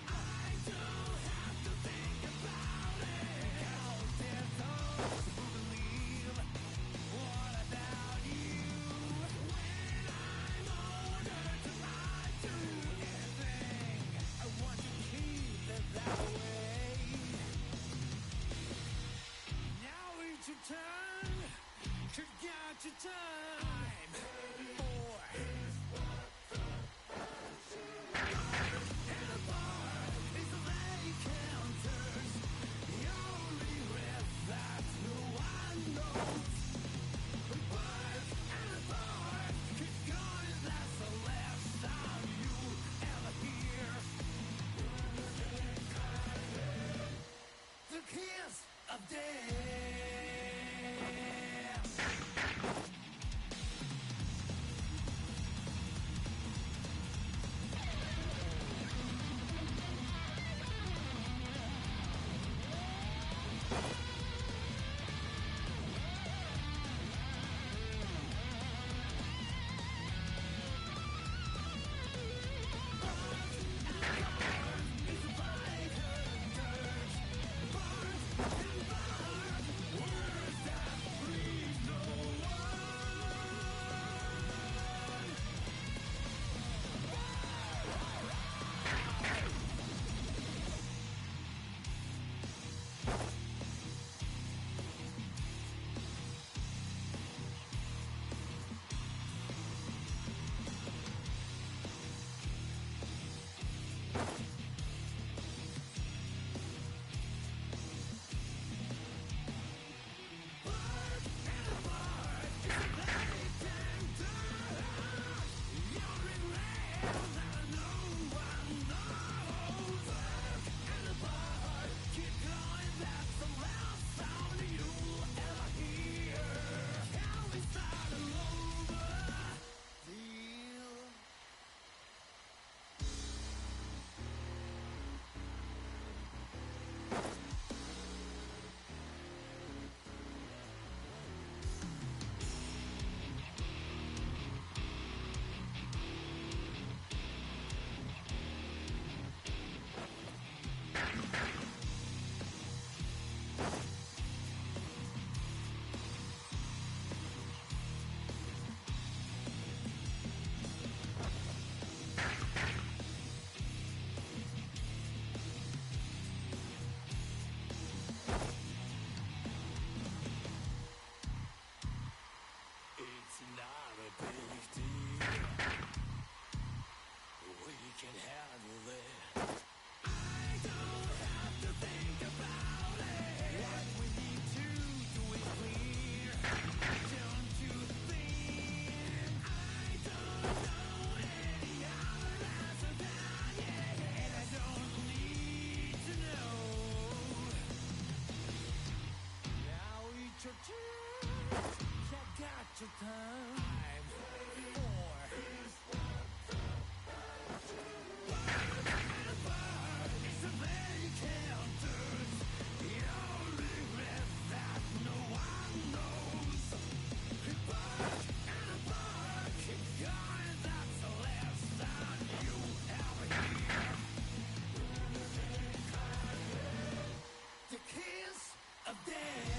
I don't have to think about it, 'cause there's those who believe. What about you? When I'm older, do I do anything? I want to keep it that way. Now it's your turn. You got your time for and apart is the vacant turns. The only risk that no one knows. Apart and apart, keep going. That's the last time you ever hear the kiss of death. It's not a big deal. We can handle it. I don't have to think about it. What we need to do is clear. Don't you think? I don't know any other answer than yeah, and I don't need to know. Now it's your turn. You got your time for and apart is the vacant turns. The only risk that no one knows. Apart and apart, keep going. That's the last time you ever hear the kiss of death.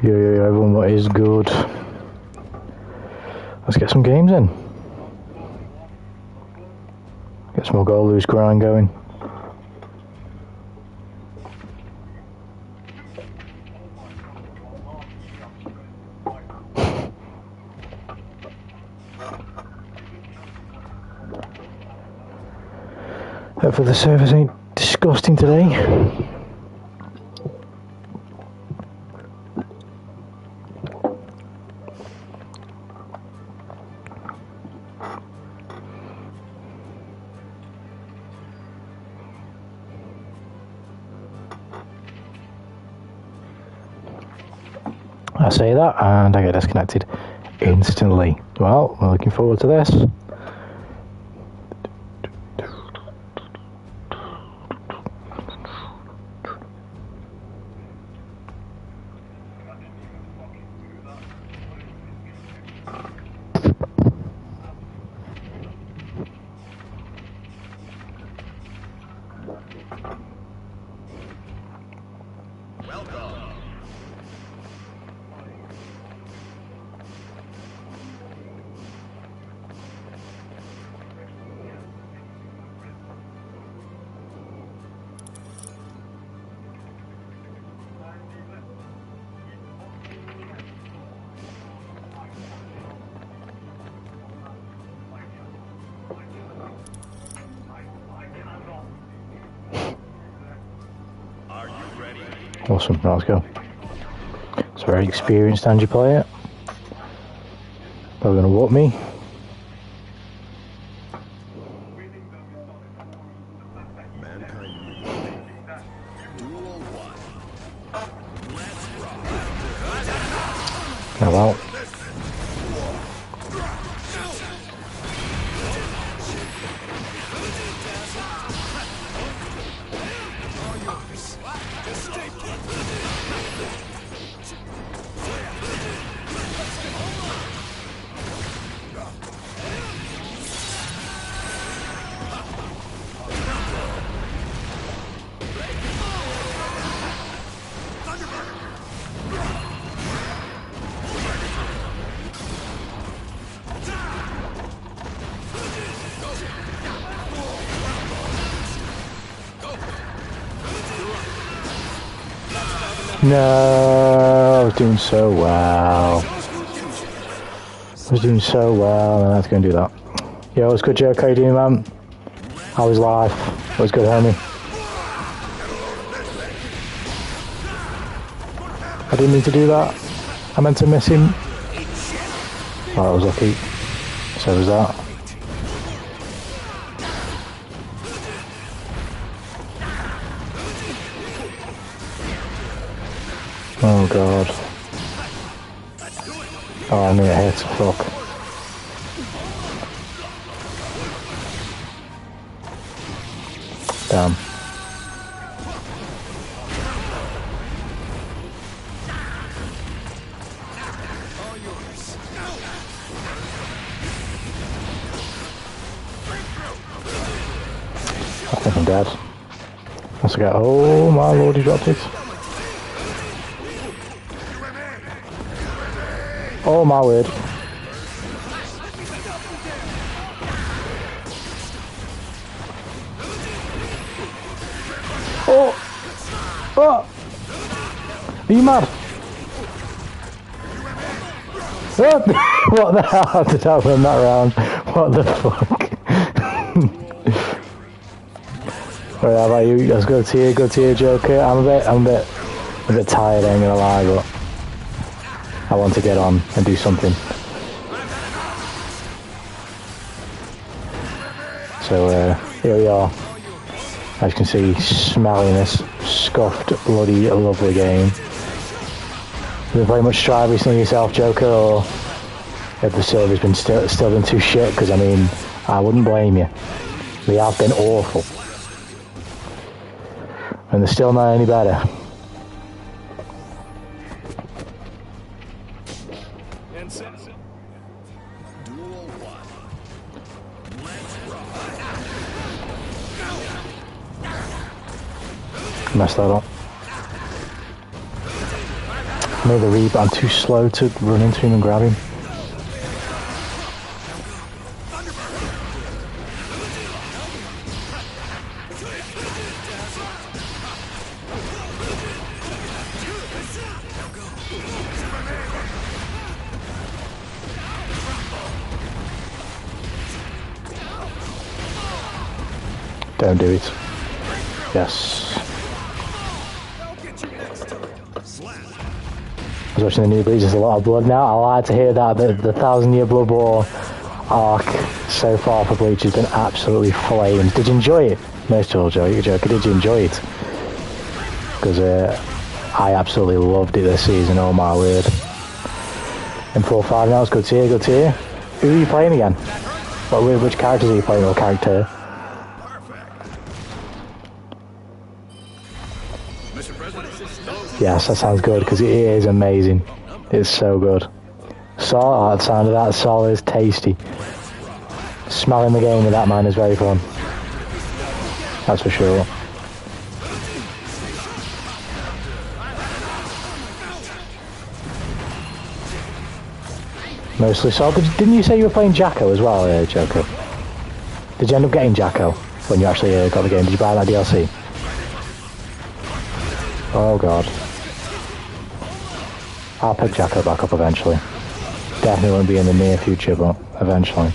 Yo, everyone, what is good? Let's get some games in. Get some more goal loose grind going. Hopefully the service ain't disgusting today. I say that and I get disconnected instantly. Well, we're looking forward to this. Awesome, let's go. It's a very experienced Angie player. Probably going to whoop me. Oh well. No, I was doing so well. And I had to go and do that. Yo, what's good, Joe? How you doing, man? How was life? What's good, homie? I didn't mean to do that. I meant to miss him. Oh, I was lucky. So was that. Oh god. Oh, I'm gonna hit. Fuck. Damn. I think I'm dead. Let's go. Oh my lord, he dropped it. Oh my word. Oh! Oh! Are you mad? What the hell did I win that round? What the fuck? Right, how about you? Let's go to you, Joker. I'm a bit tired, I ain't gonna lie, but I want to get on and do something. So here we are. As you can see, smelling this scuffed, bloody, lovely game. Have you been playing much Strive recently yourself, Joker, or have the server's been still been too shit? Because I mean, I wouldn't blame you. They have been awful, and they're still not any better. Messed that up. Maybe the read, but I'm too slow to run into him and grab him. Don't do it. Yes. I was watching the new Bleach, there's a lot of blood now. I like to hear that, the 1,000-year Blood War arc so far for Bleach has been absolutely flames. Did you enjoy it? Most of all, Joker, did you enjoy it? Because I absolutely loved it this season, oh my word. M45 now, it's good to hear, good to hear. Who are you playing again? Which characters are you playing, or character? Yes, that sounds good, because it is amazing. It's so good. Saw, the sound of that saw is tasty. Smelling the game with that man is very fun. That's for sure. Mostly Saw. Didn't you say you were playing Jacko as well, Joker? Did you end up getting Jacko when you actually got the game? Did you buy that DLC? Oh god. I'll pick Jacko back up eventually. Definitely won't be in the near future, but eventually.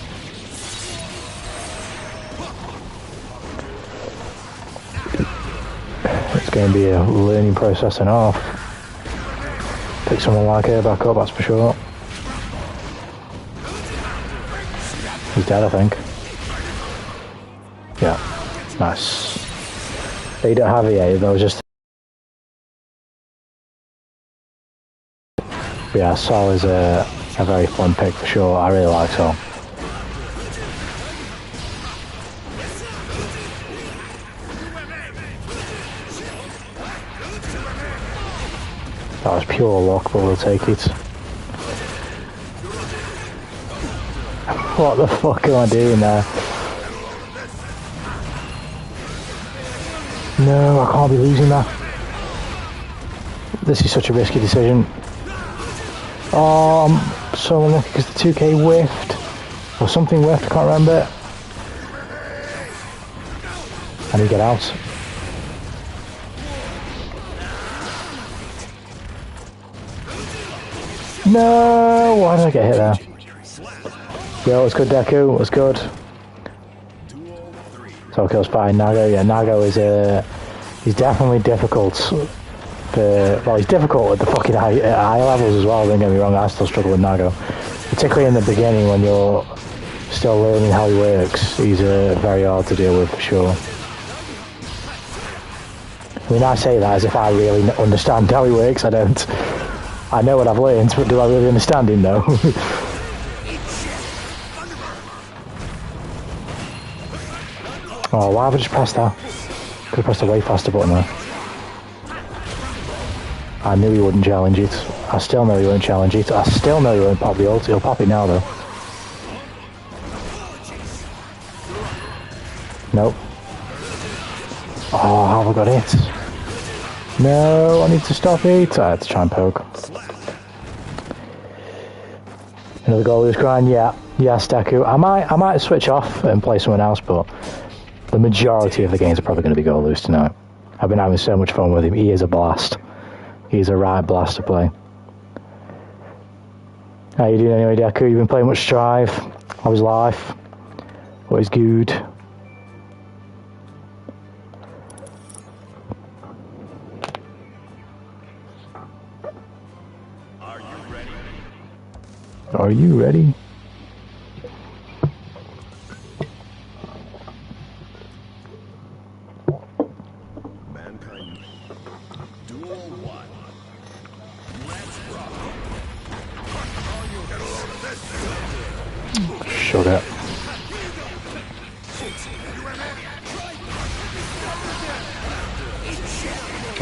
It's going to be a learning process and off. Pick someone like her back up, that's for sure. He's dead, I think. Yeah, nice. They don't have it yet, that was just... Yeah, Sol is a very fun pick for sure. I really like Sol. That was pure luck, but we'll take it. What the fuck am I doing there? No, I can't be losing that. This is such a risky decision. Oh, I'm so unlucky because the 2K whiffed. Or something whiffed, I can't remember. I need to get out. No! Why did I get hit there? Yo, it's good, Deku. It's good. Tokyo's fighting Nago. Yeah, Nago is he's definitely difficult. Well, he's difficult at the fucking high levels as well, don't get me wrong, I still struggle with Nago. Particularly in the beginning when you're still learning how he works, he's very hard to deal with for sure. I mean, I say that as if I really understand how he works, I don't. I know what I've learned, but do I really understand him though? Oh, why have I just pressed that? Could have pressed a way faster button there. I knew he wouldn't challenge it. I still know he won't challenge it. I still know he won't pop the ult. He'll pop it now though. Nope. Oh, how have I got it? No, I need to stop it. I had to try and poke. Another goal is grind, yeah. Yes, Deku. I might switch off and play someone else, but the majority of the games are probably going to be goal loose tonight. I've been having so much fun with him. He is a blast. He's a right blast to play. How you doing anyway, Deku? You've been playing much Strive? How was life? What is good? Are you ready? Are you ready? Mankind. Duel 1. Let's rock. Get a load of this. Sugar.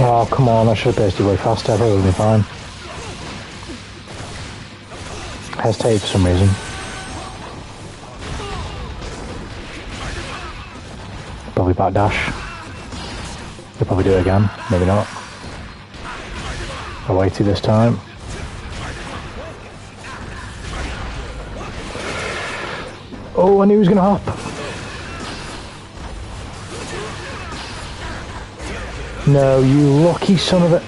Oh, come on, I should have based it way faster, I thought it would be fine. Hesitated for some reason. Probably backdash. He'll probably do it again, maybe not. I waited this time. Oh, I knew he was going to hop. No, you lucky son of a...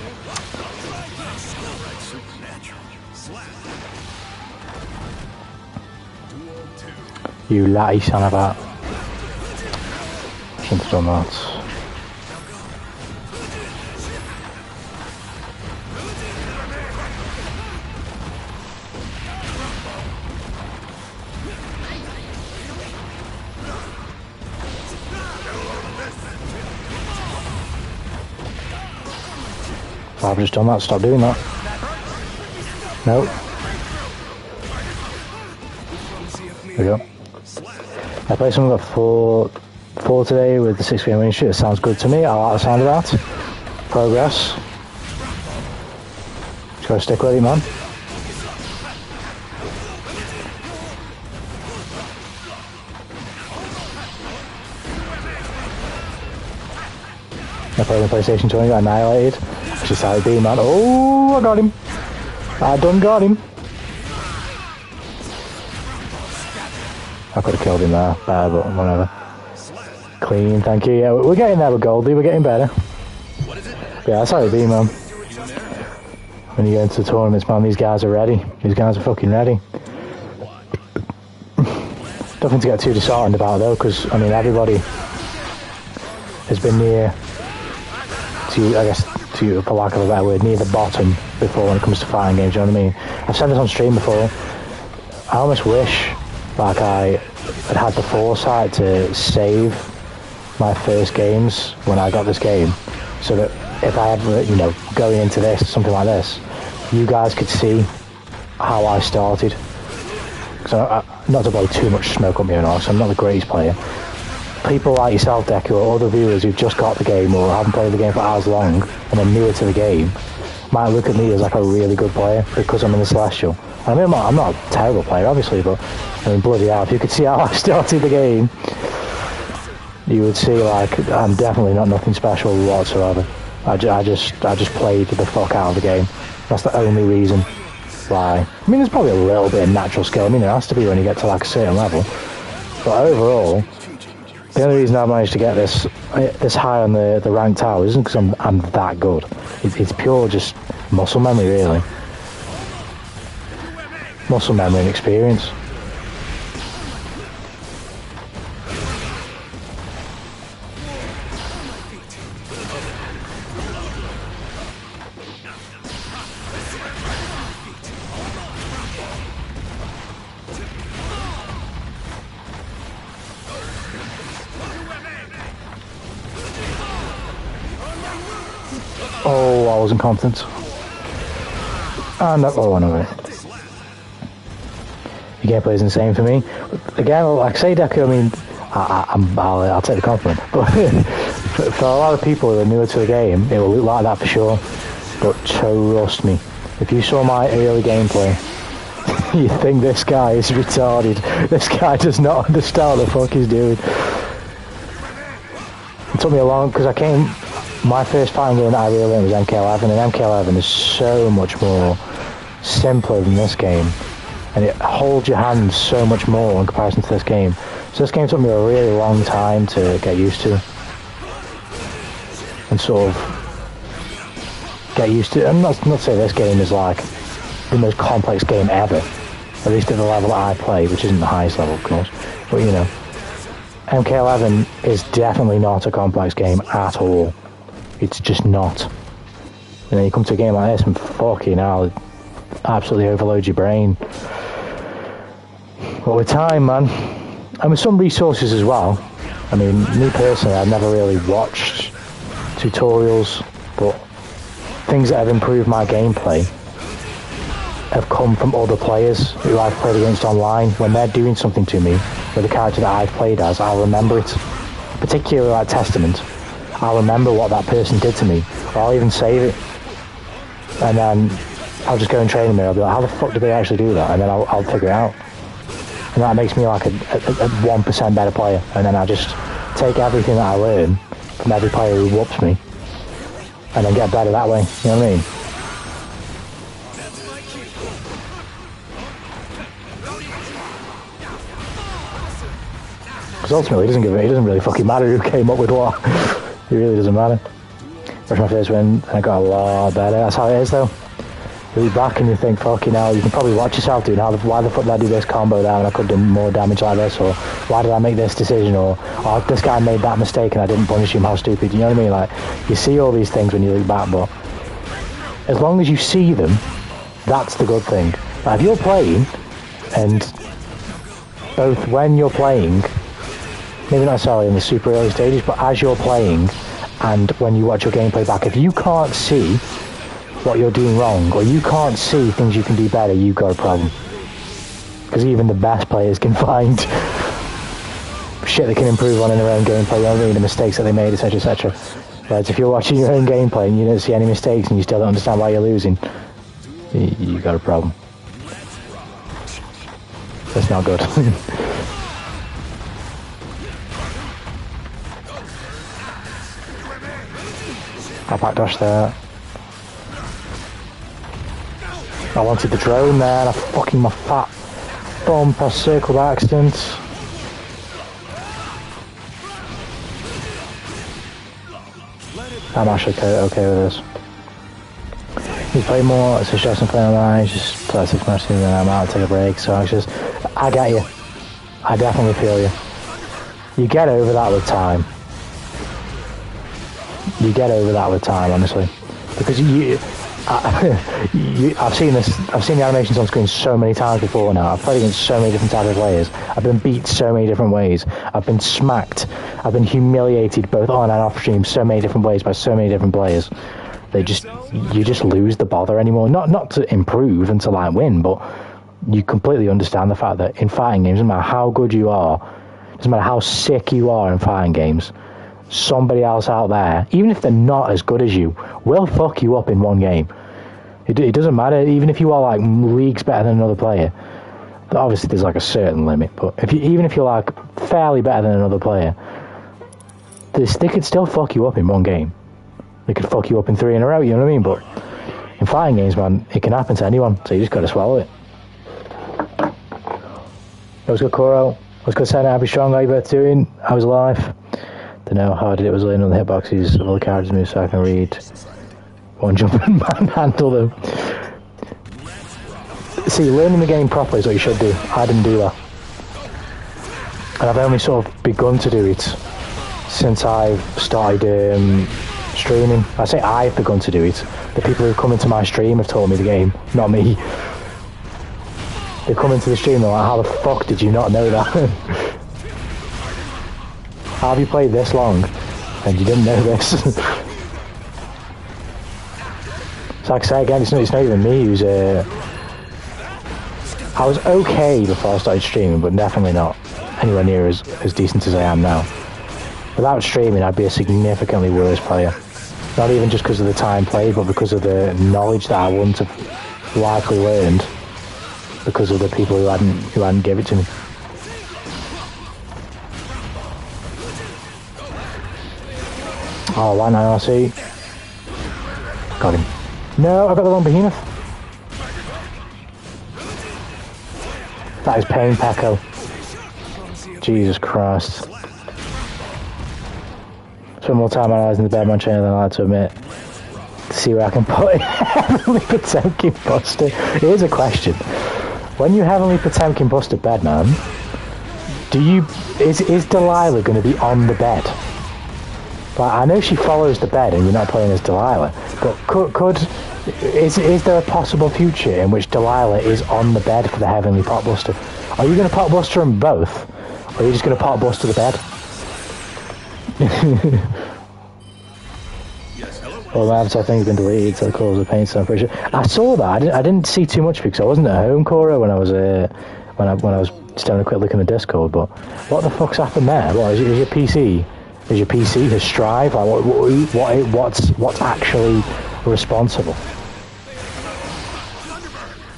You latty son of a... Shouldn't have done that. I've just done that, stop doing that. Nope. There we go. I played something like 4 today with the 6 game win streak. It sounds good to me. I like the sound of that. Progress. Just gotta stick with it, man. I played on PlayStation 20, got annihilated. Just how it be, man. Oh, I got him. I done got him. I could have killed him there, but whatever. Clean, thank you. Yeah, we're getting there with Goldie, we're getting better. Yeah, that's how it be, man. When you get into the tournaments, man, these guys are ready. These guys are fucking ready. Nothing to get too disheartened about, though, because, I mean, everybody has been near to, I guess, to, for lack of a better word, near the bottom before when it comes to fighting games, you know what I mean? I've said this on stream before. I almost wish, like, I had the foresight to save my first games when I got this game, so that if I ever, you know, going into this, something like this, you guys could see how I started. So, not to blow too much smoke up me and all, so I'm not the greatest player. People like yourself, Deku, or other viewers who've just got the game or haven't played the game for as long and are newer to the game, might look at me as like a really good player because I'm in the Celestial. I mean, I'm not a terrible player, obviously, but I mean, bloody hell, if you could see how I started the game, you would see, like, I'm definitely not nothing special whatsoever. I just played the fuck out of the game. That's the only reason why. I mean, there's probably a little bit of natural skill. I mean, there has to be when you get to like a certain level. But overall, the only reason I managed to get this high on the ranked tower isn't because I'm that good. It's pure just muscle memory, really. Muscle memory and experience. Oh, I wasn't confident. And oh, no way. The gameplay is insane for me. Again, like I say, Deku, I mean, I'll take the compliment. But for a lot of people who are newer to the game, it will look like that for sure. But trust me, if you saw my early gameplay, you think this guy is retarded. This guy does not understand what the fuck he's doing. It took me a long, because my first fighting game that I really learned was MK11, and MK11 is so much more simpler than this game, and it holds your hands so much more in comparison to this game. So this game took me a really long time to get used to, and sort of get used to. I'm not to say this game is like the most complex game ever, at least at the level that I play, which isn't the highest level, of course, but you know, MK11 is definitely not a complex game at all. It's just not. And then you come to a game like this and fucking hell, it absolutely overloads your brain. But with time, man, and with some resources as well. I mean, me personally, I've never really watched tutorials, but things that have improved my gameplay have come from other players who I've played against online. When they're doing something to me with the character that I've played as, I'll remember it. Particularly like Testament. I'll remember what that person did to me, or I'll even save it, and then I'll just go and train them there. I'll be like, how the fuck did they actually do that? And then I'll figure it out, and that makes me like a 1% better player. And then I just take everything that I learn from every player who whoops me, and then get better that way. You know what I mean? Because ultimately, it doesn't really fucking matter who came up with what. It really doesn't matter. That's my first win, and I got a lot better. That's how it is, though. You look back and you think, fucking hell, you can probably watch yourself doing, why the fuck did I do this combo there and I could have done more damage like this, or why did I make this decision, or oh, this guy made that mistake and I didn't punish him, how stupid, you know what I mean? Like, you see all these things when you look back, but as long as you see them, that's the good thing. Like, if you're playing, and both when you're playing, maybe not necessarily in the super early stages, but as you're playing and when you watch your gameplay back, if you can't see what you're doing wrong, or you can't see things you can do better, you've got a problem. Because even the best players can find shit they can improve on in their own gameplay, you know what I mean, the mistakes that they made, etc, etc. Whereas if you're watching your own gameplay and you don't see any mistakes and you still don't understand why you're losing, you've got a problem. That's not good. I backdash there. I wanted the drone there, and I fucking my fat thumb pressed circle by accident. I'm actually okay with this. You play more, so Justin playing online, just play 6 matches and then I'm out to take a break, so I get you. I definitely feel you. You get over that with time. You get over that with time, honestly. Because I've seen the animations on screen so many times before now. I've played against so many different types of players. I've been beat so many different ways. I've been smacked. I've been humiliated both on and off stream so many different ways by so many different players. You just lose the bother anymore. Not to improve and to like win, but you completely understand the fact that in fighting games, no matter how good you are, doesn't matter how sick you are in fighting games, somebody else out there, even if they're not as good as you, will fuck you up in one game. It doesn't matter, even if you are like leagues better than another player. Obviously there's like a certain limit, but even if you're like fairly better than another player, they could still fuck you up in one game. They could fuck you up in 3 in a row, you know what I mean? But in fighting games, man, it can happen to anyone, so you just gotta swallow it. What's good, Koro? What's good, Senna? Happy Strong, how you both doing? I was alive. Don't know how hard it was laying on the hitboxes of all the characters move so I can read one jump and manhandle them. See, learning the game properly is what you should do. I didn't do that. And I've only sort of begun to do it since I've started streaming. I say I've begun to do it. The people who come into my stream have taught me the game, not me. They come into the stream and they're like, how the fuck did you not know that? How have you played this long and you didn't know this? So like I say again, it's not even me who's I was okay before I started streaming, but definitely not anywhere near as decent as I am now. Without streaming, I'd be a significantly worse player. Not even just because of the time played, but because of the knowledge that I wouldn't have likely learned because of the people who hadn't given it to me. Oh, why not RC? Got him. No, I got the wrong behemoth. That is pain, Pecco. Jesus Christ. Spend more time analysing the Bedman trainer than I like to admit. To see where I can put it. Heavenly Potemkin Buster. Here's a question. When you Heavenly Potemkin Buster Bedman, is Delilah going to be on the bed? Like, I know she follows the bed and you're not playing as Delilah, but is there a possible future in which Delilah is on the bed for the Heavenly Potbuster? Are you going to Potbuster them both? Or are you just going to Potbuster the bed? Well, my avatar thing's been deleted, so the cause of pain, so I'm pretty sure. I saw that. I didn't see too much because I wasn't at home, Cora, when I was just having a quick look in the Discord. But what the fuck's happened there? What is your PC? Is your PC has Strive? Like, what's actually responsible?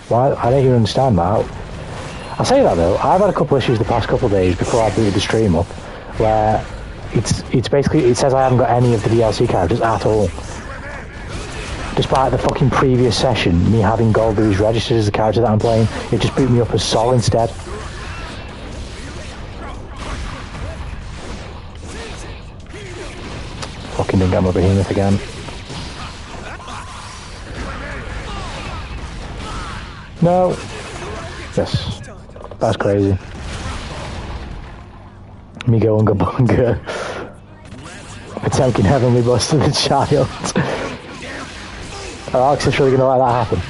Well, I don't even understand that. I say that though, I've had a couple issues the past couple of days before I booted the stream up, where it's basically, it says I haven't got any of the DLC characters at all. Despite the fucking previous session, me having Gold Boots registered as the character that I'm playing, it just booted me up as Sol instead. fucking didn't get my behemoth again. No. Yes. That's crazy. Me go unga bunga. Attempting heavenly bust to the child. Are Alex is really gonna let that happen?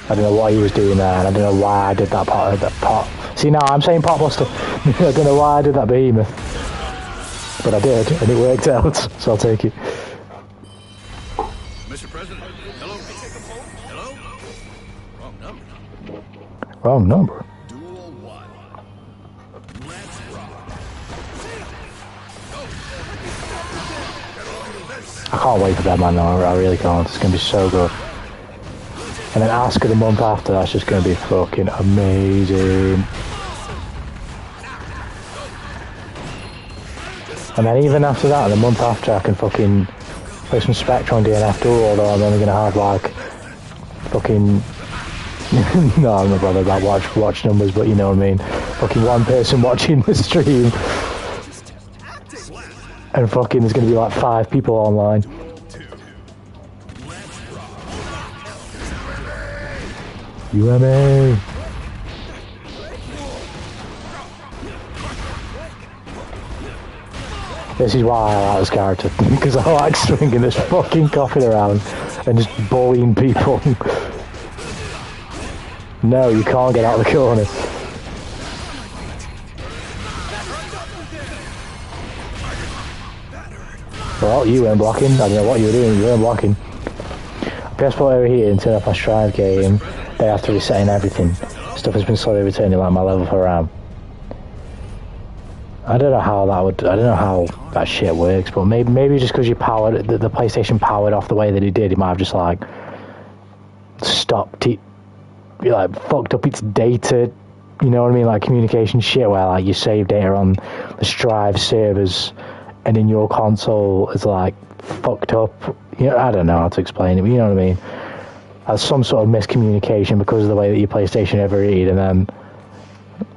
I don't know what he was doing there, and I don't know why I did that pot. See, now I'm saying pot buster. I don't know why I did that behemoth. But I did, and it worked out, so I'll take it. Mr. President, hello? Hello? Wrong number. Wrong number. Duel 1. Let's rock. I can't wait for that, man, though. I really can't. It's going to be so good. And then Ask of the month after, that's just going to be fucking amazing. And then even after that, the month after, I can fucking play some Spectrum DNF Duel, although I'm only going to have like fucking... no, I'm not bothered about watch numbers, but you know what I mean. Fucking one person watching the stream. And fucking there's going to be like 5 people online. UMA! This is why I like this character, because I like swinging this fucking coffin around and just bullying people. No, you can't get out of the corner. Well, you weren't blocking. I don't know what you were doing, you weren't blocking. Press button over here and turn off my strive game. Then after resetting everything, stuff has been slowly returning like my level for RAM. I don't know how that shit works, but maybe just because you powered the PlayStation powered off the way that it did, it might have just like stopped it, like fucked up its data, you know what I mean, like communication shit, where like you save data on the Strive servers and in your console is like fucked up. You know, I don't know how to explain it, but you know what I mean. There's some sort of miscommunication because of the way that your PlayStation overheated, and then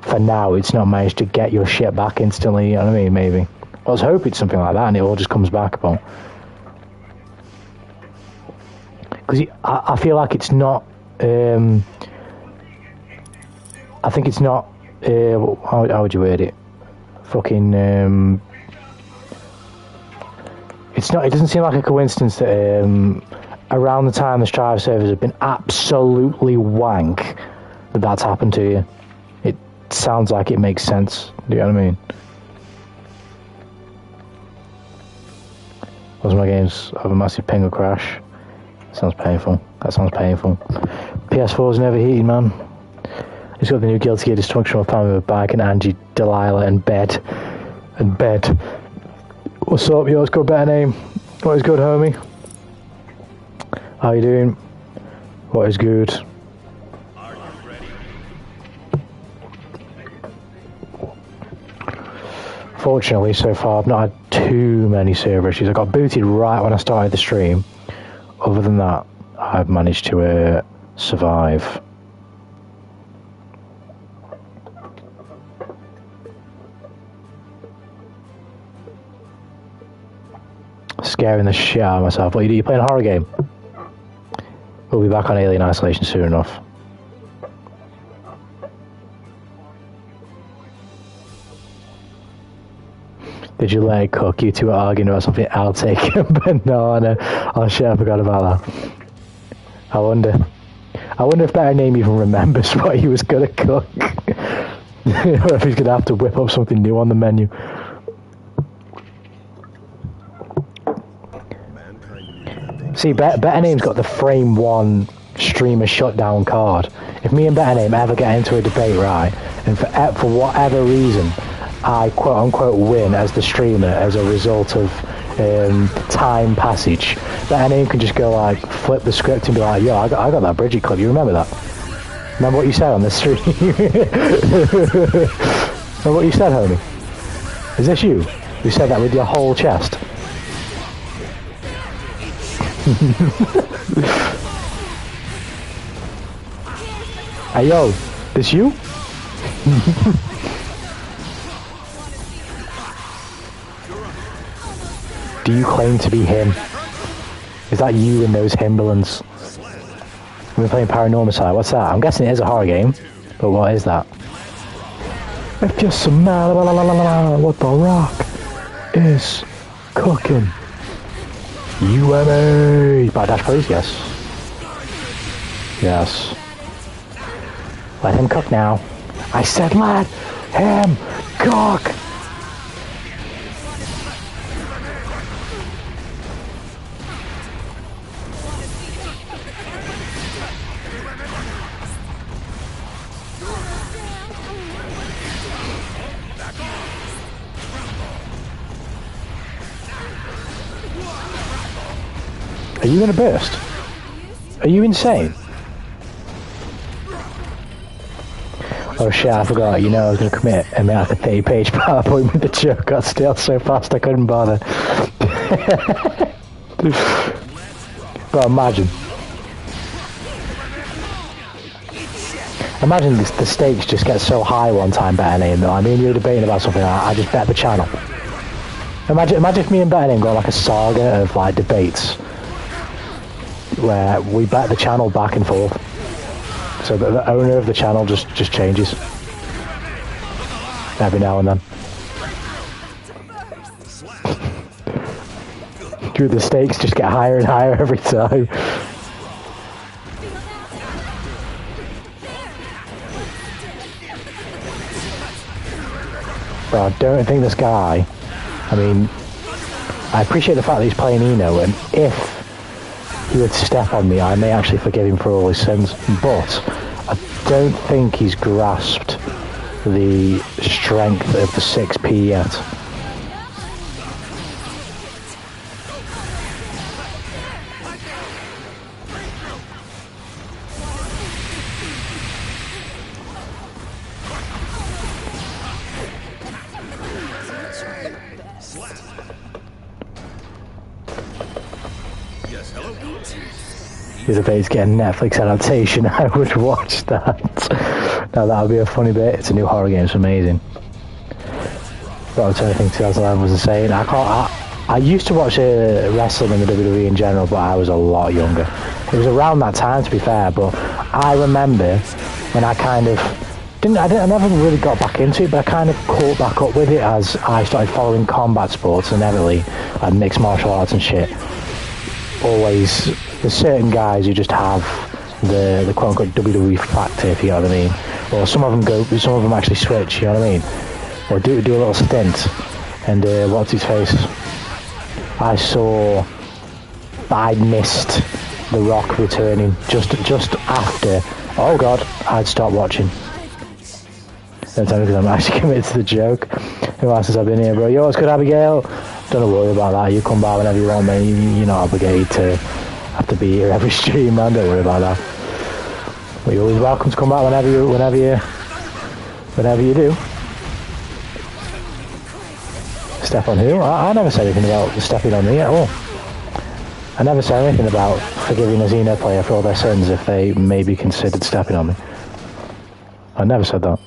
for now it's not managed to get your shit back instantly, you know what I mean, maybe. I was hoping something like that and it all just comes back, but... Because I feel like it's not... I think it's not... how would you word it? Fucking... It's not... It doesn't seem like a coincidence that around the time the Strive servers have been absolutely wank, that's happened to you. It sounds like it makes sense. Do you know what I mean? Those my games have a massive ping or crash. Sounds painful. That sounds painful. PS4's never heating, man. It's got the new Guilty Gear Dysfunctional family with Bike and Angie, Delilah, and Bed. And Bed. What's up, yo? It's got a better name. What is good, homie? How you doing? What is good? Are you ready? Fortunately, so far, I've not had too many server issues. I got booted right when I started the stream. Other than that, I've managed to survive. Scaring the shit out of myself. What, you playing a horror game? We'll be back on Alien Isolation soon enough. Did you let it cook? You two were arguing about something. I'll take a banana. Oh shit, I forgot about that. I wonder if Better Name even remembers what he was gonna cook. Or if he's gonna have to whip up something new on the menu. See, Better Name's got the Frame 1 streamer shutdown card. If me and Better Name ever get into a debate, right, and for whatever reason, I quote-unquote win as the streamer as a result of time passage, Better Name can just go like, flip the script and be like, yo, I got that Bridget clip, you remember that? Remember what you said on the stream? Remember what you said, homie? Is this you? You said that with your whole chest. Hey yo, this you? Do you claim to be him? Is that you in those Himberlands? We're playing Paranormal Side. What's that? I'm guessing it is a horror game, but what is that? If you smell what the rock is cooking, UMA. Back dash, please. Yes. Yes. Let him cook now. I said let him cook. Are you gonna burst? Are you insane? Oh shit, I forgot. You know I was gonna commit and make like a 30-page PowerPoint with the joke. Got stale so fast I couldn't bother. But imagine. Imagine the stakes just get so high one time, Better though. I mean, you were debating about something, I just bet the channel. Imagine if me and Better got like a saga of like debates where we bet the channel back and forth. So that the owner of the channel just changes every now and then. Dude, the stakes just get higher and higher every time. But I don't think this guy, I mean, I appreciate the fact that he's playing Eno, and if he would step on me, I may actually forgive him for all his sins, but I don't think he's grasped the strength of the 6p yet. If he's getting Netflix adaptation, I would watch that. Now that would be a funny bit. It's a new horror game, it's amazing. But I think 2011 was insane. I used to watch wrestling in the WWE in general, but I was a lot younger. It was around that time, to be fair, but I remember when I kind of I never really got back into it, but I kind of caught back up with it as I started following combat sports and heavily, like mixed martial arts and shit. Always, there's certain guys who just have the quote unquote WWE factor, if you know what I mean. Or some of them actually switch, you know what I mean. Or do a little stint. And what's his face? I missed The Rock returning just after. Oh god, I'd stopped watching. Don't tell me because I'm actually committed to the joke. Who else has I been here, bro? Yo, what's good, Abigail? Don't worry about that. You come by whenever you want, man. You're not obligated to have to be here every stream, man. Don't worry about that. But you're always welcome to come back whenever you do. Step on who? I never said anything about stepping on me at all. I never said anything about forgiving a Xeno player for all their sins if they may be considered stepping on me. I never said that.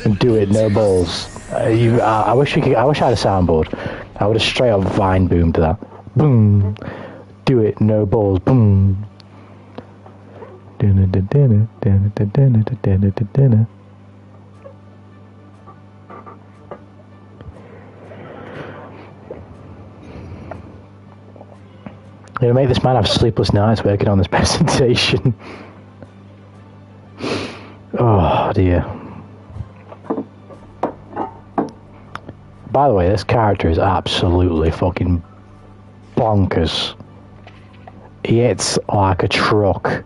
And do it, no balls. I wish I had a soundboard. I would have straight up vine boomed that. Boom. Do it, no balls. Boom. It'll make this man have sleepless nights working on this presentation. Oh dear. By the way, this character is absolutely fucking bonkers. He hits like a truck.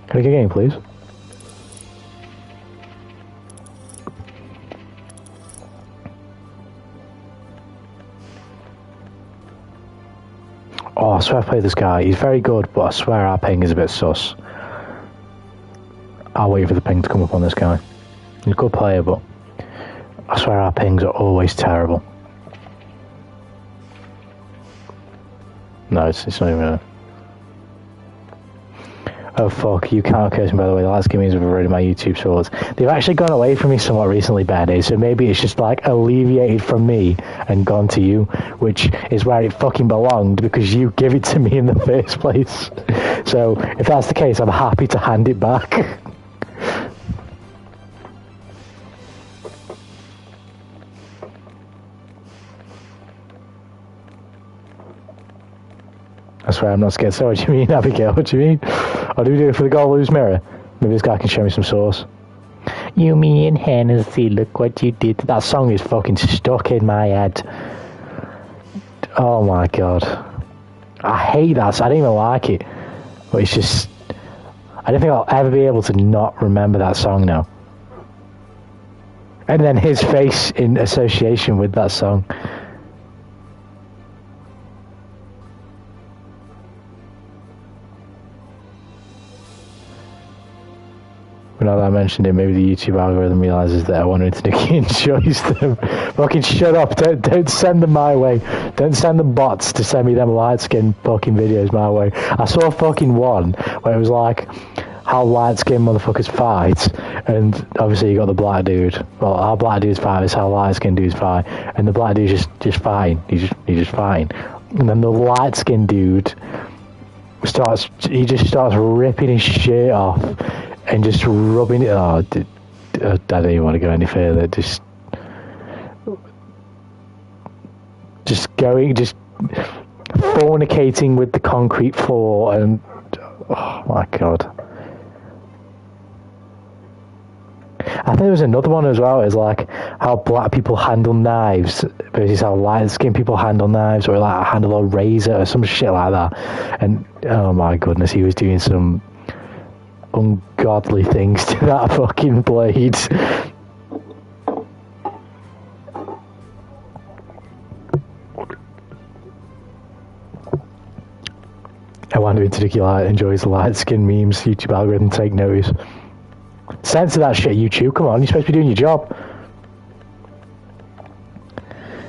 Can I get a game, please? Oh, I swear I played this guy. He's very good, but I swear our ping is a bit sus. I'll wait for the ping to come up on this guy. He's a good player, but I swear our pings are always terrible. No, it's not even Oh fuck, you can't curse me by the way, the last game means I've already my YouTube shorts. They've actually gone away from me somewhat recently, Benny, so maybe it's just like alleviated from me and gone to you, which is where it fucking belonged because you give it to me in the first place. So if that's the case, I'm happy to hand it back. I swear I'm not scared. So what do you mean, Abigail? What do you mean? Or do we do it for the Golloo's mirror? Maybe this guy can show me some sauce. You, me, and Hennessy, look what you did. That song is fucking stuck in my head. Oh my god. I hate that. I don't even like it. But it's just... I don't think I'll ever be able to not remember that song now. And then his face in association with that song. Now that I mentioned it, maybe the YouTube algorithm realizes that I wanted to enjoys them. Fucking shut up! Don't send them my way. Don't send the bots to send me them light skin fucking videos my way. I saw fucking one where it was like how light skinned motherfuckers fight, and obviously you got the black dude. Well, how black dudes fight is how light skinned dudes fight, and the black dude's just fine. He's just fine. And then the light skinned dude starts ripping his shirt off. And just rubbing it. Oh, I don't even want to go any further. Just fornicating with the concrete floor, and oh my god. I think there was another one as well. It's like how black people handle knives versus how light-skinned people handle knives, or like handle a razor or some shit like that. And oh my goodness, he was doing some ungodly things to that fucking blade. I wonder if Tadiki enjoys the light skin memes. YouTube algorithm take notice. Censor that shit, YouTube. Come on, you're supposed to be doing your job.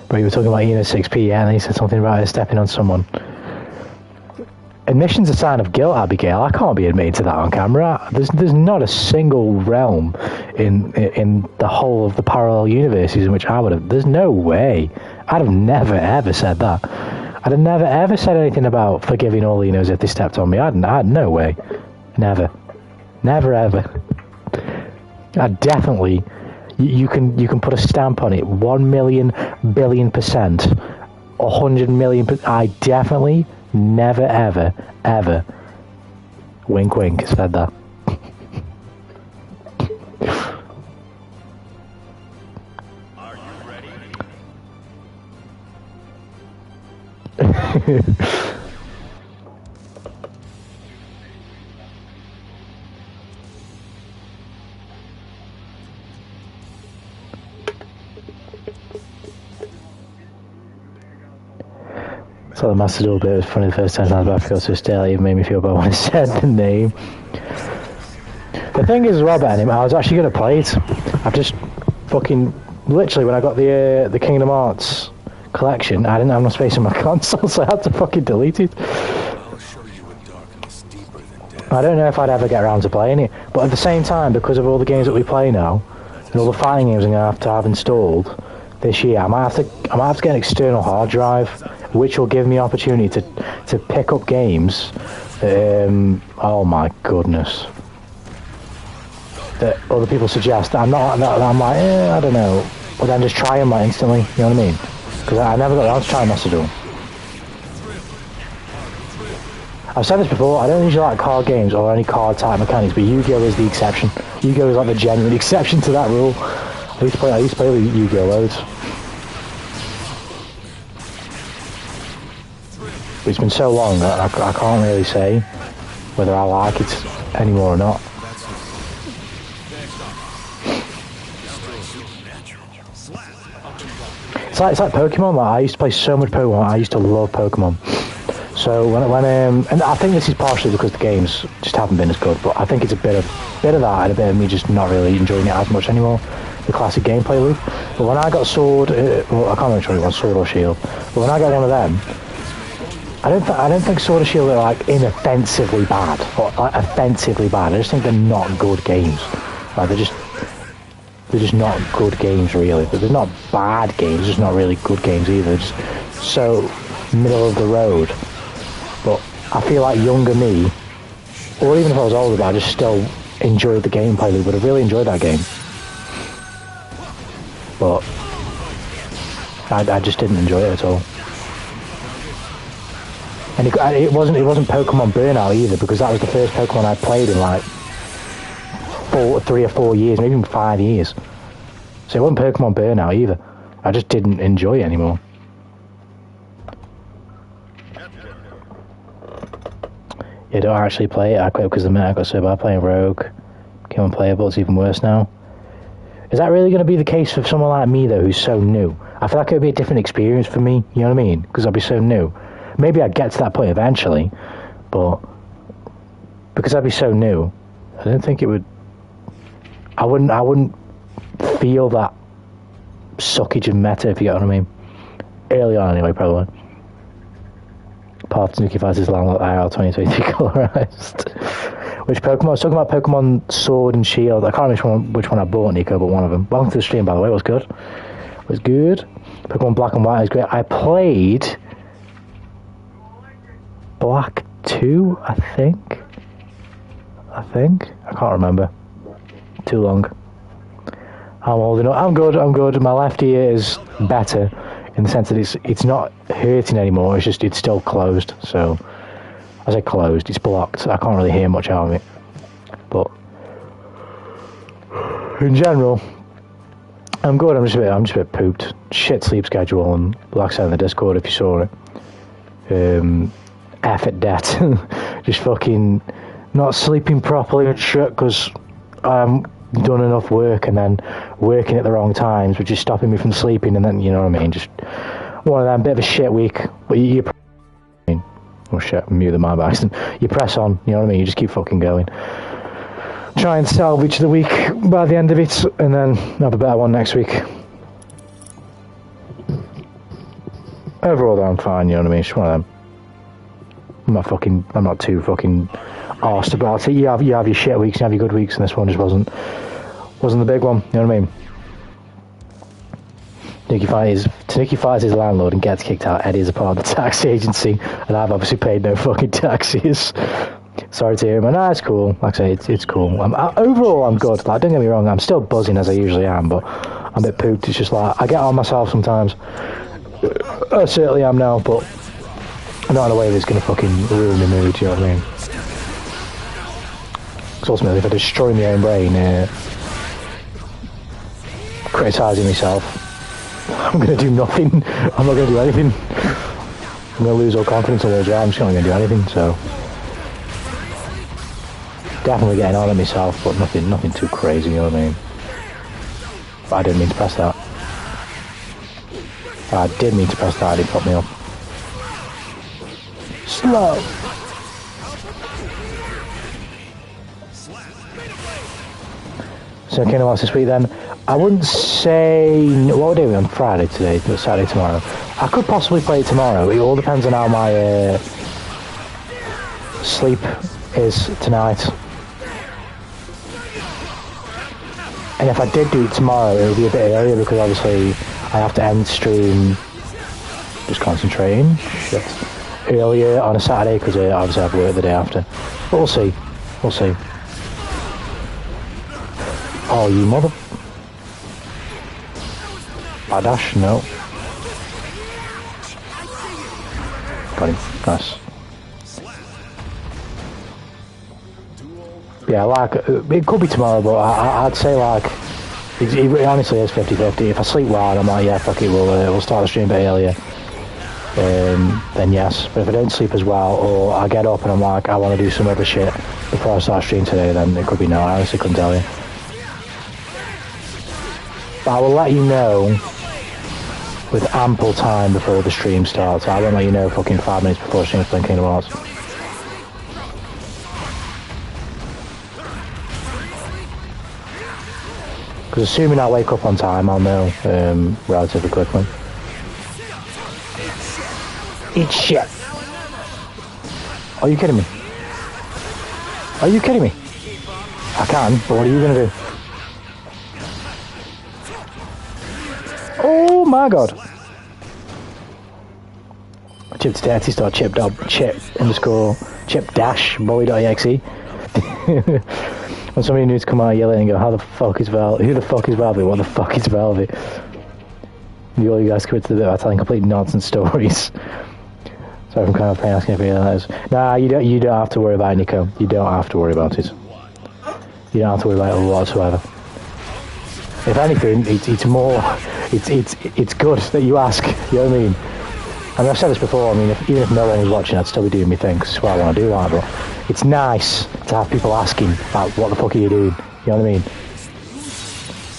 But you were talking about Ian at 6p, yeah, and then he said something about her stepping on someone. Admission's a sign of guilt, Abigail. I can't be admitted to that on camera. There's not a single realm in the whole of the parallel universes in which I would have... There's no way. I'd have never, ever said that. I'd have never, ever said anything about forgiving all Lenos if they stepped on me. I had no way. Never. Never, ever. I definitely... You can put a stamp on it. 1 million billion %. 100 million... I definitely... Never, ever, ever. Wink, wink, said that. Are you ready? So the Master Duel bit was funny the first time I was about to go to Stella. It made me feel bad when I said the name. The thing is, Robert, I was actually going to play it. I've just fucking... Literally, when I got the Kingdom Hearts collection, I didn't have enough space on my console, so I had to fucking delete it. I don't know if I'd ever get around to playing it, but at the same time, because of all the games that we play now, and all the fighting games I'm going to have installed this year, I might have to get an external hard drive, which will give me opportunity to pick up games. Oh my goodness. That other people suggest. I'm like, I don't know. But then just try them like instantly, you know what I mean? Because I never got around to trying Master Duel. I've said this before, I don't usually like card games or any card type mechanics, but Yu-Gi-Oh! Is the exception. Yu-Gi-Oh! Is like the genuine exception to that rule. I used to play Yu-Gi-Oh! Loads. But it's been so long that I can't really say whether I like it anymore or not. It's like Pokemon. Like, I used to play so much Pokemon. I used to love Pokemon. So when and I think this is partially because the games just haven't been as good. But I think it's a bit of that and a bit of me just not really enjoying it as much anymore. The classic gameplay loop. But when I got Sword, well, I can't remember which one it was, Sword or Shield. But when I got one of them, I don't think Sword and Shield are like inoffensively bad or like offensively bad. I just think they're not good games. Like they're just not good games really. They're not bad games, they're just not really good games either. They're just so middle of the road. But I feel like younger me, or even if I was older, but I just still enjoyed the gameplay. Would have really enjoyed that game. But I just didn't enjoy it at all. And it wasn't Pokemon Burnout either, because that was the first Pokemon I played in like 3 or 4 years, maybe even 5 years. So it wasn't Pokemon Burnout either. I just didn't enjoy it anymore. Yeah, don't actually play it. I quit because the meta got so bad playing Rogue. Became unplayable. It's even worse now. Is that really going to be the case for someone like me though, who's so new? I feel like it would be a different experience for me. You know what I mean? Because I'll be so new. Maybe I'd get to that point eventually, but because I'd be so new, I don't think it would. I wouldn't feel that suckage of meta, if you get what I mean. Early on, anyway, probably. Part of Tanuki Fighters Landlord IR 2023 colorized. Which Pokemon? I was talking about Pokemon Sword and Shield. I can't remember which one I bought, Nico, but one of them. Welcome to the stream, by the way. It was good. It was good. Pokemon Black and White is great. I played Black 2, I think. I can't remember. Too long. I'm old enough. I'm good. My left ear is better in the sense that it's not hurting anymore. It's still closed. So I say closed. It's blocked. I can't really hear much out of it. But in general, I'm good. I'm just a bit pooped. Shit sleep schedule, and like I said in the Discord, if you saw it, effort debt. Just fucking not sleeping properly and shit because I'm done enough work and then working at the wrong times, which is stopping me from sleeping, and then, you know what I mean, just one of them, bit of a shit week. But oh shit, mute the mic by accident. You press on, you know what I mean, you just keep fucking going. Try and salvage the week by the end of it, and then have a better one next week. Overall though, I'm fine, you know what I mean, it's just one of them. I'm not too fucking arsed about it. You have your shit weeks, you have your good weeks, and this one just wasn't the big one, you know what I mean? Tanuki Fights his landlord and gets kicked out. Eddie is a part of the tax agency, and I've obviously paid no fucking taxes. Sorry to hear, man. Nah, it's cool. Like I say, it's cool. Overall, I'm good. Like, don't get me wrong, I'm still buzzing as I usually am, but I'm a bit pooped. It's just like, I get on myself sometimes. I certainly am now, but not in a way that's going to fucking ruin the mood, you know what I mean? Because ultimately, if I destroy my own brain, criticising myself, I'm going to do nothing. I'm not going to do anything. I'm going to lose all confidence in the job. I'm just not going to do anything, so definitely getting on at myself, but nothing too crazy, you know what I mean? But I didn't mean to press that. I did mean to press that, it put me up. Slow. So Kingdom Hearts this week then. I wouldn't say what we're doing on Friday today, but Saturday tomorrow. I could possibly play it tomorrow. It all depends on how my sleep is tonight. And if I did do it tomorrow, it would be a bit earlier because obviously I have to end stream just concentrating. Shit. Earlier on a Saturday because obviously I have work the day after. But we'll see. Oh, you mother... Badash? No. Got him. Nice. Yeah, like, it could be tomorrow, but I'd say, like, it honestly is 50-50. If I sleep well and I'm like, yeah, fuck it, we'll start the stream a bit earlier, then yes. But if I don't sleep as well, or I get up and I'm like, I want to do some other shit before I start stream today, then it could be no. I honestly couldn't tell you. But I will let you know with ample time before the stream starts. I won't let you know fucking 5 minutes before the stream's playing Kingdom Hearts. Because assuming I wake up on time, I'll know relatively quickly. Eat shit. Are you kidding me? Are you kidding me? I can, but what are you going to do? Oh my god. Chip to dirty star chip underscore chip dash bully.exe. When somebody new to come out yelling and go, how the fuck is Velvet? Who the fuck is Velvet? What the fuck is Velvet? All you guys commit to the bit by telling complete nonsense stories. Sorry if I'm kind of asking if you realize. Nah, you don't have to worry about it, Nico. You don't have to worry about it. You don't have to worry about it whatsoever. If anything, it's more, it's good that you ask. You know what I mean? I mean, I've said this before. I mean, even if no one was watching, I'd still be doing my thing because it's what I want to do. Like, but it's nice to have people asking, like, what the fuck are you doing? You know what I mean?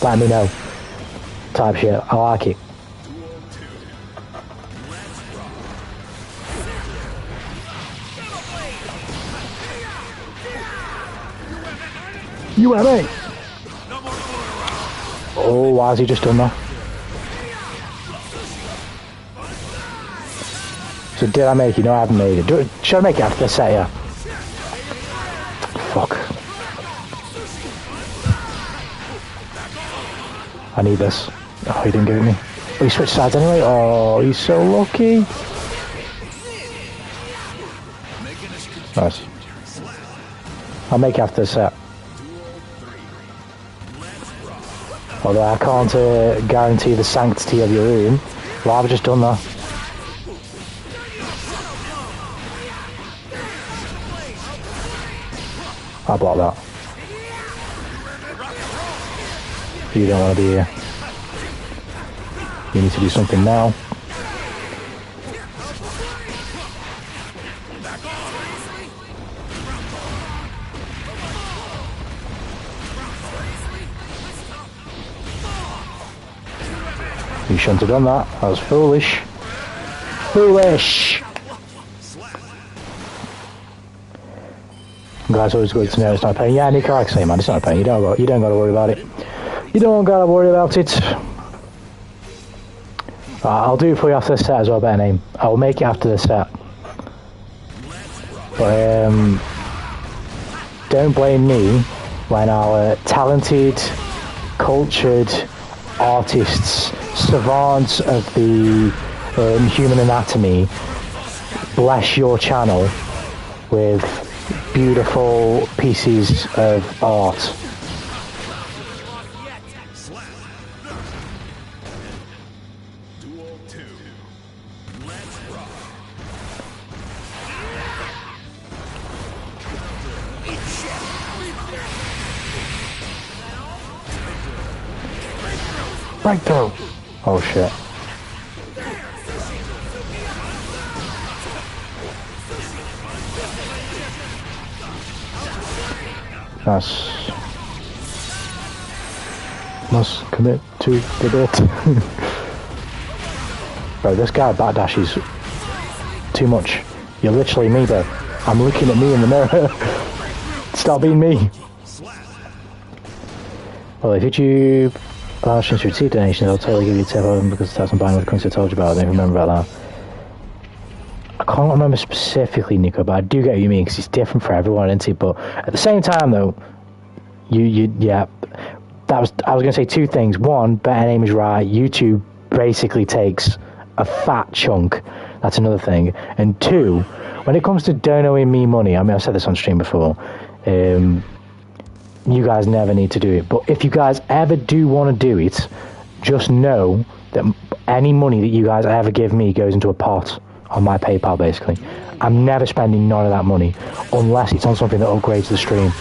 Let me know. Type shit. I like it. You and me. Oh, why has he just done that? So did I make it? No, I haven't made it. Should I make it after the set, yeah? Fuck. I need this. Oh, he didn't give it me. Oh, he switched sides anyway? Oh, he's so lucky. Nice. I'll make it after the set. Although I can't guarantee the sanctity of your room. Well, I've just done that. I'll block that. You don't want to be here. You need to do something now. You shouldn't have done that. That was foolish. Foolish! Guys, always good to know it's not a pain. Yeah, Nick, like I say, man, it's not a pain. You don't got to worry about it. You don't got to worry about it. I'll do it for you after the set as well, better name. I will make it after the set. But don't blame me when our talented, cultured artists, savants of the human anatomy bless your channel with beautiful pieces of art. Breakthrough! Oh shit. Nice. Must commit to the bit. Bro, this guy backdashes too much. You're literally me, bro. I'm looking at me in the mirror. Stop being me. Well, if YouTube allows you to receive donations, I'll totally give you a tip of them because that's some buying with the currency I told you about. I don't remember about that. I can't remember specifically, Nico, but I do get what you mean because it's different for everyone, isn't it? But at the same time, though, yeah, I was going to say two things. One, better name is right. YouTube basically takes a fat chunk. That's another thing. And two, when it comes to donating me money, I mean, I've said this on stream before. You guys never need to do it. But if you guys ever do want to do it, just know that any money that you guys ever give me goes into a pot on my PayPal, basically. I'm never spending none of that money unless it's on something that upgrades the stream,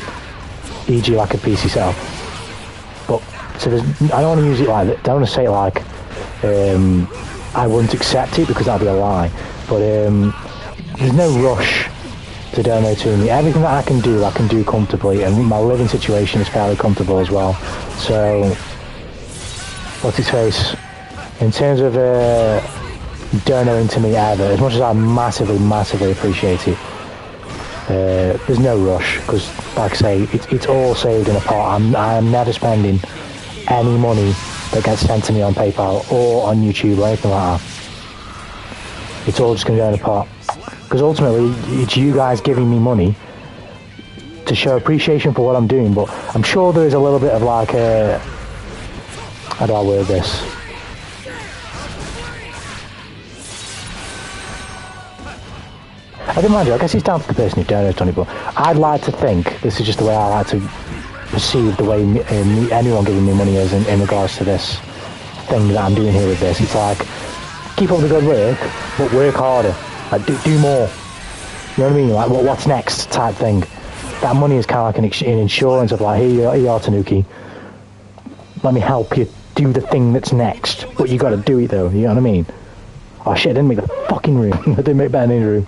e.g. like a PC setup. But so I don't want to use it like that. I don't want to say it like I wouldn't accept it because that'd be a lie. But there's no rush to donate to me. Everything that I can do comfortably, and my living situation is fairly comfortable as well. So, what's his face? In terms of donating to me ever, as much as I massively appreciate it, there's no rush because, like I say, it's all saved in a pot. I am never spending any money that gets sent to me on PayPal or on YouTube or anything like that. It's all just going to go in a pot. Because ultimately, it's you guys giving me money to show appreciation for what I'm doing, but I'm sure there is a little bit of like a... How do I word this? I don't mind you, I guess it's down to the person who donates on it, but I'd like to think, this is just the way I like to perceive the way anyone giving me money is in regards to this thing that I'm doing here with this. It's like, keep up the good work, but work harder. Like, do more. You know what I mean? Like, what's next type thing. That money is kind of like an insurance of like, here you are, Tanuki. Let me help you do the thing that's next. But you got to do it though, you know what I mean? Oh shit, I didn't make the fucking room. I didn't make better in the room.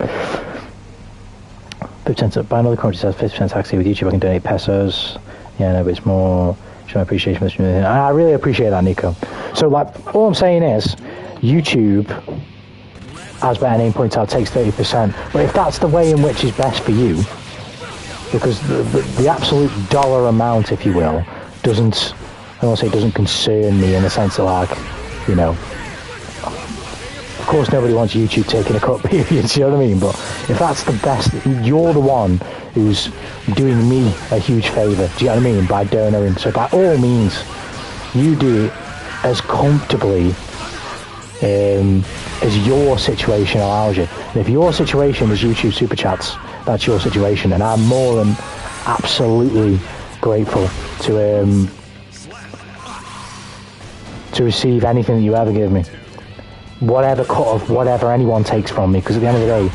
50% buy another country says 50% tax with YouTube. I can donate pesos. Yeah, no, but it's more show my appreciation for this. I really appreciate that, Nico. So like, all I'm saying is, YouTube, as Better Name points out, takes 30%. But if that's the way in which is best for you, because the absolute dollar amount, if you will, doesn't, I don't want to say it doesn't concern me in the sense that, like, you know, of course nobody wants YouTube taking a cut, period, you know what I mean? But if that's the best, you're the one who's doing me a huge favour, do you know what I mean, by donating. So by all means, you do it as comfortably as your situation allows you. And if your situation is YouTube Super Chats, that's your situation, and I'm more than absolutely grateful to receive anything that you ever give me. Whatever cut of whatever anyone takes from me, because at the end of the day,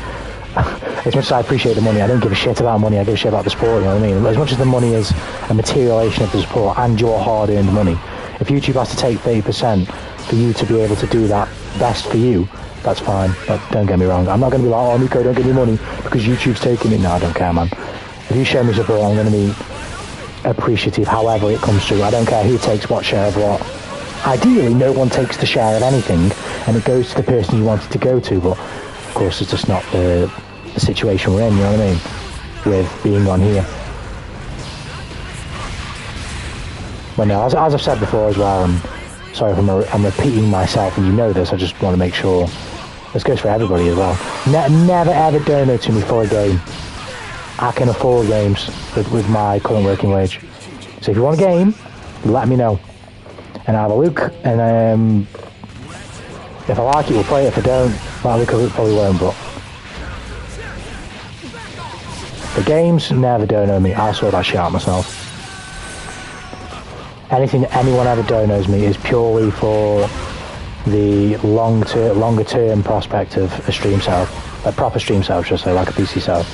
as much as I appreciate the money, I don't give a shit about money, I give a shit about the sport, you know what I mean? As much as the money is a materialization of the sport and your hard-earned money, if YouTube has to take 30% for you to be able to do that best for you, that's fine. But don't get me wrong, I'm not going to be like, oh Nico, don't give me money because YouTube's taking it. No, I don't care, man. If you show me support, I'm going to be appreciative however it comes through. I don't care who takes what share of what. Ideally, no one takes the share of anything, and it goes to the person you want it to go to, but of course it's just not the situation we're in, you know what I mean, with being on here. But no, as I've said before as well, and sorry if I'm repeating myself, and you know this, I just want to make sure, this goes for everybody as well. Never ever donate to me for a game. I can afford games with my current working wage. So if you want a game, let me know. And I'll have a look, and if I like it, we'll play it. If I don't, well, I probably won't, but the games, never donate me. I'll sort that shit out myself. Anything anyone ever donates me is purely for the longer term prospect of a stream setup, a proper stream setup, should I say, like a PC setup.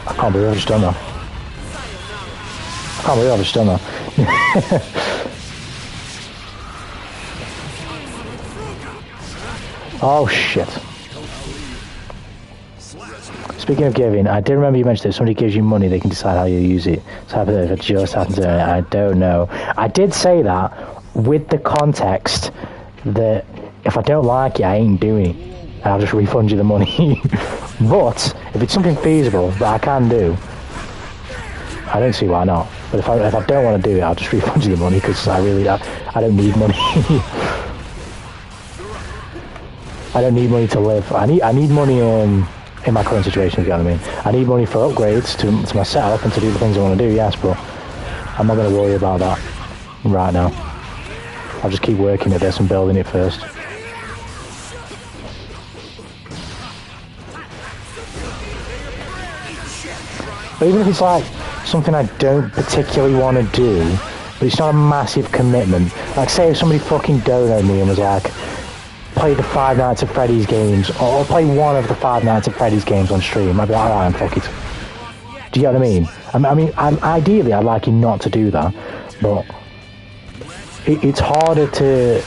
I can't believe I've just done that. I can't believe I've just done that. Oh shit. Speaking of giving, I did remember you mentioned if somebody gives you money, they can decide how you use it. So if it just happens to, I don't know. I did say that with the context that if I don't like it, I ain't doing it. I'll just refund you the money. But if it's something feasible that I can do, I don't see why not. But if I don't want to do it, I'll just refund you the money, because I don't need money. I don't need money to live. I need money in my current situation, if you know what I mean. I need money for upgrades to my setup and to do the things I want to do, yes, but I'm not going to worry about that right now. I'll just keep working at this and building it first. But even if it's like something I don't particularly want to do, but it's not a massive commitment. Like say if somebody fucking donated me and was like, play the Five Nights at Freddy's games, or play one of the Five Nights at Freddy's games on stream, I'd be like, alright, fuck it. Do you get what I mean? Ideally I'd like you not to do that, but it's harder to...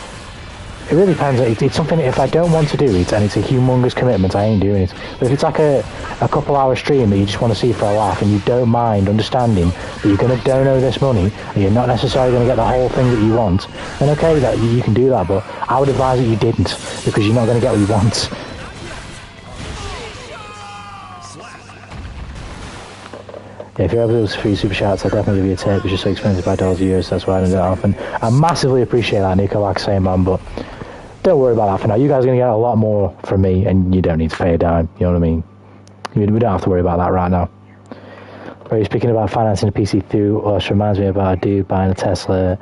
It really depends. It's something, if I don't want to do it and it's a humongous commitment, I ain't doing it. But if it's like a couple hour stream that you just want to see for a laugh and you don't mind understanding that you're going to donate this money and you're not necessarily going to get the whole thing that you want, then okay, that you can do that, but I would advise that you didn't, because you're not going to get what you want. Yeah, if you're able to do free super chats, I'll definitely give you a tip. It's just so expensive by dollars a year, so that's why I don't do it often. I massively appreciate that, Nico, like I say, man, but don't worry about that for now. You guys are going to get a lot more from me, and you don't need to pay a dime, you know what I mean? We don't have to worry about that right now. But speaking about financing a PC through us reminds me about a dude buying a Tesla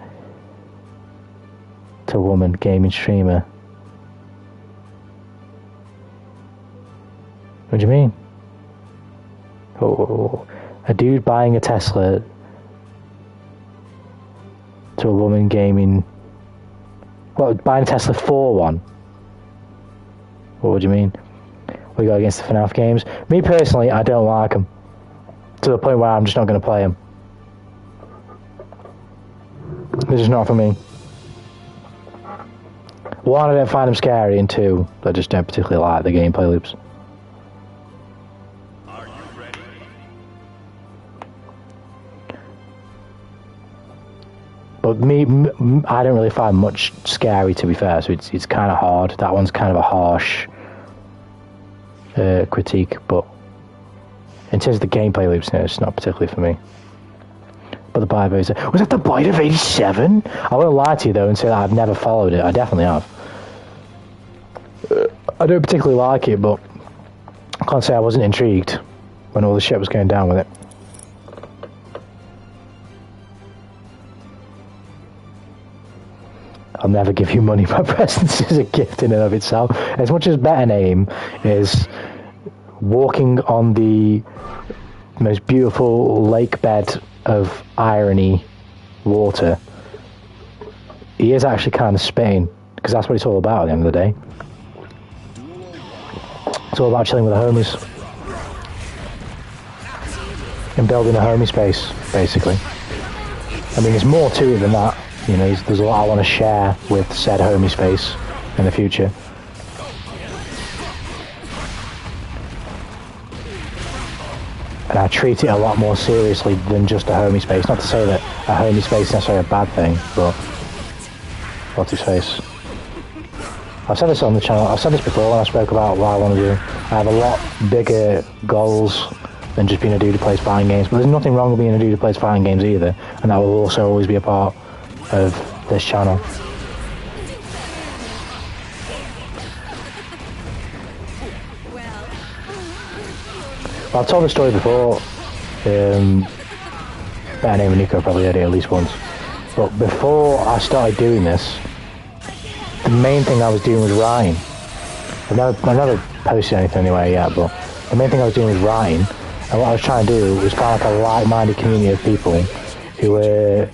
to a woman gaming streamer. What do you mean? Oh, a dude buying a Tesla to a woman gaming... Well, buying a Tesla for one. What do you mean? We go against the FNAF games. Me personally, I don't like them. To the point where I'm just not going to play them. They're just not for me. One, I don't find them scary, and two, I just don't particularly like the gameplay loops. Are you ready? But I don't really find much scary, to be fair, so it's kind of hard. That one's kind of a harsh critique, but in terms of the gameplay loops, it's not particularly for me. But the Bite of 87, was that the Bite of 87? I won't lie to you though and say that I've never followed it. I definitely have. I don't particularly like it, but I can't say I wasn't intrigued when all the shit was going down with it. I'll never give you money. My presence is a gift in and of itself. As much as Better Name is walking on the most beautiful lake bed of irony water, he is actually kind of spitting, because that's what it's all about at the end of the day. It's all about chilling with the homies and building a homie space, basically. I mean, there's more to it than that. You know, there's a lot I want to share with said homie space in the future. And I treat it a lot more seriously than just a homie space. Not to say that a homie space is necessarily a bad thing, but what's his face? I've said this on the channel, I've said this before when I spoke about what I want to do. I have a lot bigger goals than just being a dude who plays fighting games, but there's nothing wrong with being a dude who plays fighting games either, and that will also always be a part of this channel. Well, I've told the story before. Better Name and Nico probably heard it at least once. But before I started doing this, the main thing I was doing was writing. I've never posted anything anyway yet, but the main thing I was doing was writing. And what I was trying to do was find like a like-minded community of people who were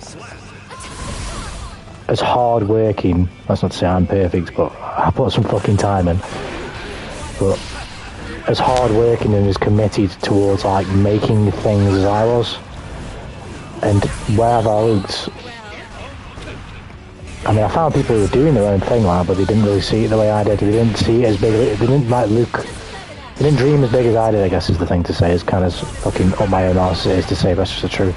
as hard-working. That's not to say I'm perfect, but I put some fucking time in. But as hard-working and as committed towards like making things as I was. And wherever I looked, I mean, I found people who were doing their own thing, like, but they didn't really see it the way I did. They didn't see it as big. They didn't like look. They didn't dream as big as I did, I guess is the thing to say. It's kind of fucking up my own arse it is to say, but that's just the truth.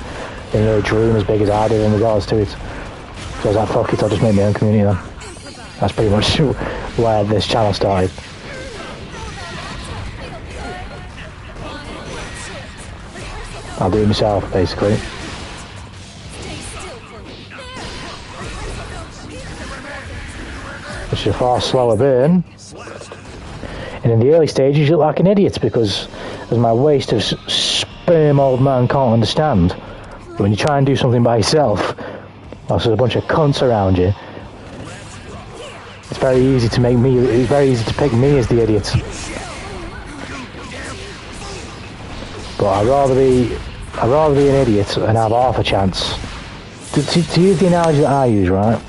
They didn't really dream as big as I did in regards to it. So I was like, fuck it, I'll just make my own community then. That's pretty much where this channel started. I'll do it myself, basically. Which is a far slower burn. And in the early stages, you look like an idiot because, as my waste of sperm old man can't understand, when you try and do something by yourself, whilst there's a bunch of cunts around you, it's very easy to make me. It's very easy to pick me as the idiot. But I'd rather be an idiot and have half a chance. To use the analogy that I use, right?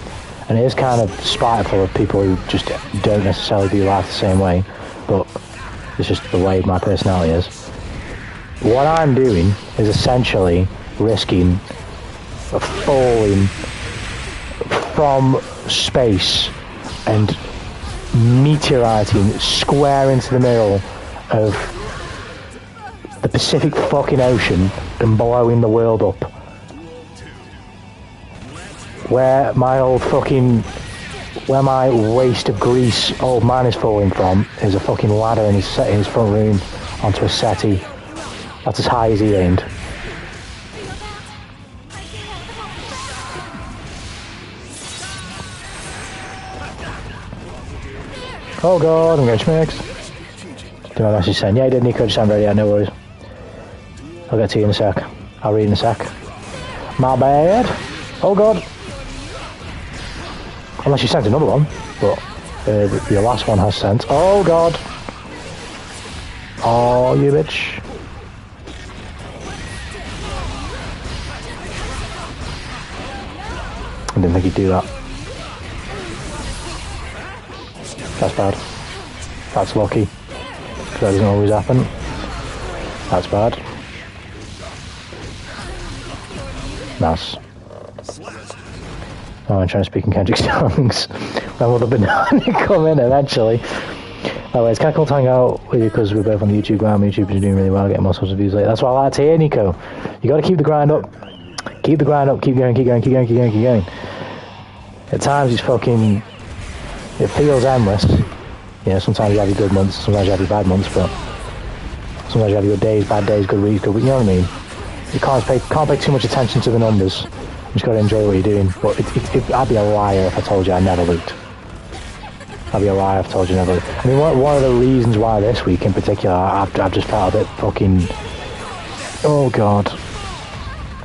And it is kind of spiteful of people who just don't necessarily do life the same way, but it's just the way my personality is. What I'm doing is essentially risking falling from space and meteoriting square into the middle of the Pacific fucking Ocean and blowing the world up. Where my waste of grease old man is falling from is a fucking ladder in his front room onto a settee. That's as high as he aimed. Oh god, I'm getting schmicks. Do my message saying, yeah, he did, Nico, just sound ready, yeah, no worries. I'll get to you in a sec. I'll read in a sec. My bad. Oh god. Unless you sent another one, but your last one has sent. Oh god. Oh, you bitch. I didn't think he'd do that. That's bad. That's lucky. Because that doesn't always happen. That's bad. Nice. Oh, I'm trying to speak in Kendrick's songs. When will the banana come in eventually? Oh, it's kind of cool to hang out with you because we're both on the YouTube ground. YouTube's doing really well, getting more sorts of views. Like, that's what I like to hear, Nico. You got to keep the grind up. Keep the grind up. Keep going, keep going, keep going, keep going, keep going. At times it's fucking... It feels endless. You know, sometimes you have your good months, sometimes you have your bad months, but... Sometimes you have your good days, bad days, good weeks, good weeks. You know what I mean? You can't pay too much attention to the numbers. You just got to enjoy what you're doing. But I'd be a liar if I told you I never looked. I'd be a liar if I told you I never looked. I mean, one of the reasons why this week in particular, I've just felt a bit fucking... Oh, God.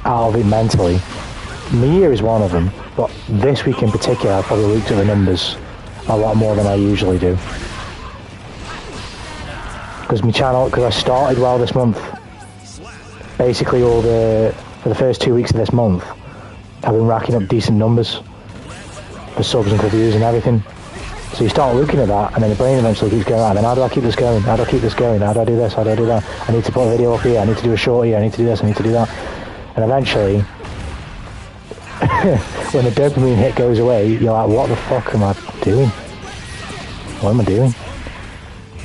Out of it mentally. My year is one of them. But this week in particular, I probably looked at the numbers a lot more than I usually do. Because my channel... Because I started well this month. Basically, for the first 2 weeks of this month, I've been racking up decent numbers for subs and reviews and everything. So you start looking at that, and then the brain eventually keeps going, right, then how do I keep this going? How do I keep this going? How do I do this? How do I do that? I need to put a video up here. I need to do a short here. I need to do this. I need to do that. And eventually, when the dopamine hit goes away, you're like, what the fuck am I doing? What am I doing?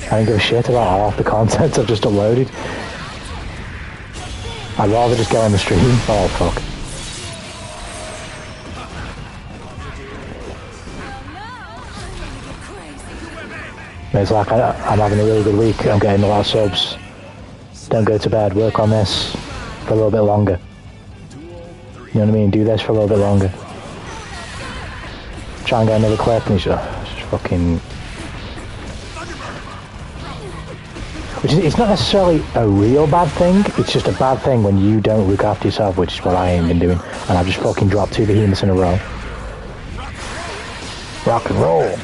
I don't give a shit about half the content I've just uploaded. I'd rather just go on the stream. Oh, fuck. It's like I'm having a really good week. I'm getting a lot of subs. Don't go to bed. Work on this for a little bit longer. You know what I mean? Do this for a little bit longer. Try and get another clip and it's just fucking... It's not necessarily a real bad thing, it's just a bad thing when you don't look after yourself, which is what I ain't been doing. And I've just fucking dropped 2 behemoths in a row. Rock and roll.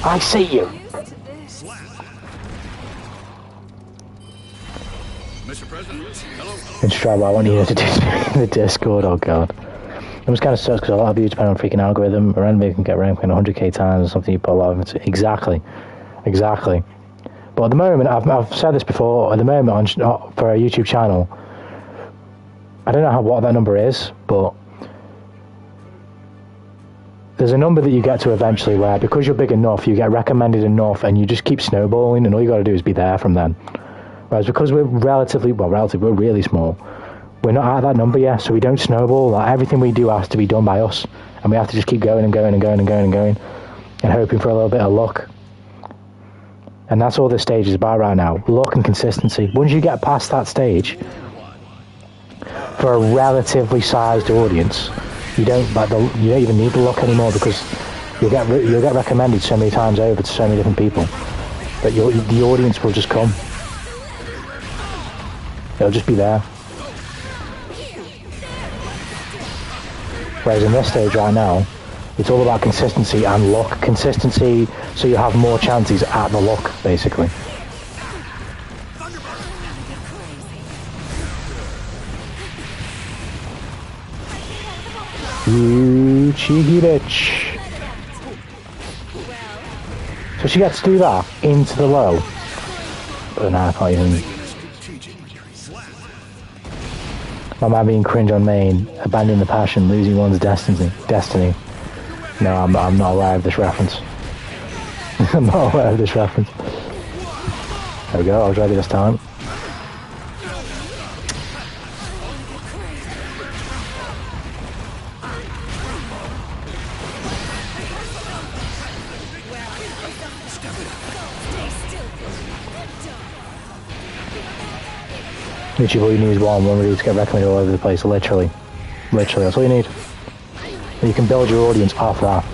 I see you. Mr. President, hello. It's trouble. I want you to do the Discord. Oh god. It was kind of sucks because a lot of views depend on freaking algorithm. A random can get ranked 100k times or something. You put a lot of it. Exactly. But at the moment, I've said this before. At the moment, for a YouTube channel, I don't know what that number is, but there's a number that you get to eventually where, because you're big enough, you get recommended enough, and you just keep snowballing, and all you got to do is be there from then. Whereas because we're we're really small, we're not at that number yet, so we don't snowball. Like, everything we do has to be done by us, and we have to just keep going and going and going and going and going, and hoping for a little bit of luck. And that's all this stage is about right now: luck and consistency. Once you get past that stage, for a relatively sized audience, you don't even need the luck anymore, because you'll get recommended so many times over to so many different people that the audience will just come. It'll just be there. Whereas in this stage right now, it's all about consistency and luck. Consistency, so you have more chances at the luck, basically. You cheeky bitch. So she gets to do that into the low. But nah, I can't even. My man being cringe on main, abandoning the passion, losing one's destiny. No, I'm not aware of this reference. I'm not aware of this reference. There we go, I was ready this time. Literally all you need is one ready to get recommended all over the place, literally. Literally, that's all you need. And you can build your audience off that.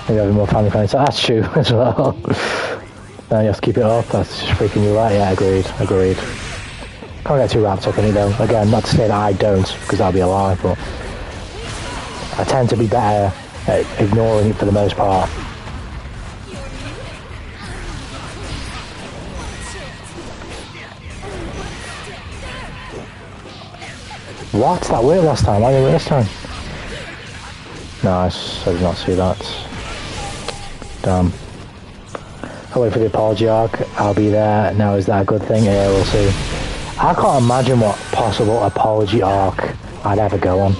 Maybe having more family friends, so that's true as well. No, you have to keep it up, that's just freaking you out, yeah, agreed. Can't get too wrapped up in it though. Again, not to say that I don't, because that'd be a lie, but I tend to be better at ignoring it for the most part. What? That worked last time, why didn't it work this time? Nice, I did not see that. Damn. I'll wait for the apology arc, I'll be there. Now is that a good thing? Yeah, we'll see. I can't imagine what possible apology arc I'd ever go on.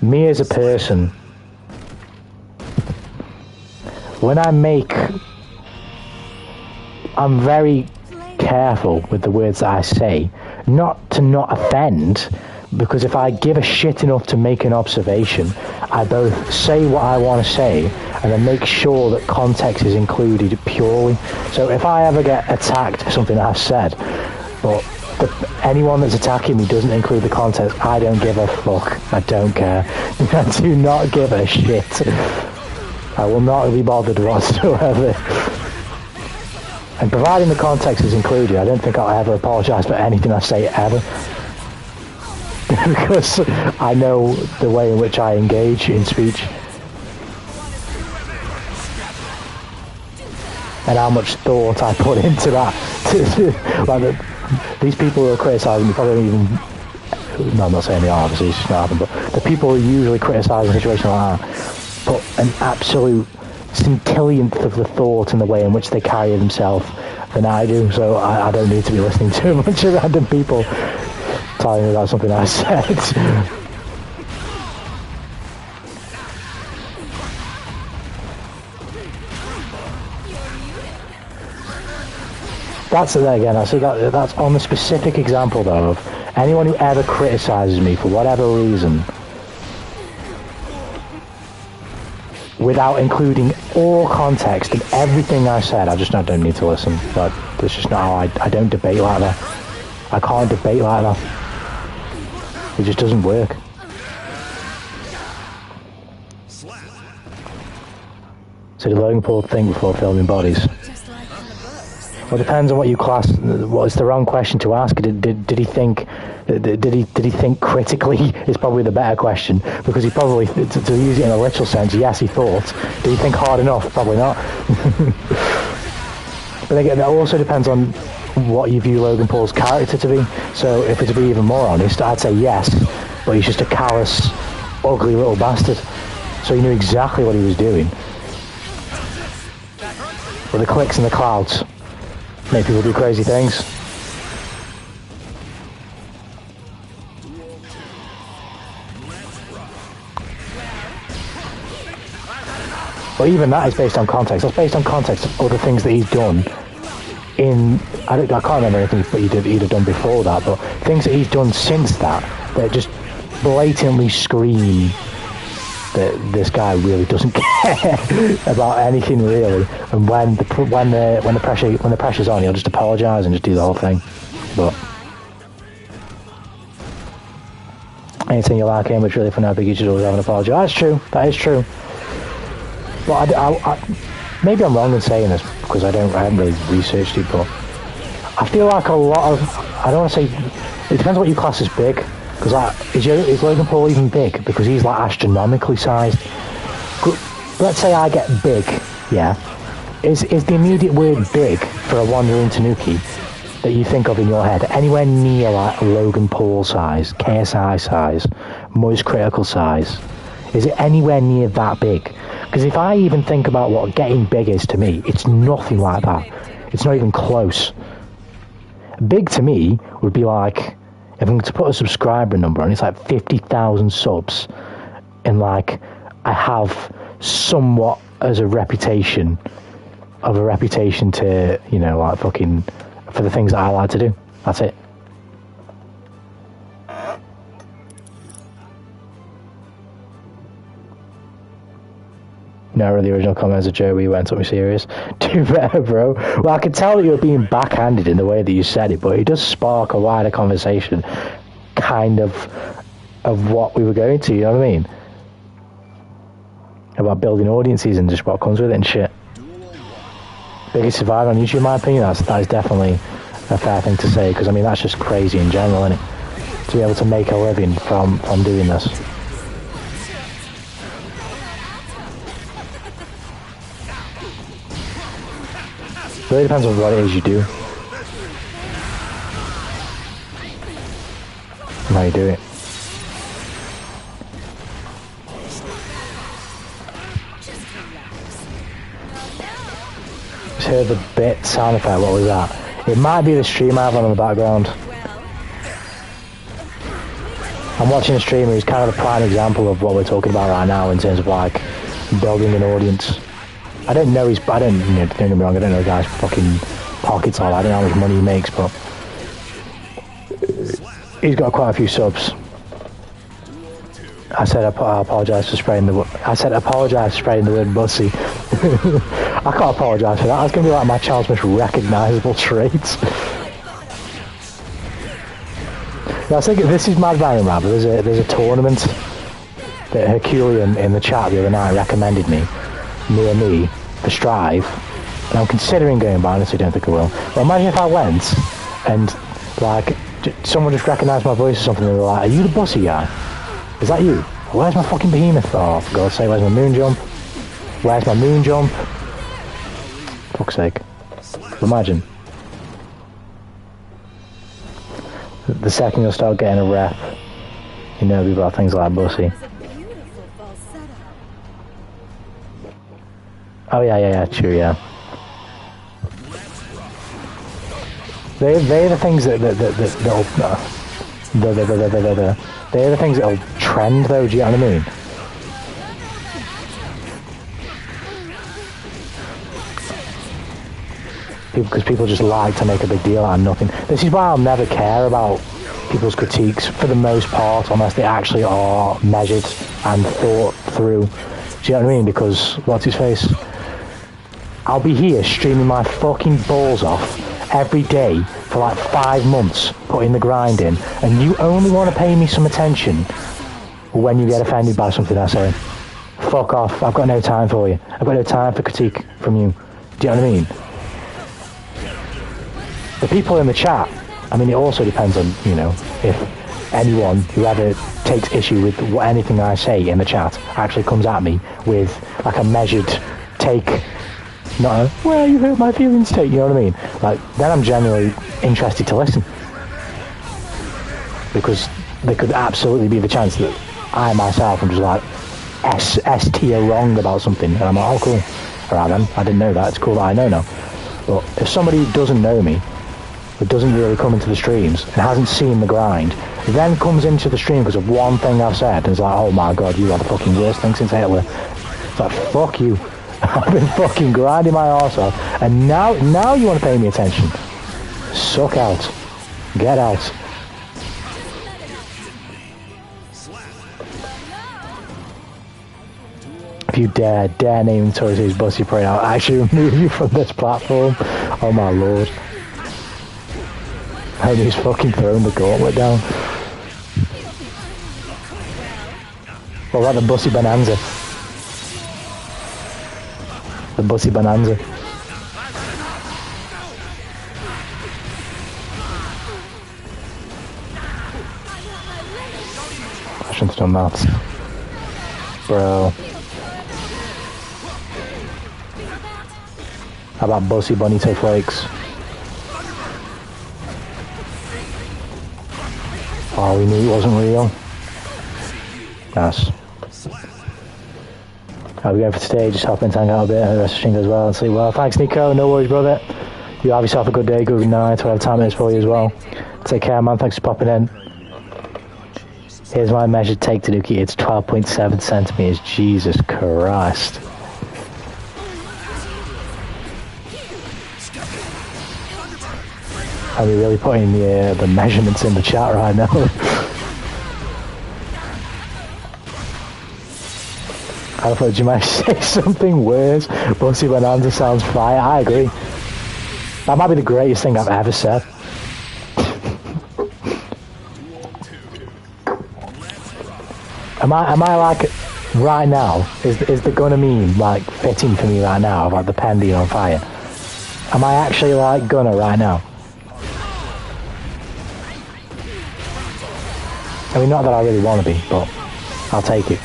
Me as a person, when I make, I'm very careful with the words that I say, not to not offend, because if I give a shit enough to make an observation, I both say what I want to say and then make sure that context is included purely. So if I ever get attacked for something I've said, but anyone that's attacking me doesn't include the context, I don't give a fuck. I don't care. I do not give a shit. I will not be bothered whatsoever. And providing the context is included, I don't think I'll ever apologise for anything I say ever. Because I know the way in which I engage in speech. And how much thought I put into that. Like these people who are criticising me probably don't even... No, I'm not saying they are, obviously, it's just not happening, but the people who usually criticise a situation like that put an absolute scintillionth of the thought in the way in which they carry themselves than I do, so I don't need to be listening to a bunch of random people telling me about something I said. That's it again. I said that's on the specific example though of anyone who ever criticises me for whatever reason, without including all context and everything I said, I don't need to listen. But that's just not how I don't debate like that. I can't debate like that. It just doesn't work. So the Logan Paul thing before filming bodies. Well, it depends on what you class. Well, it's the wrong question to ask. Did he think? Did he think critically? Is probably the better question, because he probably, to use it in a literal sense, yes, he thought. Did he think hard enough? Probably not. But again, that also depends on what you view Logan Paul's character to be. So, if it's to be even more honest, I'd say yes, but he's just a callous, ugly little bastard. So he knew exactly what he was doing. But the clicks and the clouds make people do crazy things. But even that is based on context. That's based on context of other things that he's done. I can't remember anything he'd have done before that, but things that he's done since that just blatantly scream that this guy really doesn't care about anything really. And when the pressure's on, he'll just apologise and just do the whole thing. But anything you like him, which really for now, big you should always have an apology. That's true. That is true. But I maybe I'm wrong in saying this because I haven't really researched it, but I feel like a lot of, I don't want to say, it depends on what you class as big, because is Logan Paul even big? Because he's like astronomically sized. Let's say I get big, yeah. Is the immediate word big for a wandering Tanuki that you think of in your head anywhere near like Logan Paul size, KSI size, Moist Critical size? Is it anywhere near that big? Because if I even think about what getting big is to me, it's nothing like that. It's not even close. Big to me would be like, if I'm to put a subscriber number on, it's like 50,000 subs, and like I have somewhat as a reputation to, you know, like fucking, for the things that I like to do. That's it. No, the original comment as a joke, we went up me serious. Do better, bro. Well, I could tell that you were being backhanded in the way that you said it, but it does spark a wider conversation, kind of what we were going to, you know what I mean? About building audiences and just what comes with it and shit. Biggest survivor on YouTube, in my opinion, that is definitely a fair thing to say, because I mean that's just crazy in general, isn't it? To be able to make a living from doing this. It really depends on what it is you do and how you do it. Just heard the bit sound effect. What was that? It might be the stream I have on in the background. I'm watching a streamer who's kind of a prime example of what we're talking about right now in terms of like building an audience. I don't know don't get me wrong, I don't know the guy's fucking pockets all. I don't know how much money he makes, but he's got quite a few subs. I said I apologise for spraying the. I said apologise for spraying the word bussy. I can't apologise for that. That's going to be like my child's most recognisable traits. I was thinking, this is Mad Ryan Rabbit. There's a tournament that Herculean in the chat the other night recommended me, near me, for Strive. And I'm considering going, but I honestly don't think I will. But imagine if I went and, like, someone just recognised my voice or something and they were like, are you the bussy guy? Is that you? Where's my fucking behemoth? Oh, for God's sake, where's my moon jump? Where's my moon jump? Fuck's sake. Imagine. The second you'll start getting a rep, you know about things like bussy. Oh yeah, true, yeah. They're the things they're the things that'll trend though, do you know what I mean? Because people just like to make a big deal out of nothing. This is why I'll never care about people's critiques for the most part, unless they actually are measured and thought through. Do you know what I mean? Because, what's his face? I'll be here streaming my fucking balls off every day for like 5 months, putting the grind in, and you only want to pay me some attention when you get offended by something I say. Fuck off. I've got no time for you. I've got no time for critique from you. Do you know what I mean? The people in the chat, I mean, it also depends on, you know, if anyone, whoever takes issue with anything I say in the chat actually comes at me with, like, a measured take, not a, well, you hurt my feelings take, you know what I mean? Like, then I'm genuinely interested to listen. Because there could absolutely be the chance that I myself am just like, S-tier wrong about something, and I'm like, oh, cool. Alright then, I didn't know that, it's cool that I know now. But if somebody doesn't know me, who doesn't really come into the streams and hasn't seen the grind, then comes into the stream because of one thing I've said and is like, oh my god, you are the fucking worst thing since Hitler. It's like, fuck you. I've been fucking grinding my arse off and now you want to pay me attention. Suck out. Get out. If you dare name Torres Bussy Parade, I'll actually remove you from this platform. Oh my lord. And he's fucking throwing the gauntlet down. What about the Bussy Bonanza? The Bussy Bonanza. I shouldn't have done that. Bro. How about Bussy Bonito Flakes? Oh, we knew it wasn't real. Nice. I'll be going for today, just hop in, hang out a bit, and the rest of the stream goes well and sleep well. Thanks, Nico, no worries, brother. You have yourself a good day, good night, whatever time it is for you as well. Take care, man, thanks for popping in. Here's my measured take, Tanuki, it's 12.7 centimeters, Jesus Christ. Are we really putting the measurements in the chat right now? I thought you might say something worse. Bussy Bonanza sounds fire. I agree. That might be the greatest thing I've ever said. Am I like right now? Is the gonna meme like fitting for me right now? Like the pen being on fire. Am I actually like gonna right now? I mean, not that I really want to be, but I'll take it.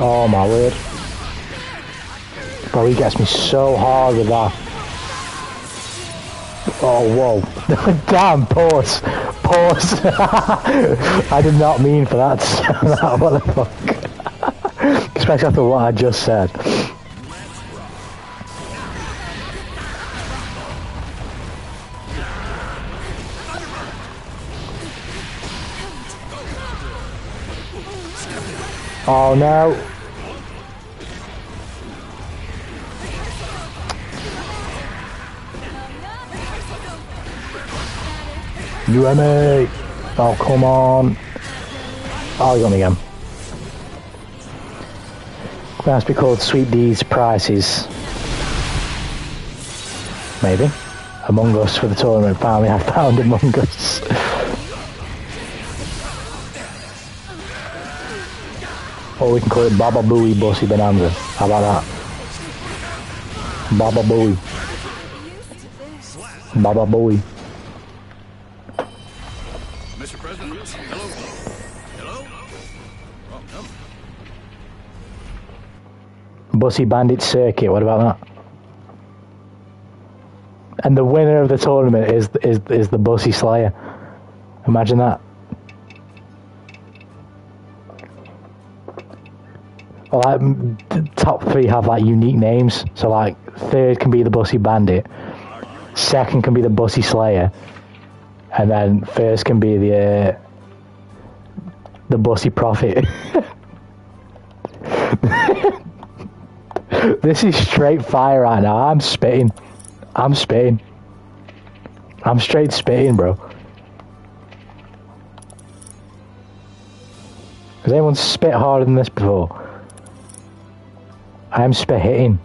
Oh my word. Bro, he gets me so hard with that. Oh, whoa. Damn, pause. Pause. I did not mean for that to sound that. What the fuck? Especially after what I just said. Oh no. UMA! Oh, come on. Oh, he got me again. It must be called Sweet D's Prices. Maybe. Among Us for the tournament. Finally, I found Among Us. Or we can call it Baba Booey Bussy Bonanza. How about that? Baba Booey. Baba Booey. Mr. President, hello. Hello? Oh, no. Bussy Bandit Circuit, what about that? And the winner of the tournament is the Bussy Slayer. Imagine that. Well, like, top three have like unique names. So like third can be the Bussy Bandit, second can be the Bussy Slayer, and then first can be the Bussy Prophet. This is straight fire right now. I'm spitting. I'm spitting. I'm straight spitting, bro. Has anyone spit harder than this before? I am spit hitting.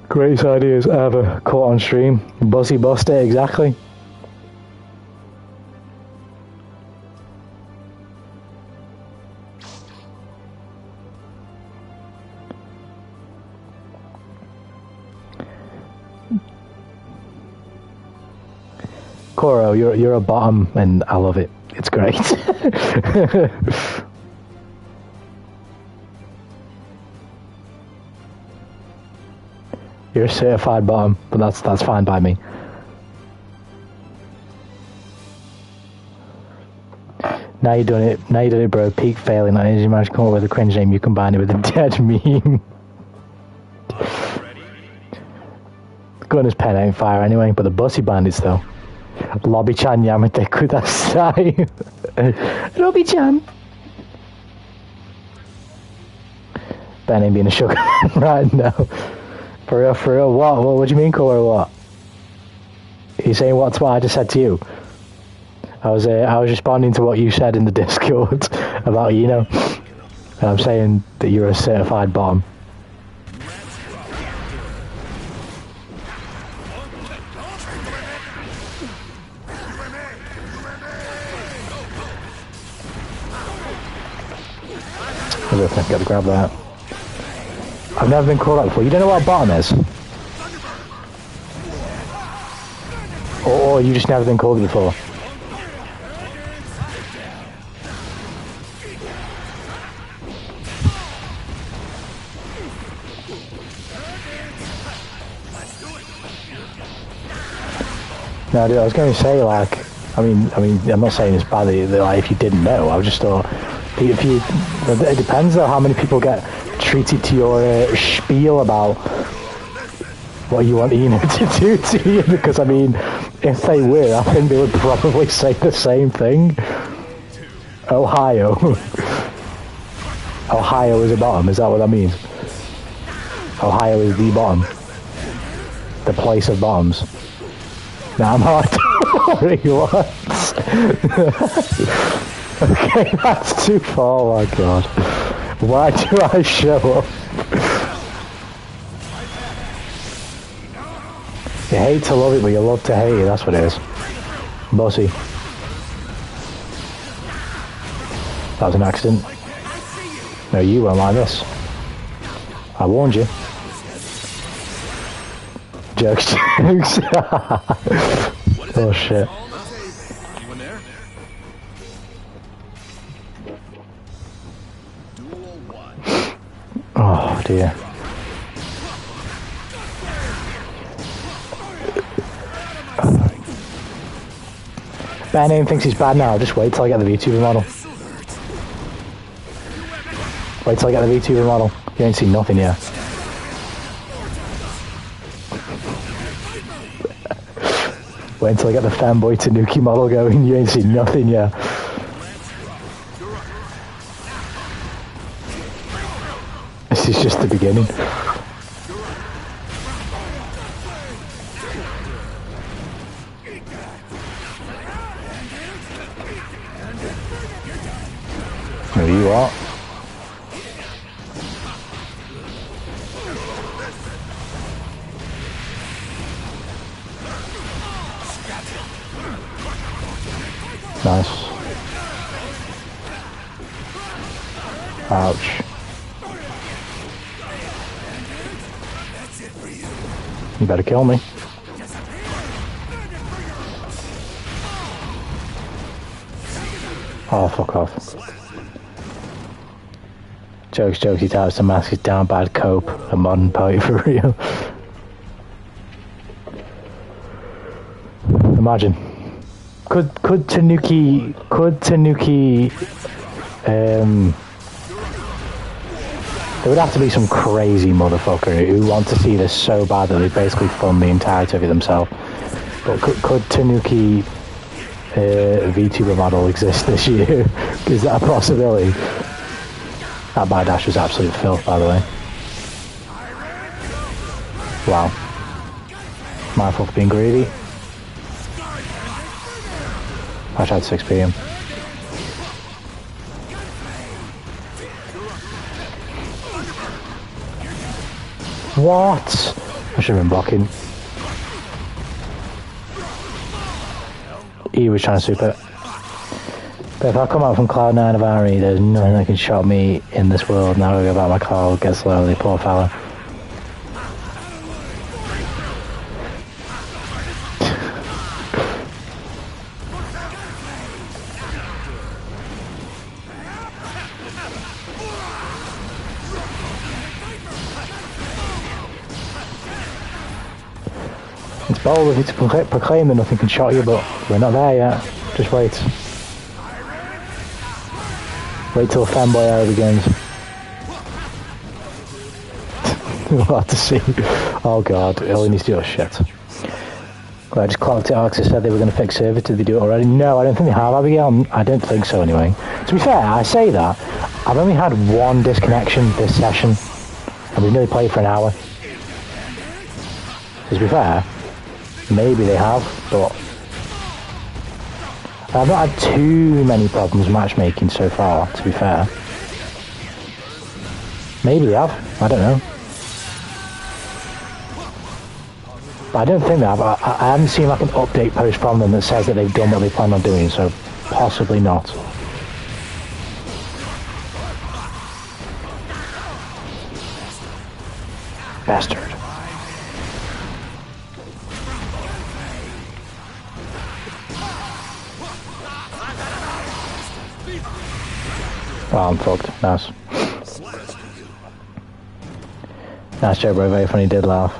Greatest ideas ever caught on stream. Bussy bust it, exactly. Koro, you're a bottom, and I love it. It's great. You're a certified bottom, but that's fine by me. Now you're doing it. Now you're doing it, bro. Peak failing. Now you managed to come up with a cringe name. You combine it with a dead meme. Gunner's pen ain't fire anyway, but the Bussy Bandits though. Lobby-chan yamete kudasai. Lobby-chan. Ben ain't being a sugar right now. For real, what do you mean, Cole, or what? Are you saying what's what I just said to you? I was responding to what you said in the Discord about and I'm saying that you're a certified bottom. I've got to grab that. I've never been called out before. You don't know what a bottom is? Or you just never been called it before? No, dude, I was going to say, like, I mean, I'm not saying it's bad that, like, if you didn't know. I just thought, it depends though how many people get treated to your spiel about what you want Eno to do to you, because I mean, if they were, I think they would probably say the same thing. Ohio. Ohio is a bottom, is that what that means? Ohio is the bottom. The place of bombs. Nah, I'm hard. What? Okay, that's too far, oh my god. Why do I show up? You hate to love it, but you love to hate it, that's what it is. Bossy. That was an accident. No, you won't like this. I warned you. Jokes, jokes. Oh shit. Oh dear. Ben even thinks he's bad now. Just wait till I get the VTuber model. Wait till I get the VTuber model. You ain't seen nothing yet. Wait until I get the fanboy Tanuki model going. You ain't seen nothing yet. This is just the beginning. There you are. Nice. Ouch. You better kill me. Oh, fuck off. Jokes, he types the mask is down bad cope, a modern party for real. Imagine. Could Tanuki, there would have to be some crazy motherfucker who want to see this so bad that they basically fund the entirety of it themselves. But could Tanuki VTuber model exist this year? Is that a possibility? That by dash was absolute filth, by the way. Wow. My fault for being greedy. I tried 6 PM. What? I should have been blocking. He was trying to super. But if I come out from Cloud 9 of RE, there's nothing that can shot me in this world. Now I go back my car, get slowly, poor fella. It's bold of you to proclaim that nothing can shot you, but we're not there yet. Just wait. Wait till the fanboy era begins. We'll have to see. Oh god, all he needs to do is shit. Well, I just clocked it. Alex said they were going to fix server. Did they do it already? No, I don't think they have, Abigail. I don't think so anyway. To be fair, I say that. I've only had one disconnection this session, and we've nearly played for an hour. To be fair, maybe they have, but I've not had too many problems matchmaking so far, to be fair. Maybe they have, I don't know. But I don't think they have. I haven't seen like an update post from them that says that they've done what they plan on doing, so possibly not. Bastard. Oh, I'm fucked. Nice. Nice joke, bro. Very funny. Did laugh.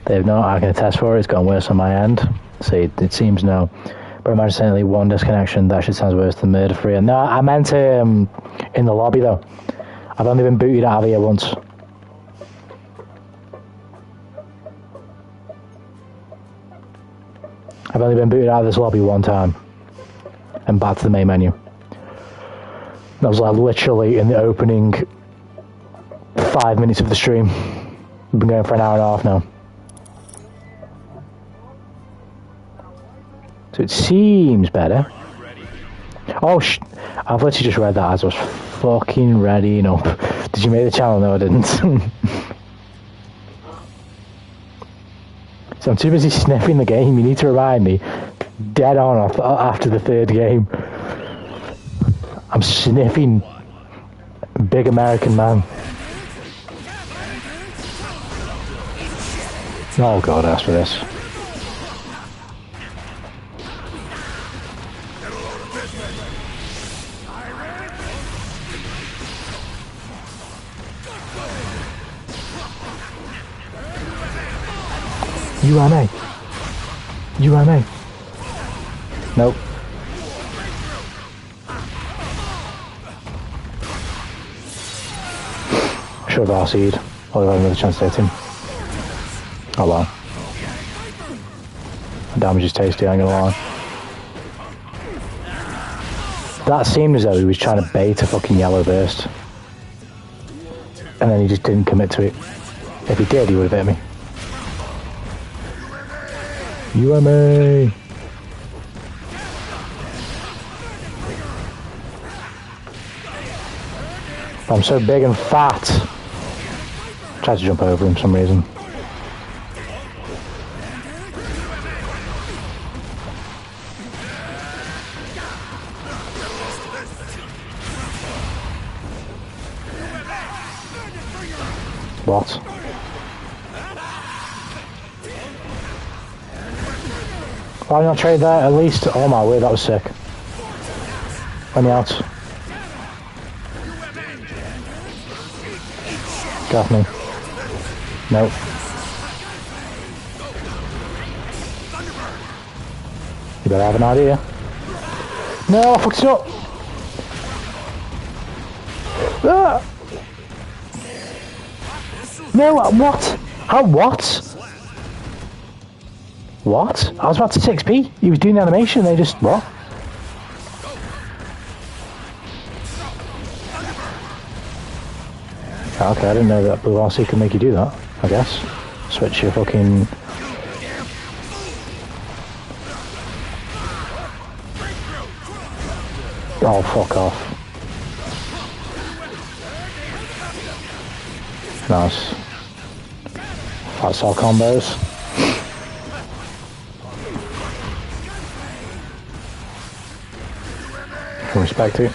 They've not. I can attest for it. It's gone worse on my end. See, it seems no. But imagine saying only one disconnection. That should sound worse than murder free. No, I meant in the lobby though. I've only been booted out of here once. I've only been booted out of this lobby one time. And back to the main menu. That was like literally in the opening 5 minutes of the stream. We've been going for an hour and a half now. So it seems better. Oh, I've literally just read that as I was fucking readying up. Did you make the channel? No, I didn't. So I'm too busy sniffing the game. You need to remind me. Dead on after the third game. I'm sniffing. Big American man. Oh god, ask for this. UMA. UMA. Nope. Should have RC'd. I'll have another chance to hit him. Oh well. Damage is tasty, I ain't gonna lie. That seemed as though he was trying to bait a fucking yellow burst. And then he just didn't commit to it. If he did, he would have hit me. UMA! I'm so big and fat. Tried to jump over him for some reason. What? Why not trade that at least? Oh my word, that was sick. Let me out. Got me. Nope. You better have an idea. No, I fucked it up. Ah! No, what? How what? What? I was about to 6p. He was doing the animation and they just, what? Okay, I didn't know that Blue RC could make you do that, I guess. Switch your fucking... Oh, fuck off. Nice. Fat cell combos. Can respect it.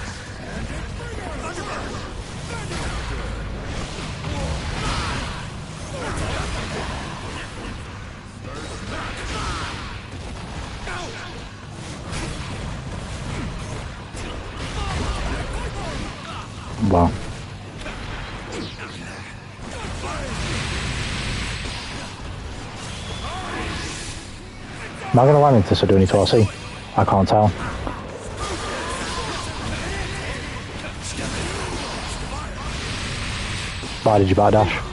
Wow. Am I going to land into this or do I need to RC? I can't tell. Why did you buy dash?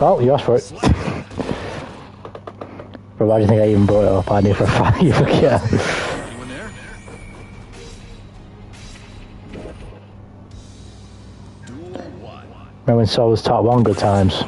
Well, you asked for it. But why do you think I even brought it up? I knew for a fact you forget. Remember when Sol was top 1 good times?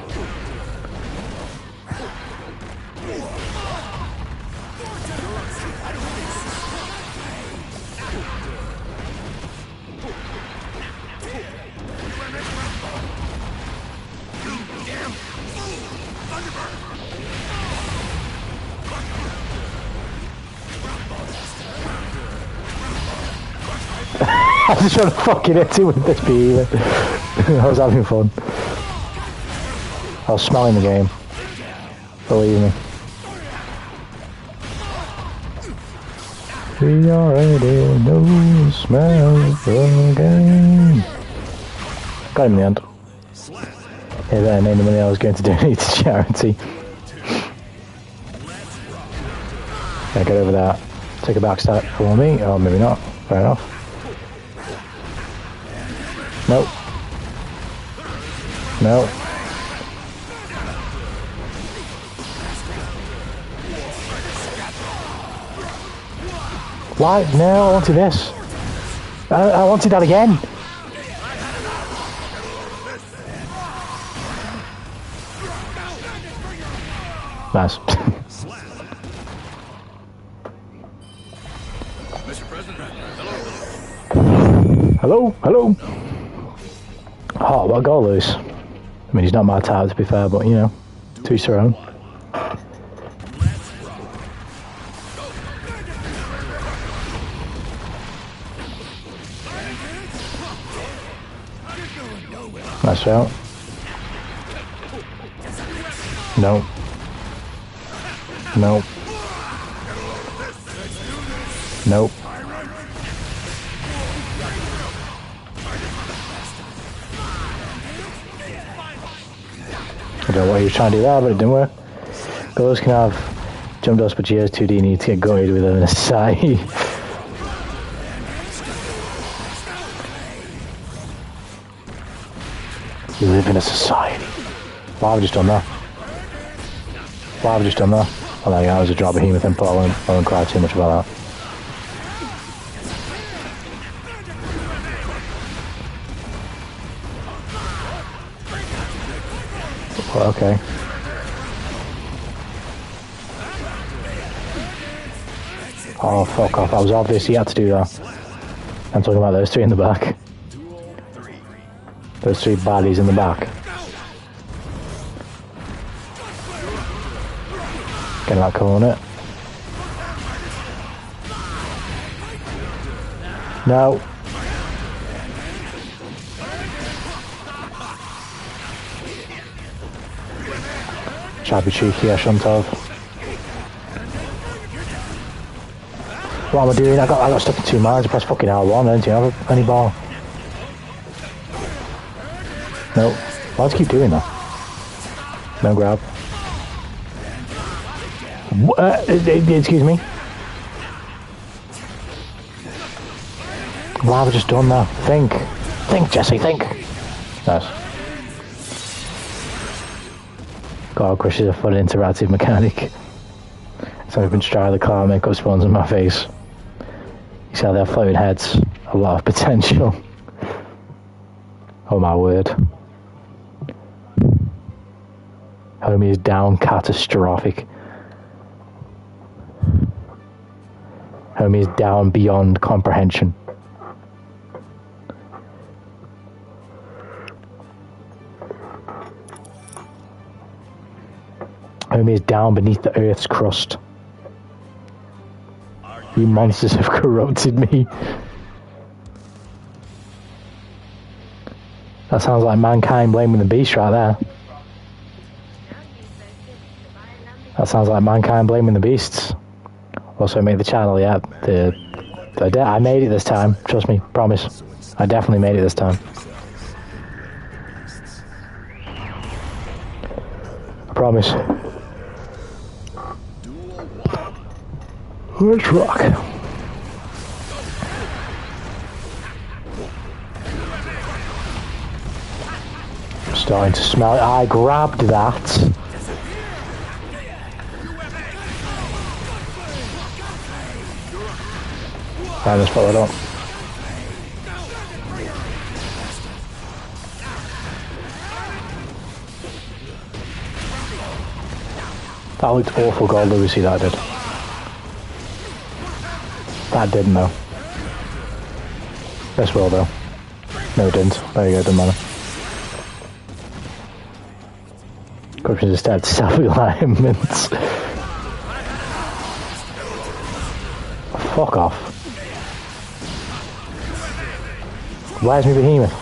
I was just trying to fucking hit him with this beam. I was having fun. I was smelling the game. Believe me. We already know the smell of the game. Got him in the end. Yeah, that ain't the money I was going to donate to charity. Yeah, get over that. Take a back step for me. Oh, maybe not. Fair enough. Nope. Nope. Why? No, I wanted this. I wanted that again. Nice. Mr. President, Hello, hello. Oh, what a goal, Lewis. I mean, he's not my type, to be fair, but, you know, to each their own. Nice out. No. No. Nope. I don't know what he was trying to do there, but it didn't work. Goals can have jump dust, but GS 2D needs to get gutted within a society. You live in a society. Why have I just done that? Why have I just done that? Oh, there you go, that was a drop behemoth input. I won't cry too much about that. Well, okay. Oh, fuck off. That was obvious he had to do that. I'm talking about those three in the back. Those three baddies in the back. Getting that cool on it. No. Try to be cheeky, I shouldn't have. What am I doing? I got stuck in 2 miles. I pressed fucking R1, didn't you have any ball? No. Why do you keep doing that? No grab. Excuse me. Why have I just done that? Think. Think, Jesse, think. Nice. God, Chris is a fun interactive mechanic. So I've been trying the car, make up spawns in my face. You see how they're floating heads? A lot of potential. Oh my word. Homie is down catastrophic. Homie is down beyond comprehension. Homie is down beneath the earth's crust. You monsters have corrupted me. That sounds like mankind blaming the beast right there. That sounds like mankind blaming the beasts. Also made the channel, yeah. I made it this time. Trust me, promise. I definitely made it this time. I promise. Let's rock. Starting to smell it. I grabbed that. I just followed up. That looked awful gold, did we see that did? That didn't though. This will though. No it didn't. There you go, doesn't matter. Corruption is dead. Self-alignments. Fuck off. Where's my behemoth?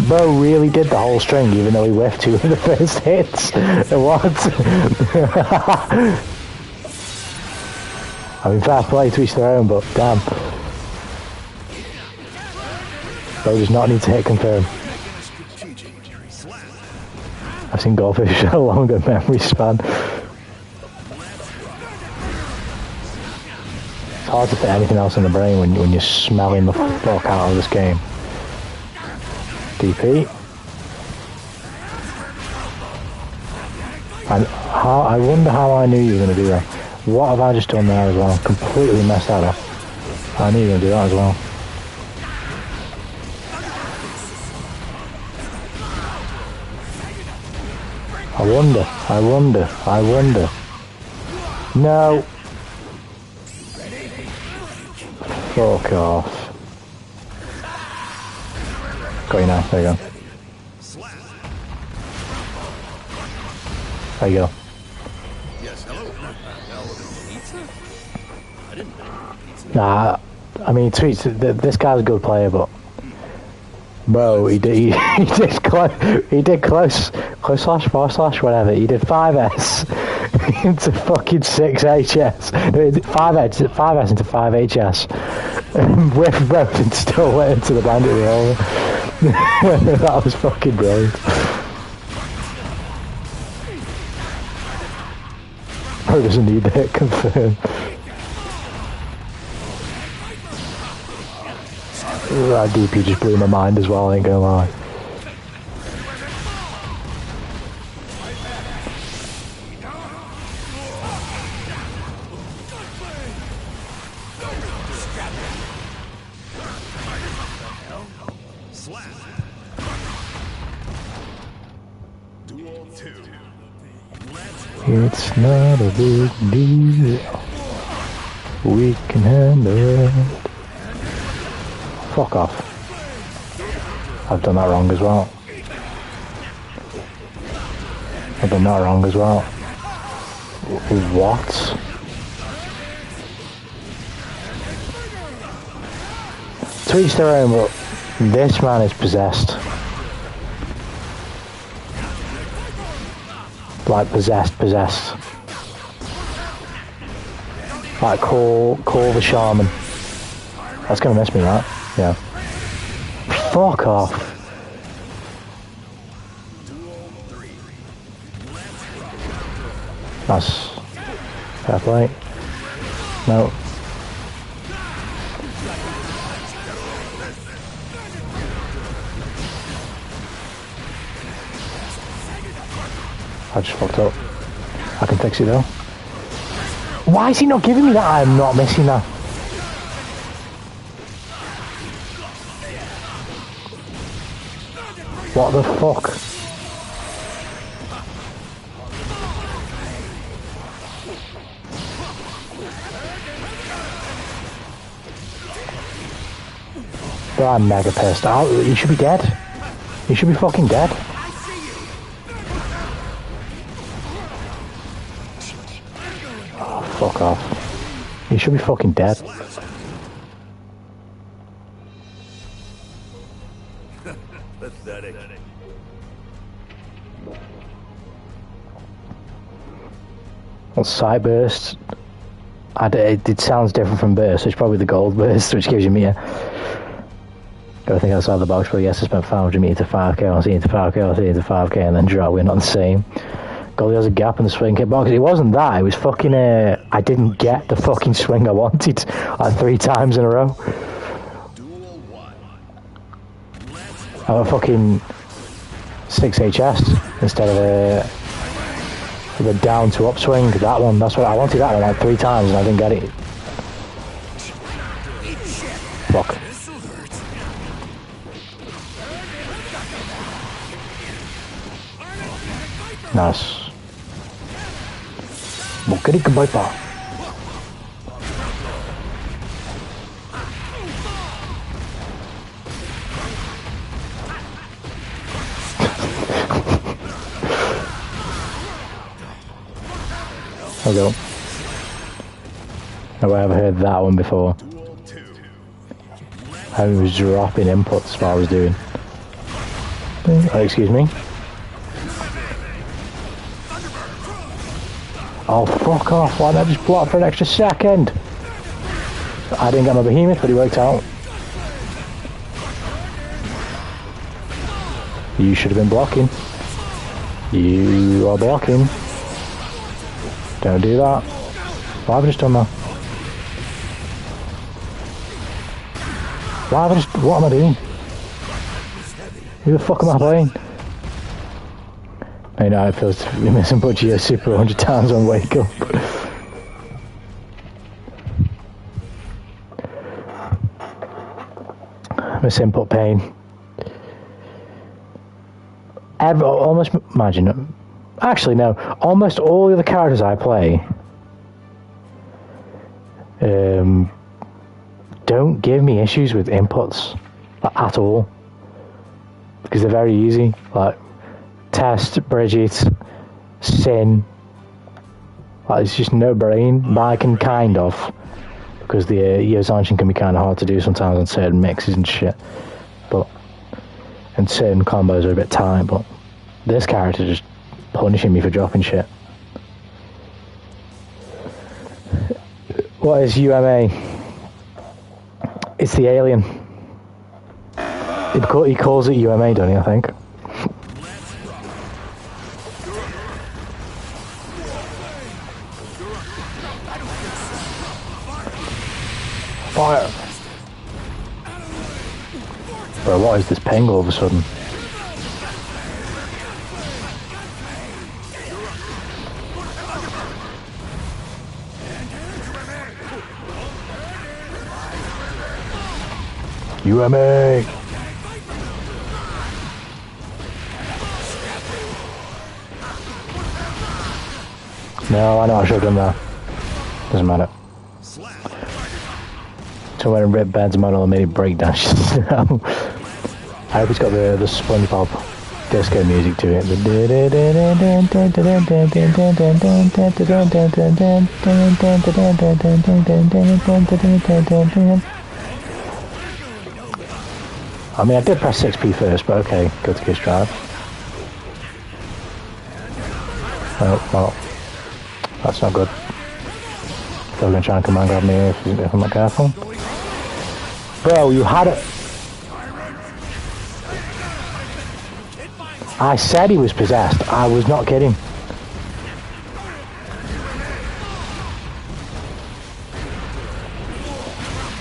Bro really did the whole string even though he whiffed 2 of the first hits. What? I mean, fair play to each their own, but damn. Bro does not need to hit confirm. I've seen goldfish a longer memory span. It's hard to fit anything else in the brain when you're smelling the fuck out of this game. DP. I wonder how I knew you were going to do that. What have I just done there as well? Completely messed that up. I knew you were going to do that as well. I wonder. No! Fuck off. Got you now, there you go. There you go. Nah, I mean, Tweets, this guy's a good player, but bro, he did close slash, far slash, whatever. He did 5S into fucking 6HS. No, 5S into 5HS. With both and still went into the bandit roll. That was fucking brilliant. Bro doesn't need that confirmed. That DP just blew my mind as well, I ain't gonna lie. It's not a big deal. We can handle it. Fuck off. I've done that wrong as well. What? To each their own, but this man is possessed. Like possessed. Like call the shaman. That's gonna miss me, right? Yeah. Fuck off. Nice. Fair play. No. I just fucked up. I can fix it though. Why is he not giving me that? I'm not missing that. What the fuck? Bro, I'm mega pissed. He should be dead. He should be fucking dead. Oh, fuck off. He should be fucking dead. Pathetic. Well, sight burst. It sounds different from burst, so it's probably the gold burst, which gives you me Go think outside the box, but yes, I spent 500 meters to 5k, I'll see into 5k, I'll see into 5k, and then draw. We're not the same. Goalie has a gap in the swing hit box. It wasn't that, it was fucking, I didn't get the fucking swing I wanted, like 3 times in a row. I'm a fucking 6HS instead of the down to upswing. That one, that's what I wanted, that one like 3 times and I didn't get it. Fuck. Nice. Bukkeri ke Viper. There we go. Have I ever heard that one before? I was dropping inputs while I was doing. Oh, excuse me. Oh, fuck off. Why did I just block for an extra second? I didn't get my behemoth, but he worked out. You should have been blocking. You are blocking. Don't do that. Why have I just done that? Why have I just... What am I doing? Who the fuck am I playing? I know it feels to be missing Budgie super 100 times on wake up. This input pain. Almost, imagine, actually no, almost all the other characters I play don't give me issues with inputs at all, because they're very easy. Like Test, Bridget, Sin, like it's just no brain. Mine kind of, because the Yozanshin can be kind of hard to do sometimes on certain mixes and shit, but and certain combos are a bit tight, but this character just punishing me for dropping shit. What is UMA? It's the alien. He calls it UMA, don't he, I think? Fire! Bro, what is this ping all of a sudden? UMA! No, I know I should have done that. Doesn't matter. So when I ripped Ben's model and made it break down. I hope it's got the SpongeBob disco music to it. I mean, I did press 6P first, but okay, go to Kiss Drive. Oh, well, that's not good. They're going to try and command grab me if I'm not careful. Bro, you had it. I said he was possessed. I was not kidding.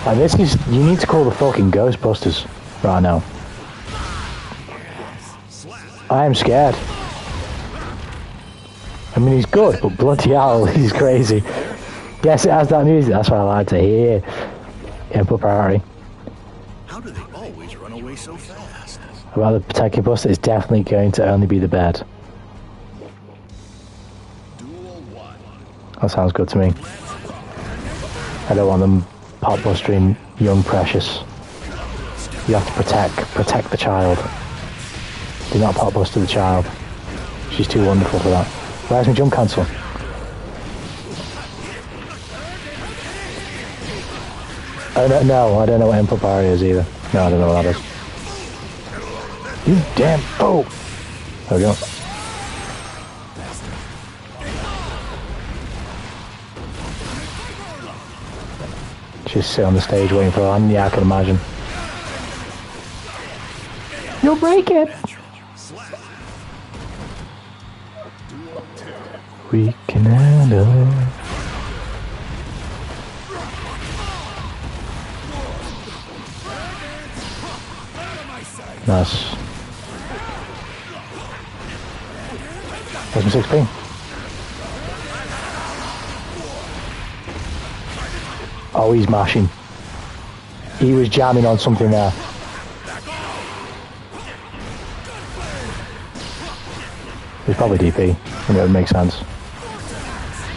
Like, this is... You need to call the fucking Ghostbusters right now. I am scared. I mean, he's good, but bloody hell, he's crazy. Yes, it has that music. That's what I like to hear. Input priority. How do they always run away so fast? About the Pataki Buster, it's definitely going to only be the bed. That sounds good to me. I don't want them pop bustering young Precious. You have to protect the child. Do not pop buster the child. She's too wonderful for that. Where's my jump cancel? Oh no, I don't know what input barrier is either. No, I don't know what that is. You damn... Oh! There we go. Just sit on the stage waiting for her. Yeah, I can imagine. You'll break it! We can handle it. Nice. There's my 6P. Oh, he's mashing. He was jamming on something there. He's probably DP. I mean, it would make sense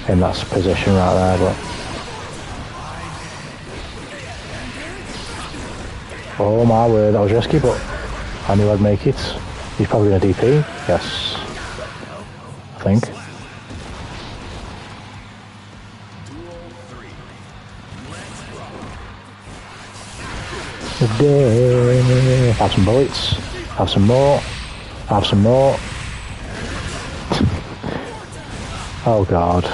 in that position right there, but... Oh my word, that was risky, but I knew I'd make it. He's probably going to DP. Yes. I think. Have some bullets. Have some more. Have some more. Oh god.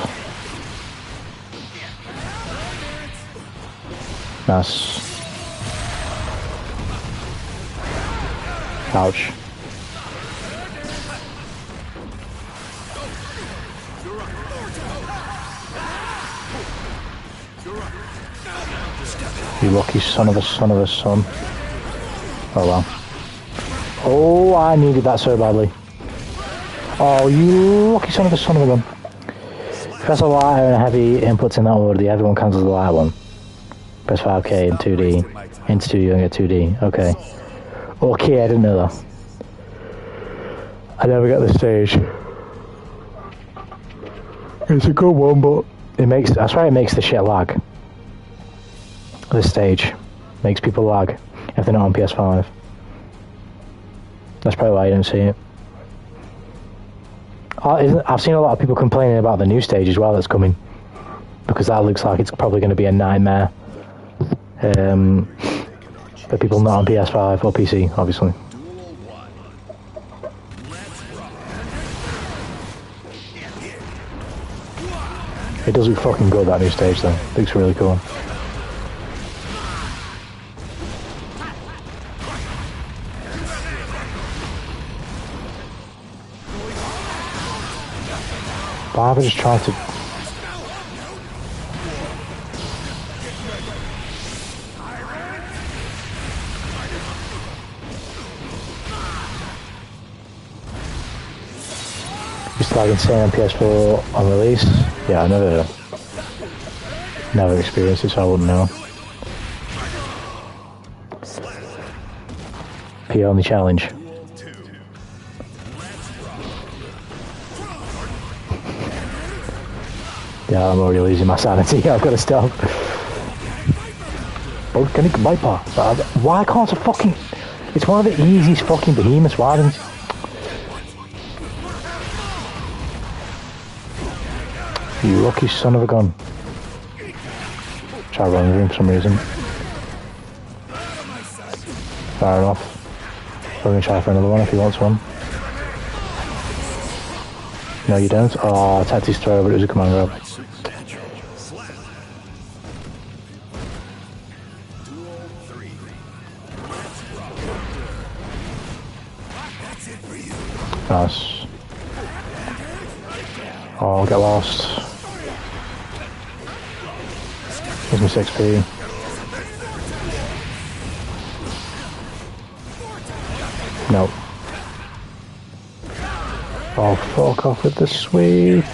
Nice. Ouch. You lucky son of a son. Oh well. Oh, I needed that so badly. Oh, you lucky son of a gun. Press a light and a heavy inputs in that order, the heavy one cancels the light one. Press 5K in 2D. Into 2D, you don't get 2D. Okay. Okay, I didn't know that. I never got this stage. It's a good one, but it makes, I swear it makes the shit lag. This stage makes people lag if they're not on PS5. That's probably why I didn't see it. I've seen a lot of people complaining about the new stage as well that's coming, because that looks like it's probably going to be a nightmare for people not on PS5 or PC, obviously. It does look fucking good, that new stage though. It looks really cool. Barbara just trying to... It's like insane on PS4 on release. Yeah, I never experienced it, so I wouldn't know. P only challenge. Yeah, I'm already losing my sanity. I've got to stop. Oh, can I wiper? Why can't I fucking... It's one of the easiest fucking behemoths. Why didn't... You lucky son of a gun. Try running him for some reason. Fair enough. We're going to try for another one if he wants one. No, you don't. Oh, I attacked his throw, but it was a command grab. Nice. Oh, I'll get lost. Here's my 6p. Nope. Oh, fuck off with the sweep.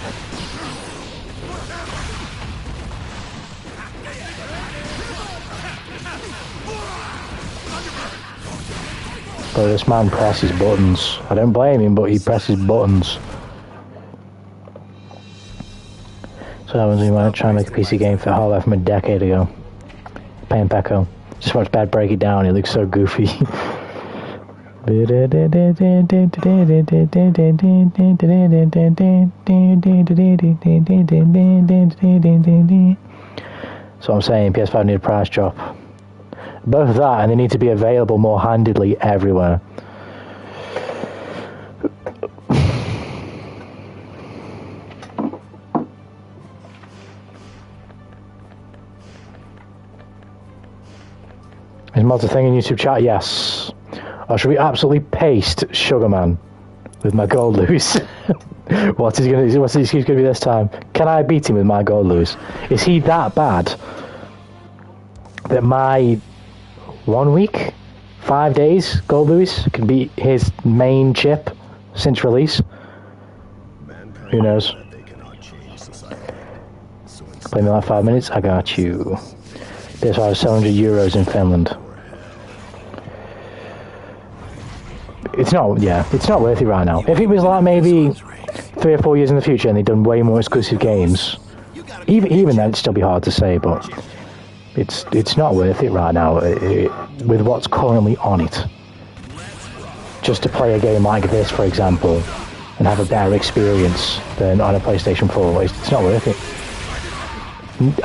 But this man presses buttons. I don't blame him, but he presses buttons. So that was when I try and make a PC game for Hollow from a decade ago. Pain Pecco. Just watch Bad break it down, it looks so goofy. So I'm saying PS5 need a price drop. Both that and they need to be available more handedly everywhere. Is mods a thing in YouTube chat? Yes. Or should we absolutely paste Sugarman with my gold loose? What's the excuse going to be this time? Can I beat him with my gold loose? Is he that bad that my 1 week, 5 days gold loose can beat his main chip since release? Who knows? Play me like 5 minutes. I got you. This was 700 euros in Finland. It's not worth it right now. If it was like maybe 3 or 4 years in the future and they'd done way more exclusive games, even then it'd still be hard to say, but it's not worth it right now with what's currently on it. Just to play a game like this, for example, and have a better experience than on a PlayStation 4, it's not worth it.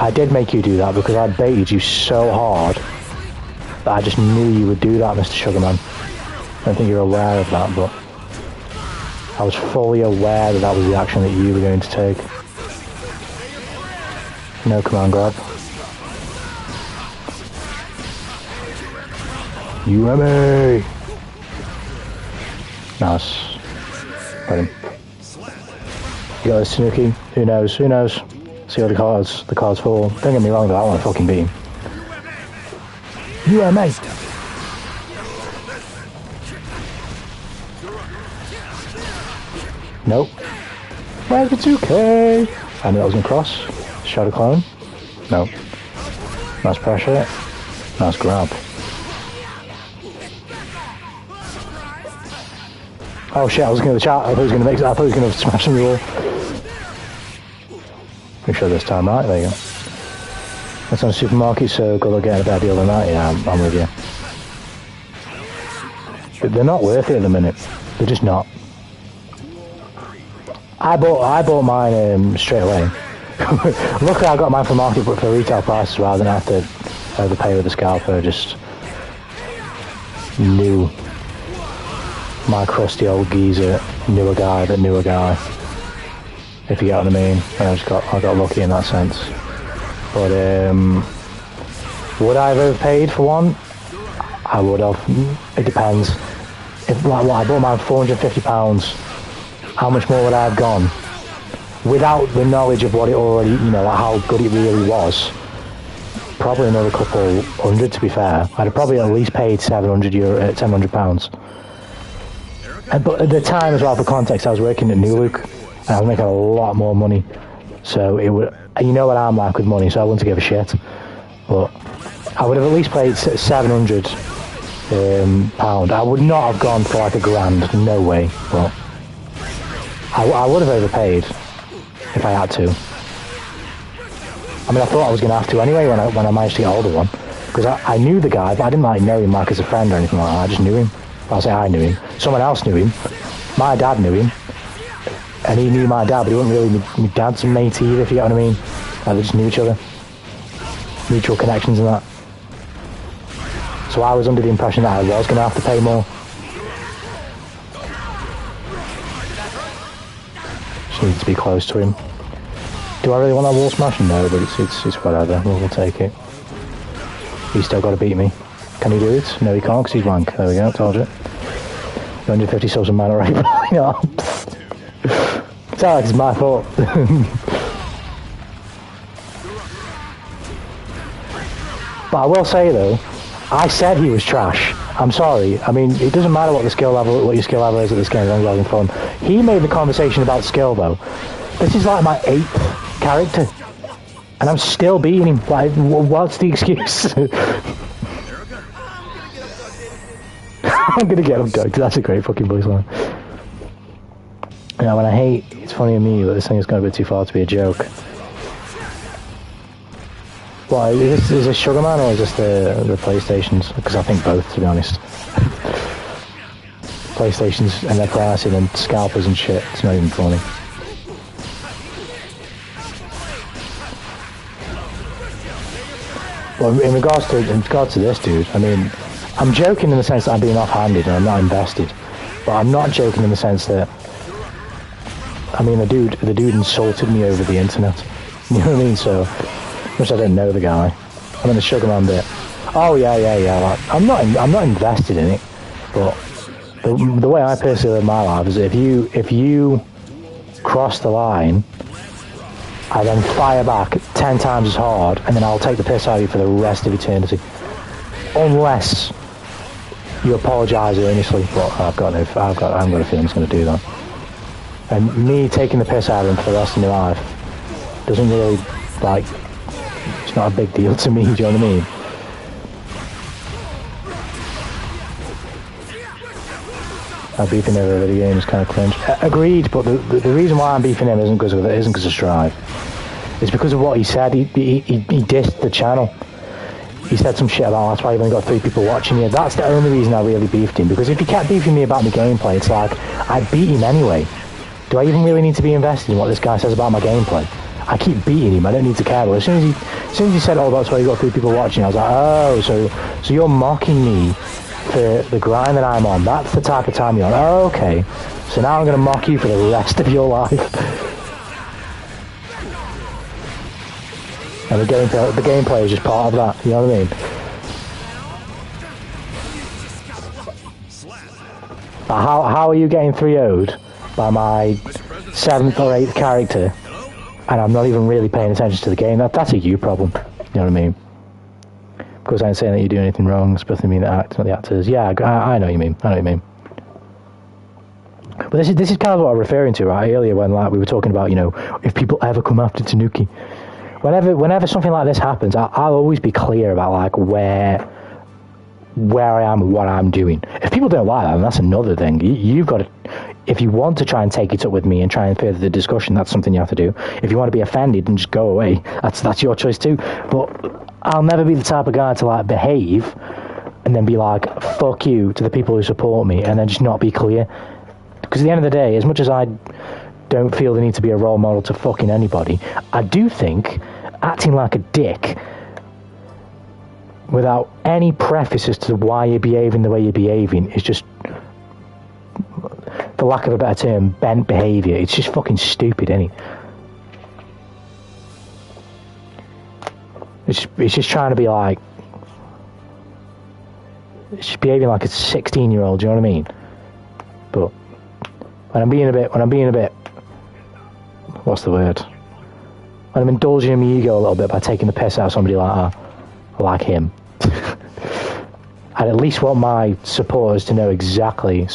I did make you do that because I baited you so hard that I just knew you would do that, Mr. Sugarman. I don't think you're aware of that, but I was fully aware that that was the action that you were going to take. No command grab. You and me! Nice. Got him. You got this Tanuki? Who knows? Who knows? See how the cards fall. Don't get me wrong, but I want to fucking beat him. You and me! Nope. Where's the 2K? I knew that was going to cross. Shadow clone? No. Nice pressure. Nice grab. Oh shit, I was going to chat. I thought he was going to make. I thought he was going to smash him the wall. Pretty sure this time, right? There you go. That's on a supermarket, so good luck getting a better deal than that. Yeah, I'm with you. But they're not worth it at the minute. They're just not. I bought mine straight away. Luckily, I got mine from market, but for retail prices rather than have to overpay with the scalper. Just knew my crusty old geezer knew a guy that knew a guy. If you get what I mean. And I got lucky in that sense. But would I have overpaid for one? I would have. It depends. If I bought mine £450, how much more would I have gone? Without the knowledge of what it already, like how good it really was. Probably another couple hundred, to be fair. I'd have probably at least paid £700. But at the time as well, for context, I was working at New Look, and I was making a lot more money. So it would, you know what I'm like with money, so I wouldn't give a shit. But I would have at least paid £700. I would not have gone for like £1,000, no way. But I would have overpaid if I had to. I mean, I thought I was going to have to anyway when I managed to get hold of one, because I knew the guy, but I didn't know him like as a friend or anything like that. I just knew him. I'll say I knew him. Someone else knew him. My dad knew him, and he knew my dad, but he wasn't really my dad's mate either, if you get what I mean. Like, they just knew each other, mutual connections and that. So I was under the impression that I was going to have to pay more. Just need to be close to him. Do I really want that wall smash? No, but it's whatever. We'll take it. He's still got to beat me. Can he do it? No, he can't because he's wank. There we go, told you. 150 subs and man already. It's not like it's my fault. But I will say though, I said he was trash. I'm sorry. I mean, it doesn't matter what your skill level is at this game as long as you're having fun. He made the conversation about skill though. This is like my 8th character, and I'm still beating him. Like, what's the excuse? I'm gonna get him dug. That's a great fucking voice line. When I hate, it's funny to me, but this thing has gone a bit too far to be a joke. What, is this Sugar Man or is this the PlayStations? Because I think both, to be honest. PlayStations and their pricing and scalpers and shit, it's not even funny. Well, in regards to this dude, I mean, I'm joking in the sense that I'm being offhanded and I'm not invested, but I'm not joking in the sense that, I mean, the dude insulted me over the internet. You know what I mean? So, which I didn't know the guy. I'm in the Sugar Man bit. Oh yeah. Like, I'm not invested in it, but the way I personally live my life is if you cross the line, I then fire back 10 times as hard, and then I'll take the piss out of you for the rest of eternity. Unless you apologise earnestly, but I haven't got a feeling he's going to do that. And me taking the piss out of him for the rest of my life doesn't really, like, it's not a big deal to me, do you know what I mean? Beefing over a video game is kind of cringe. Agreed, but the reason why I'm beefing him isn't because of Strive. It's because of what he said. He dissed the channel. He said some shit about, that's why you've only got 3 people watching you. That's the only reason I really beefed him, because if he kept beefing me about my gameplay, it's like, I beat him anyway. Do I even really need to be invested in what this guy says about my gameplay? I keep beating him, I don't need to care. But as soon as he said, oh, that's why you got 3 people watching, I was like, oh, so you're mocking me for the grind that I'm on. That's the type of time you're on. Oh, okay. So now I'm going to mock you for the rest of your life. And the gameplay is just part of that, you know what I mean? But how are you getting 3-0'd by my 7th or 8th character, and I'm not even really paying attention to the game? That's a you problem, you know what I mean? Because I ain't saying that you do anything wrong, it's supposed to mean that not the actors. Yeah, I know what you mean. I know what you mean. But this is kind of what I'm referring to, right? Earlier when we were talking about, if people ever come after Tanuki. whenever something like this happens, I'll always be clear about like where I am and what I'm doing. If people don't like that, then that's another thing. You've got to, if you want to try and take it up with me and try and further the discussion, that's something you have to do. If you want to be offended and just go away, that's your choice too. But I'll never be the type of guy to like behave and then be like, fuck you to the people who support me, and then just not be clear. Because at the end of the day, as much as I don't feel the need to be a role model to fucking anybody, I do think acting like a dick without any preface as to why you're behaving the way you're behaving is just, for lack of a better term, bent behaviour. It's just fucking stupid, isn't it? It's just trying to be like, it's just behaving like a 16-year-old, do you know what I mean? But when I'm being a bit, what's the word? When I'm indulging in my ego a little bit by taking the piss out of somebody like him, I'd at least want my supporters to know exactly,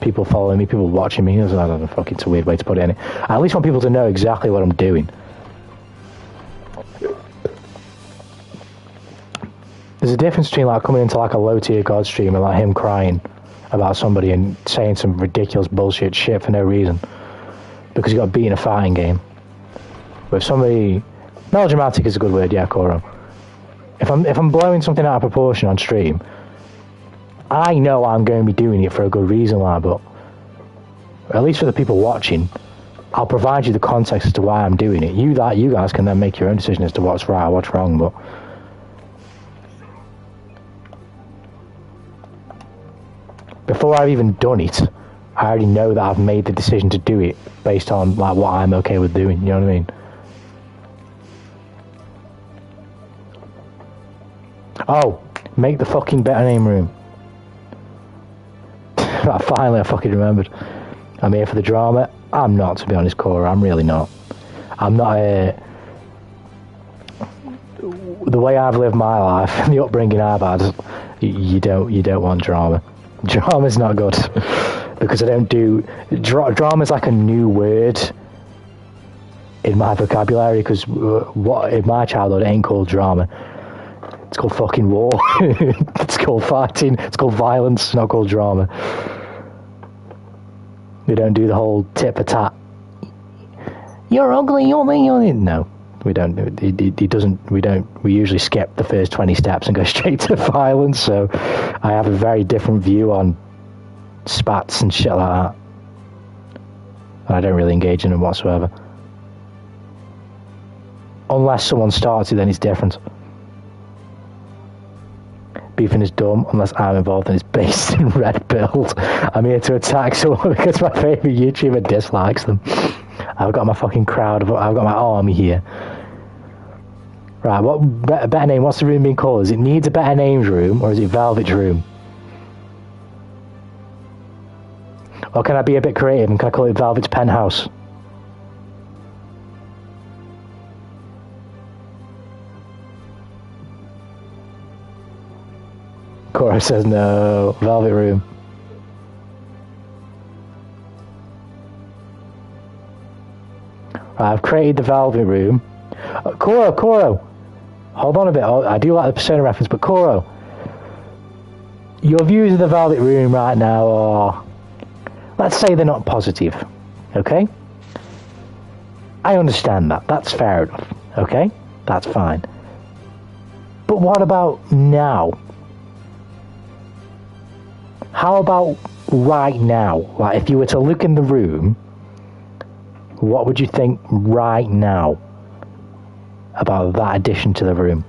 people following me, people watching me, I don't know, fuck, it's a weird way to put it in. I at least want people to know exactly what I'm doing. There's a difference between like coming into like a low tier God stream and like him crying about somebody and saying some ridiculous bullshit shit for no reason because he got beat in a fighting game. But if somebody, melodramatic is a good word, yeah, Coro. If I'm blowing something out of proportion on stream, I know I'm going to be doing it for a good reason, like, but at least for the people watching, I'll provide you the context as to why I'm doing it. You guys can then make your own decision as to what's right or what's wrong, but before I've even done it, I already know that I've made the decision to do it based on like what I'm okay with doing, you know what I mean? Oh, make the fucking better name room. Finally I fucking remembered. I'm here for the drama. I'm not, to be honest, Cora, I'm really not. I'm not the way I've lived my life and the upbringing I've had, you don't want drama. Drama's not good because I don't do drama's like a new word in my vocabulary, because what in my childhood it ain't called drama. It's called fucking war. It's called fighting. It's called violence. It's not called drama. We don't do the whole tit for tat. You're ugly. You're no. We don't. It doesn't. We don't. We usually skip the first 20 steps and go straight to violence. So I have a very different view on spats and shit like that. And I don't really engage in them whatsoever. Unless someone starts it, then it's different. Beefing is dumb unless I'm involved and it's based in red pilled. I'm here to attack someone because my favourite YouTuber dislikes them. I've got my fucking crowd, I've got my army here. Right, what better name? What's the room being called? Is it Needs a Better Names Room or is it Velvet's Room? Or can I be a bit creative and can I call it Velvet's Penthouse? Cora says no. Velvet Room. Right, I've created the Velvet Room. Coro! Hold on a bit. I do like the Persona reference, but Coro, your views of the Velvet Room right now are, let's say they're not positive, okay? I understand that. That's fair enough, okay? That's fine. But what about now? How about right now? Like, if you were to look in the room, what would you think right now about that addition to the room?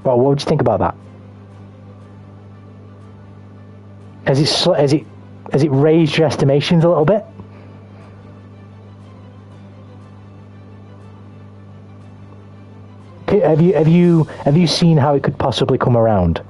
Well, what would you think about that? Has it raised your estimations a little bit? Have you seen how it could possibly come around?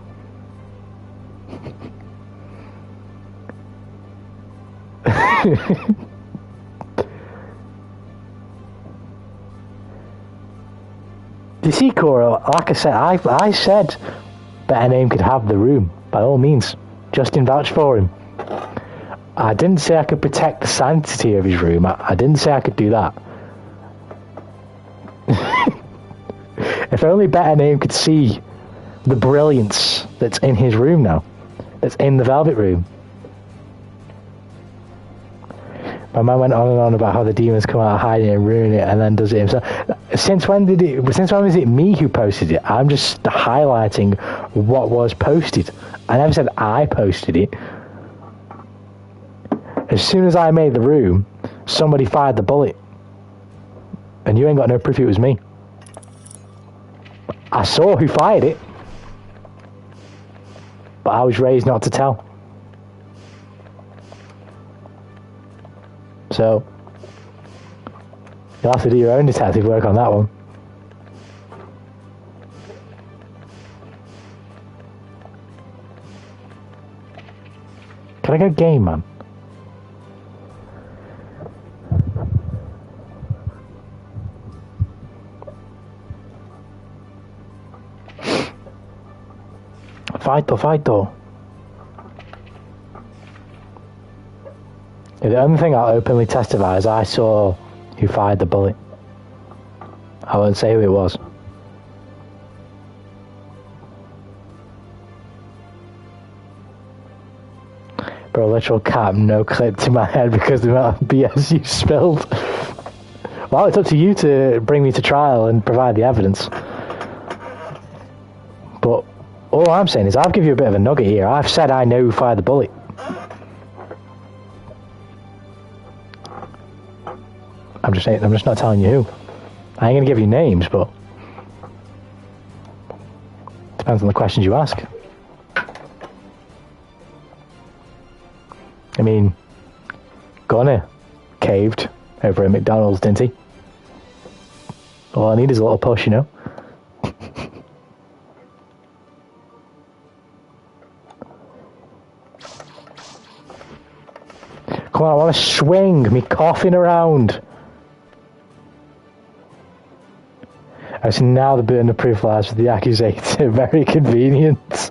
You see, Cora, like I said, I said Better Name could have the room, by all means. Justin vouched for him. I didn't say I could protect the sanctity of his room. I didn't say I could do that. If only Better Name could see the brilliance that's in his room now. That's in the Velvet Room. My man went on and on about how the demons come out hiding and ruin it and then does it himself. Since when was it me who posted it? I'm just highlighting what was posted. I never said I posted it. As soon as I made the room, somebody fired the bullet. And you ain't got no proof it was me. I saw who fired it. But I was raised not to tell. So, you'll have to do your own detective work on that one. Can I go game, man? Fight though. The only thing I'll openly testify is I saw who fired the bullet. I won't say who it was. Bro, literal cap, no clip to my head because of the amount of BS you spilled. Well, it's up to you to bring me to trial and provide the evidence. But all I'm saying is I'll give you a bit of a nugget here. I've said I know who fired the bullet. I'm just not telling you who. I ain't gonna give you names, but depends on the questions you ask. I mean, Gunner caved over at McDonald's, didn't he? All I need is a little push, you know. Come on, I want to swing me coughing around. So now the burden of proof lies with the accusator. Very convenient.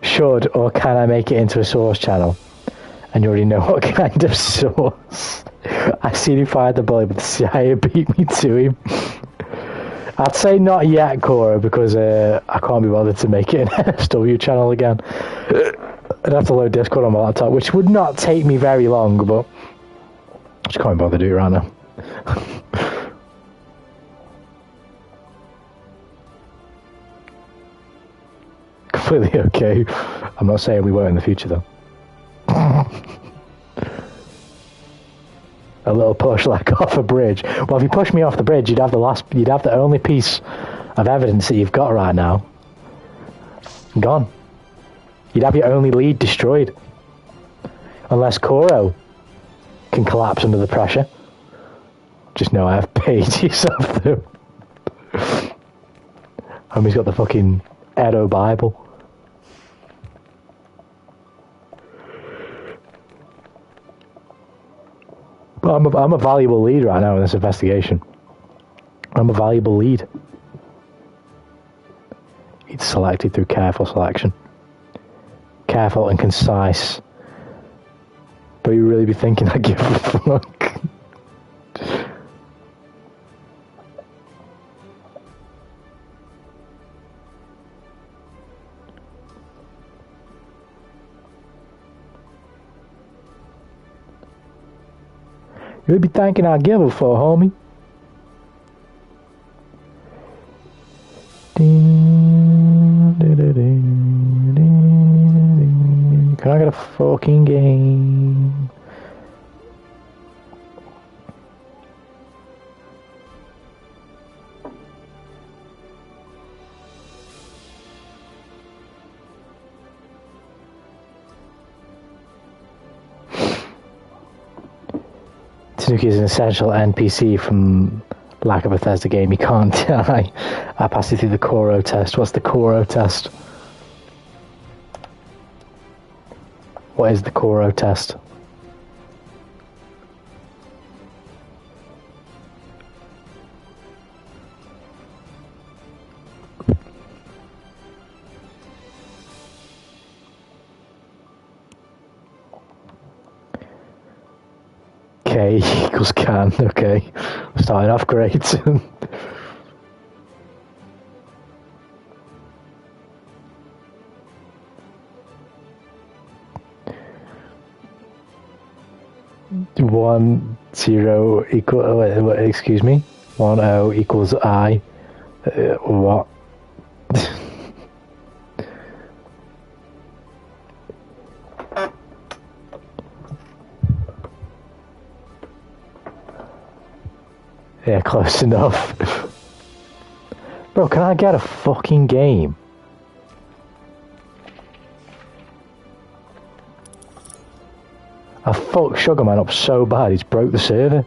Should or can I make it into a source channel? And you already know what kind of source. I seen he fired the bullet, but the CIA beat me to him. I'd say not yet, Cora, because I can't be bothered to make it an NSW channel again. I'd have to load Discord on my laptop, which would not take me very long, but I just can't bother to do it right now. Completely okay. I'm not saying we won't in the future, though. A little push like off a bridge. Well, if you push me off the bridge, you'd have the only piece of evidence that you've got right now gone. You'd have your only lead destroyed. Unless Koro can collapse under the pressure. Just know I have paid yourself through. Homie's got the fucking Edo Bible. But I'm a valuable lead right now in this investigation. I'm a valuable lead. It's selected through careful selection. Careful and concise. But you really be thinking I give a fuck. You'll be thinking I give a fuck, homie. Can I get a fucking game? Tanuki is an essential NPC from lack of Bethesda game. You can't die. I passed it through the Koro test. What's the Koro test? What is the Koro test? K equals can. Okay, starting off great. 10 equal. Excuse me. 10 equals I. What? Yeah, close enough. Bro, can I get a fucking game? I fucked Sugarman up so bad, he's broke the server.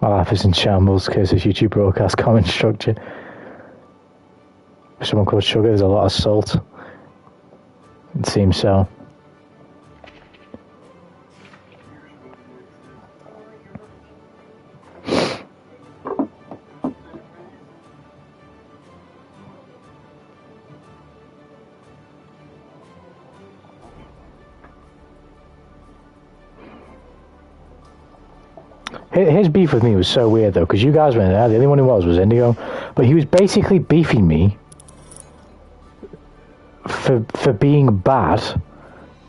My life is in shambles because of YouTube broadcast comment structure. If someone called Sugar, there's a lot of salt. It seems so. His beef with me was so weird though, because you guys went there, the only one who was Indigo, but he was basically beefing me for being bad,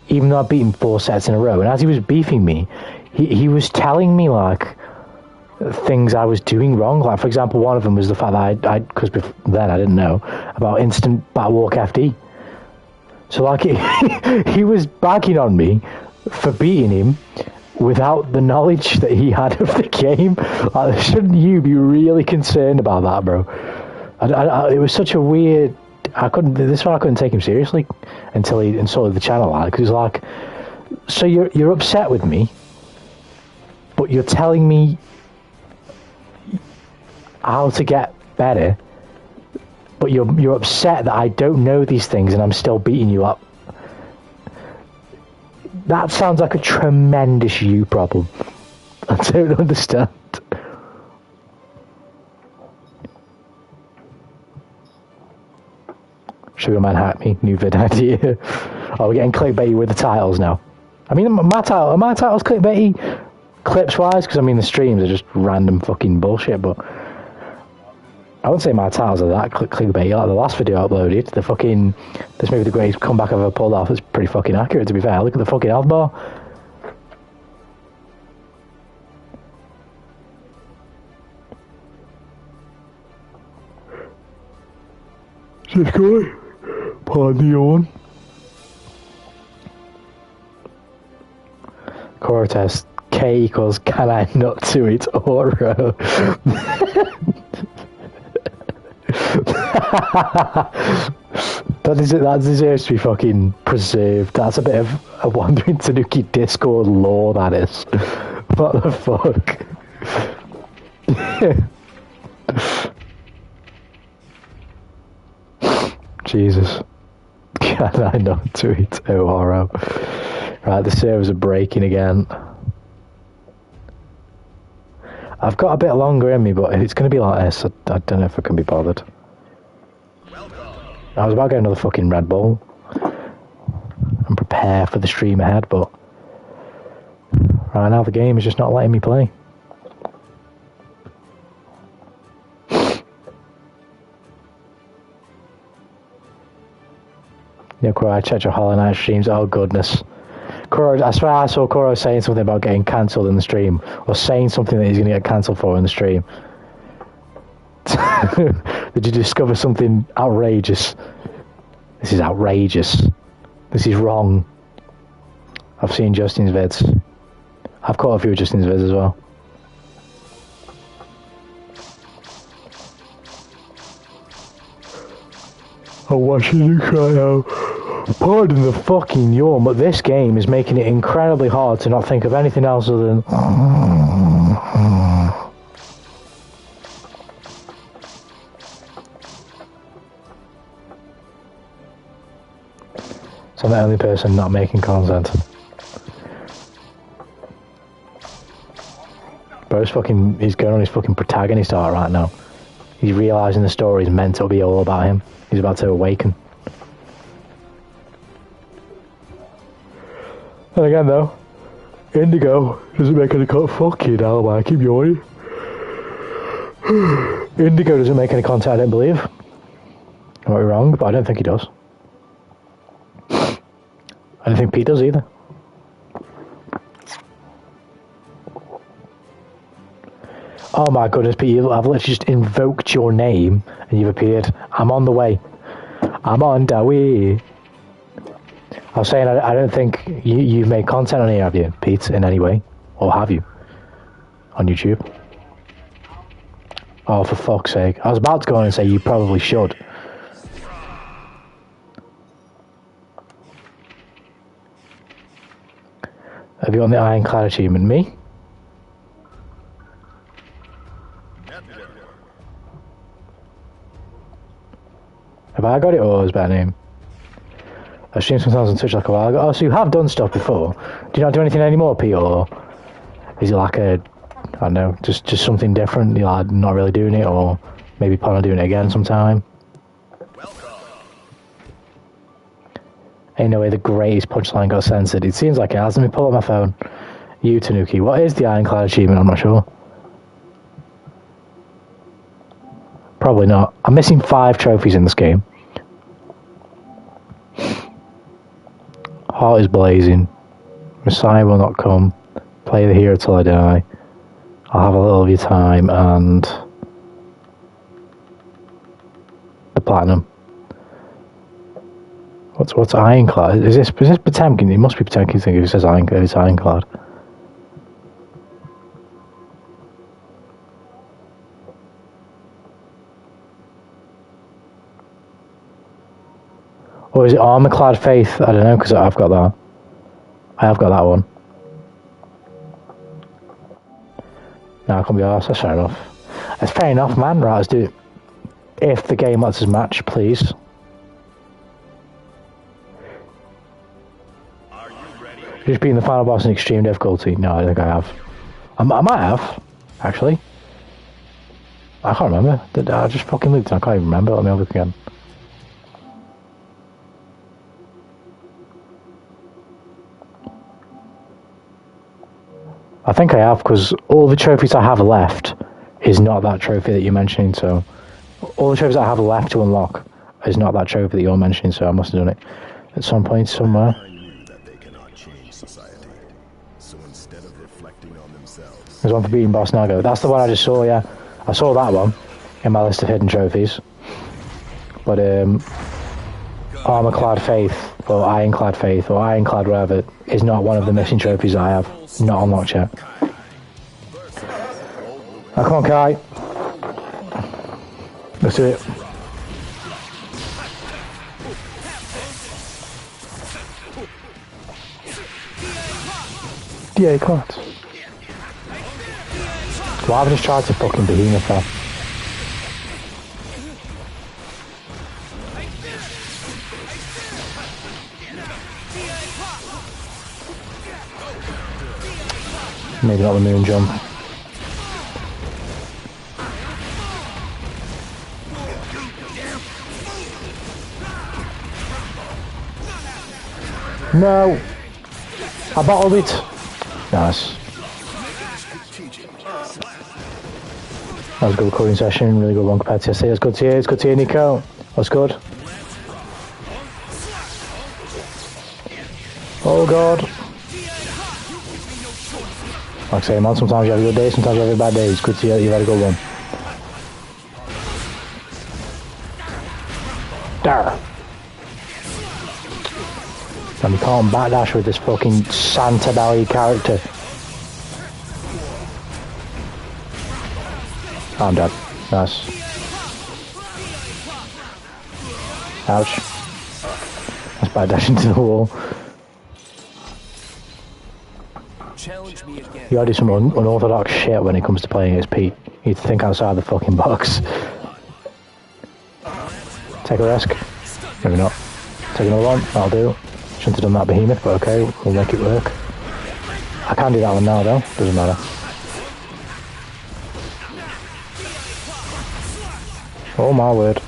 even though I beat him 4 sets in a row. And as he was beefing me, he was telling me like things I was doing wrong. Like for example, one of them was the fact that I because then I didn't know about instant battle walk FD. So like he was bagging on me for beating him without the knowledge that he had of the game. Like, shouldn't you be really concerned about that, bro? It was such a weird. This is why I couldn't take him seriously until he insulted the channel. Like, it was like, so you're upset with me, but you're telling me how to get better, but you're upset that I don't know these things and I'm still beating you up. That sounds like a tremendous you problem. I don't understand. Sugarman hacked me. New vid idea. Oh, we're getting clickbaity with the titles now. I mean, my titles clickbaity clips wise, because I mean the streams are just random fucking bullshit. But I wouldn't say my titles are that clickbaity. Like the last video I uploaded, the fucking this may be the greatest comeback I've ever pulled off. It's pretty fucking accurate, to be fair. Look at the fucking health bar. Just go. Pardon the yawn. Core test. K equals can I not do it Oro? That deserves to be fucking preserved. That's a bit of a Wandering Tanuki Discord lore, that is. What the fuck? Jesus. Can I not do it Oro? Right, the servers are breaking again. I've got a bit longer in me, but it's going to be like this. I don't know if I can be bothered. I was about to get another fucking Red Bull and prepare for the stream ahead, but right now the game is just not letting me play. Yeah, Kuro, I checked your Hollow Knight streams. Oh goodness. Kuro, I swear I saw Kuro saying something about getting cancelled in the stream, or saying something that he's going to get cancelled for in the stream. Did you discover something outrageous? This is outrageous. This is wrong. I've seen Justin's vids. I've caught a few of Justin's vids as well. I'm watching you cry out. Pardon the fucking yawn, but this game is making it incredibly hard to not think of anything else other than... So I'm the only person not making content. Bro's fucking, he's going on his fucking protagonist arc right now. He's realising the story is meant to be all about him. He's about to awaken. And again though, Indigo doesn't make any contact. Fucking hell, man, I keep yawning. Indigo doesn't make any contact, I don't believe. I might be wrong, but I don't think he does. I don't think Pete does either. Oh my goodness, Pete, I've literally just invoked your name and you've appeared. I'm on the way. I'm on the way. I was saying, I don't think you've made content on here, have you, Pete, in any way? Or have you? On YouTube? Oh, for fuck's sake. I was about to go on and say you probably should. Have you got the Ironclad achievement? Me? Have I got it, or is that name? I streamed sometimes on Twitch like a while ago. Oh, so you have done stuff before. Do you not do anything anymore, Pete, or is it like a, I don't know, just something different? You're like not really doing it, or maybe plan on doing it again sometime? Ain't no way the greatest punchline got censored. It seems like it has. Let me pull up my phone. You, Tanuki. What is the Ironclad achievement? I'm not sure. Probably not. I'm missing 5 trophies in this game. Heart is blazing. Messiah will not come. Play the hero till I die. I'll have a little of your time and the platinum. What's Ironclad? Is this Potemkin? It must be Potemkin thing if it says Ironclad. It's Ironclad. Or is it Armorclad Faith? I don't know, because I've got that. I have got that one. No, I can't be arsed. That's fair enough. That's fair enough, man. Right, let's do it. If the game lets us match, please. Are you ready? Just beating the final boss in extreme difficulty. No, I think I have. I might have, actually. I can't remember. I just fucking looked and I can't even remember. Let me have a look again. I think I have, because all the trophies I have left is not that trophy that you're mentioning, so... All the trophies I have left to unlock is not that trophy that you're mentioning, so I must have done it at some point somewhere. I knew that they cannot change society, so instead of reflecting on themselves... There's one for beating Boss Nago. That's the one I just saw, yeah. I saw that one in my list of hidden trophies. But, Armorclad Faith, or Ironclad Faith, or Ironclad whatever, is not one of the missing trophies that I have not unlocked yet. Now, come on, Kai. Let's do it. Yeah, can't. Why haven't I just tried to fucking behemoth there? Maybe not the moon jump. No! I bottled it! Nice. That was a good recording session, really good one compared to yesterday. It's good to hear, it's good to hear, Nico. That's good. Oh god. Like I say, man, sometimes you have a good day, sometimes you have a bad day. It's good to hear that you've had a good one. There. And we can't backdash with this fucking Santa Belly character. Oh, I'm dead. Nice. Ouch. That's backdash into the wall. Challenge me again. You gotta do some unorthodox shit when it comes to playing as Pete. You need to think outside the fucking box. Take a risk. Maybe not. Take another one. That'll do. Shouldn't have done that behemoth, but okay, we'll make it work. I can do that one now though. Doesn't matter. Oh my word.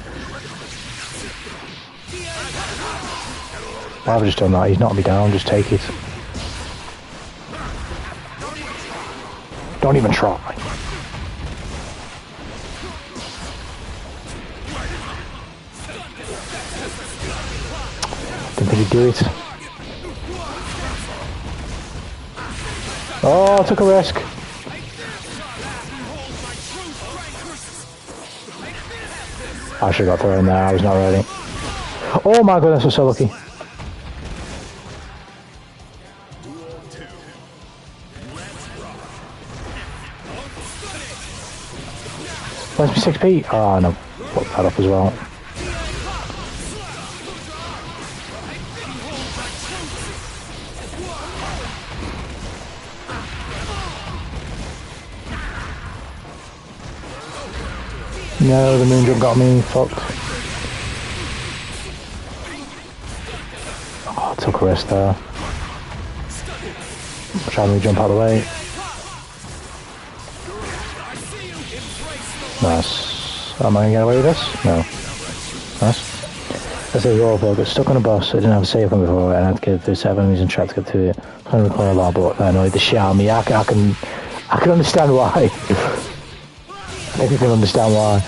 Why have I just done that? He's knocked me down, just take it. Don't even try. Didn't think he'd do it. Oh, I took a risk. I should have got thrown there, I was not ready. Oh my goodness, I'm so lucky. Where's my 6p? Oh no, put that up as well. No, the moon jump got me, fucked. Oh, I took a risk there. Trying to jump out of the way. Nice. Am I going to get away with this? No. Nice. Let's say the I got stuck on a boss. I didn't have a save on before and I had to get through 7 enemies and track to get to it. I can't recall a lot, but that annoyed the shit out of me. I can understand why. I can understand why.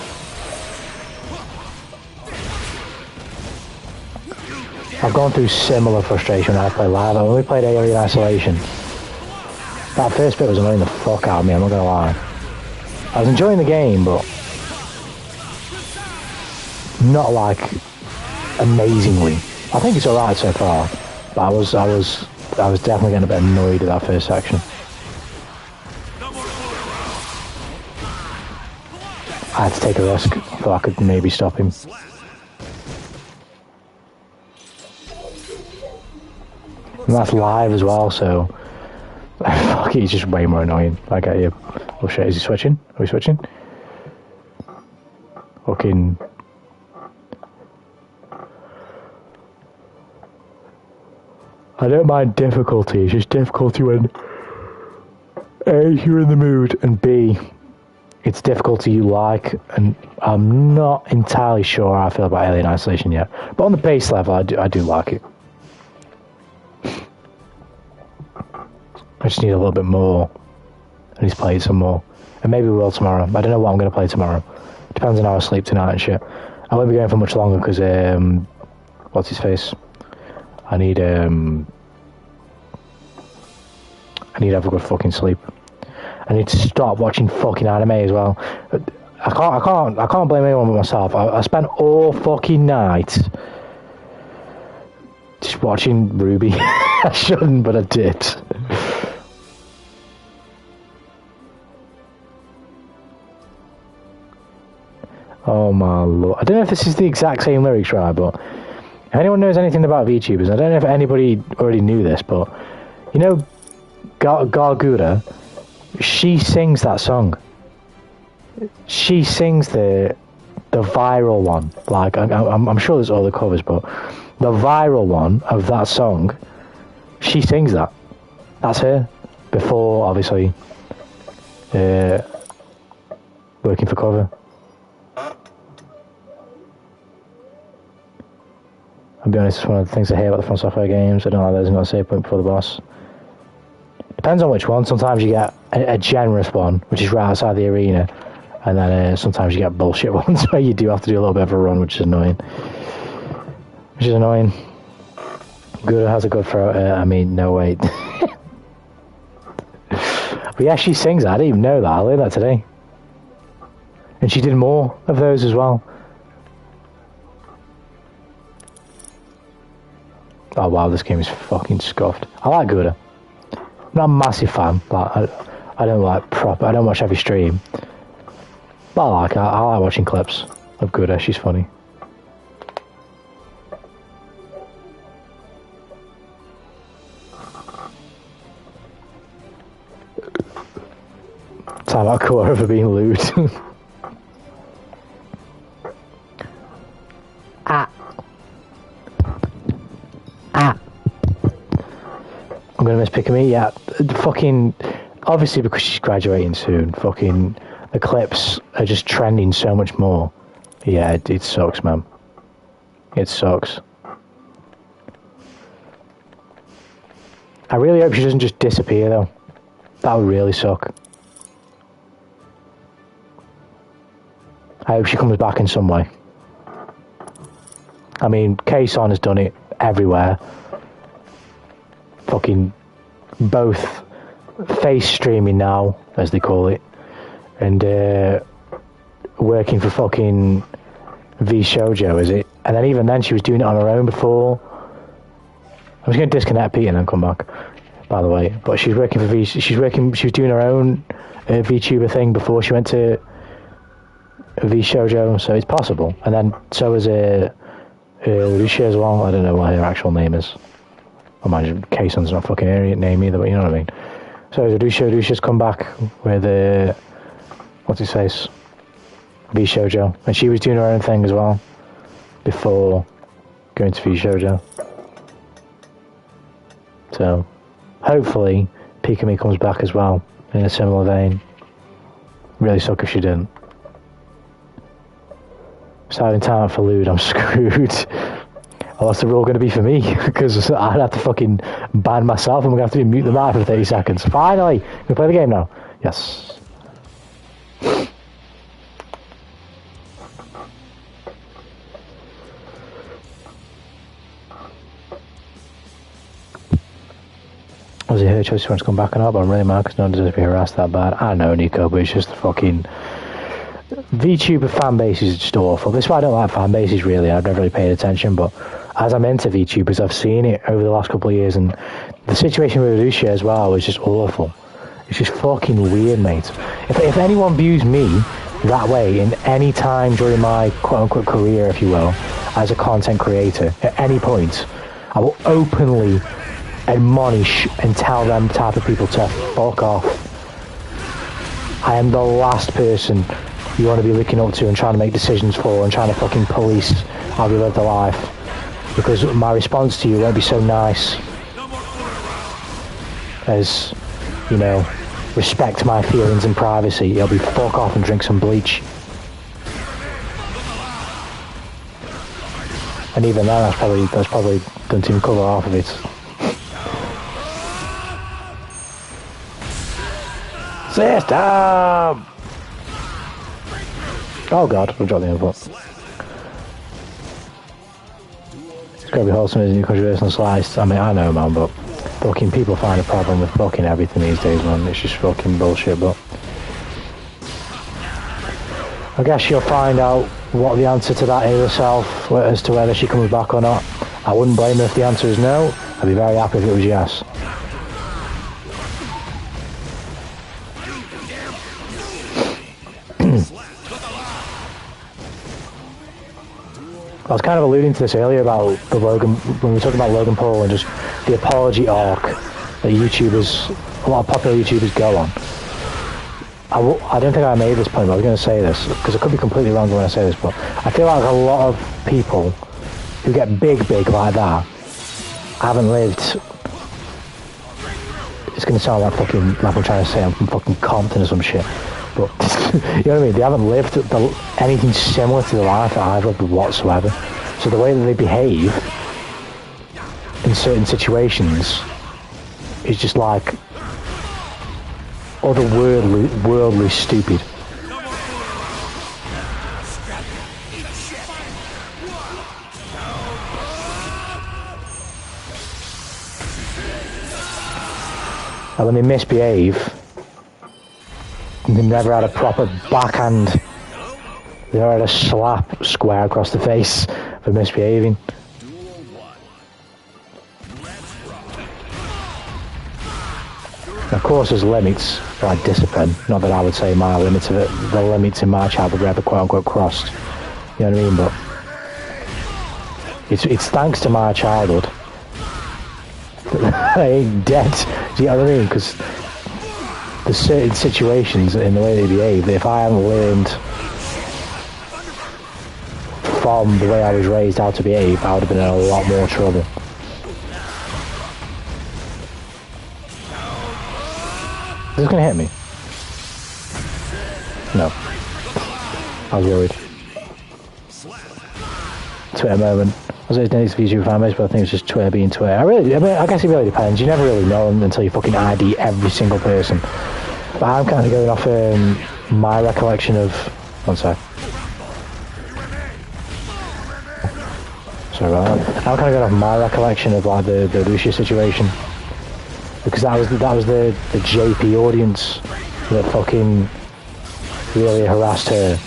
I've gone through similar frustration when I play live. I only played Alien Isolation. That first bit was annoying the fuck out of me, I'm not gonna lie. I was enjoying the game, but not like amazingly. I think it's alright so far, but I was definitely getting a bit annoyed at that first section. I had to take a risk. I thought I could maybe stop him. And that's live as well, so fuck it, he's just way more annoying. I get you. Oh shit, is he switching? Are we switching? Fucking. I don't mind difficulty, it's just difficulty when A, you're in the mood, and B, it's difficulty you like, and I'm not entirely sure how I feel about Alien Isolation yet. But on the base level, I do like it. I just need a little bit more. I need to play some more. And maybe we will tomorrow. I don't know what I'm going to play tomorrow. Depends on how I sleep tonight and shit. I won't be going for much longer because, what's his face? I need to have a good fucking sleep. I need to stop watching fucking anime as well. I can't blame anyone but myself. I spent all fucking night just watching Ruby. I shouldn't, but I did. Oh my lord. I don't know if this is the exact same lyrics, right, but if anyone knows anything about VTubers, I don't know if anybody already knew this, but you know Gargura, she sings that song. She sings the viral one. Like, I'm sure there's other covers, but the viral one of that song, she sings that. That's her. Before, obviously, working for cover. I'll be honest, it's one of the things I hate about the From Software games. I don't like there's not a save point before the boss. Depends on which one. Sometimes you get a generous one, which is right outside the arena, and then sometimes you get bullshit ones where you do have to do a little bit of a run, which is annoying. Good has a good throat. I mean, no wait. But yeah, she sings that. I didn't even know that. I learned that today. And she did more of those as well. Oh wow, this game is fucking scuffed. I like Gouda. I'm not a massive fan. Like, I don't like proper. I don't watch every stream. But I like watching clips of Gouda. She's funny. Time out core for being lewd. I'm gonna miss picking me, yeah. Fucking, obviously because she's graduating soon, fucking, the clips are just trending so much more. Yeah, it sucks, man. It sucks. I really hope she doesn't just disappear, though. That would really suck. I hope she comes back in some way. I mean, Kason has done it everywhere. Fucking both face streaming now, as they call it, and working for fucking V Shoujo, is it? And then even then, she was doing it on her own before. I was going to disconnect Pete and then come back, by the way. But she's working for V. She was doing her own VTuber thing before she went to V Shoujo, so it's possible. And then so is Lucia as well. I don't know what her actual name is. I imagine Kason's not fucking her name either, but you know what I mean. So Lucia's come back with what's his face? V Shoujo, and she was doing her own thing as well before going to V Shoujo. So hopefully Pikami comes back as well in a similar vein. Really suck if she didn't. Starting talent for Lude, I'm screwed. Well, what's the rule going to be for me? Because I'd have to fucking ban myself and we're going to have to mute the mic for 30 seconds. Finally! Can we play the game now? Yes. Was it her choice she wants to come back or not? But I'm really mad because no one deserves to be harassed that bad. I know, Nico, but it's just the fucking... VTuber fan base is just awful. This is why I don't like fan bases, really. I've never really paid attention, but as I'm into VTubers, I've seen it over the last couple of years, and the situation with Lucia as well is just awful. It's just fucking weird, mate. If anyone views me that way in any time during my quote-unquote career, if you will, as a content creator, at any point, I will openly admonish and tell them type of people to fuck off. I am the last person you want to be looking up to and trying to make decisions for and trying to fucking police how you live the life, because my response to you won't be so nice as, you know, respect my feelings and privacy. It'll be fuck off and drink some bleach. And even then, that's probably doesn't even cover half of it. System! Oh god, I've dropped the input. It's gotta be wholesome, isn't it? Controversial and sliced. I mean, I know, man, but fucking people find a problem with fucking everything these days, man. It's just fucking bullshit, but I guess you'll find out what the answer to that is herself, as to whether she comes back or not. I wouldn't blame her if the answer is no. I'd be very happy if it was yes. I was kind of alluding to this earlier about the Logan, when we were talking about Logan Paul and just the apology arc that YouTubers, a lot of popular YouTubers go on. I don't think I made this point, but I was going to say this, because I could be completely wrong when I say this, but I feel like a lot of people who get big like that haven't lived... It's going to sound like fucking, like I'm trying to say I'm from fucking Compton or some shit. But, you know what I mean? They haven't lived anything similar to the life that I've lived whatsoever. So the way that they behave in certain situations is just like otherworldly stupid. And when they misbehave, they never had a proper backhand. They never had a slap square across the face for misbehaving. Of course, there's limits, like discipline. Not that I would say my limits of it. The limits in my childhood were ever quote unquote crossed. You know what I mean? But it's thanks to my childhood that I ain't dead. Do you know what I mean? Because there's certain situations in the way they behave that if I hadn't learned from the way I was raised how to behave, I would have been in a lot more trouble. Is this going to hit me? No. I was worried. Twitter moment. I was next to YouTube fan base, but I think it's just Twitter being Twitter. I guess it really depends. You never really know until you fucking ID every single person. But I'm kind of going off my recollection of... One sec. Sorry about that. I'm kind of going off my recollection of like the Lucia situation. Because that was the JP audience that fucking really harassed her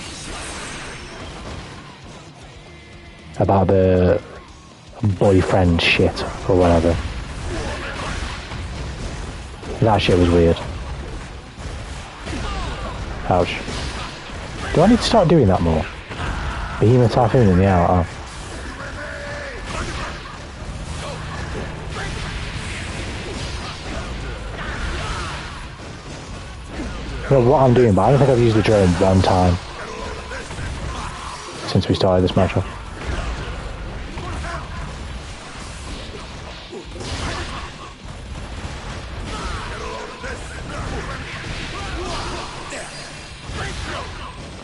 about the boyfriend shit or whatever. That shit was weird. Ouch. Do I need to start doing that more? Behemoth Typhoon in the hour. Oh. I don't know what I'm doing, but I don't think I've used the drone one time since we started this match off.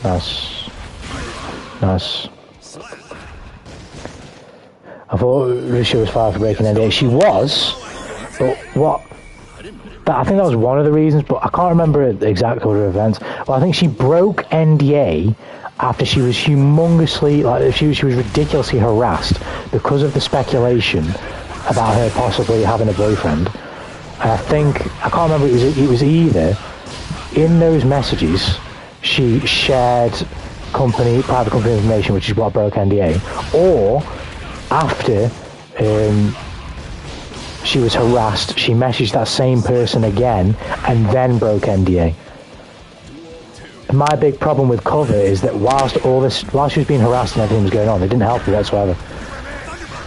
Nice. Nice. I thought Lucia was far for breaking NDA. She was, but what? I think that was one of the reasons, but I can't remember the exact order of events. Well, I think she broke NDA after she was humongously, like, she was ridiculously harassed because of the speculation about her possibly having a boyfriend. And I think, I can't remember, it was either in those messages she shared private company information, which is what broke NDA, or after she was harassed, she messaged that same person again and then broke NDA. And my big problem with Cover is that whilst she was being harassed and everything was going on, they didn't help her whatsoever.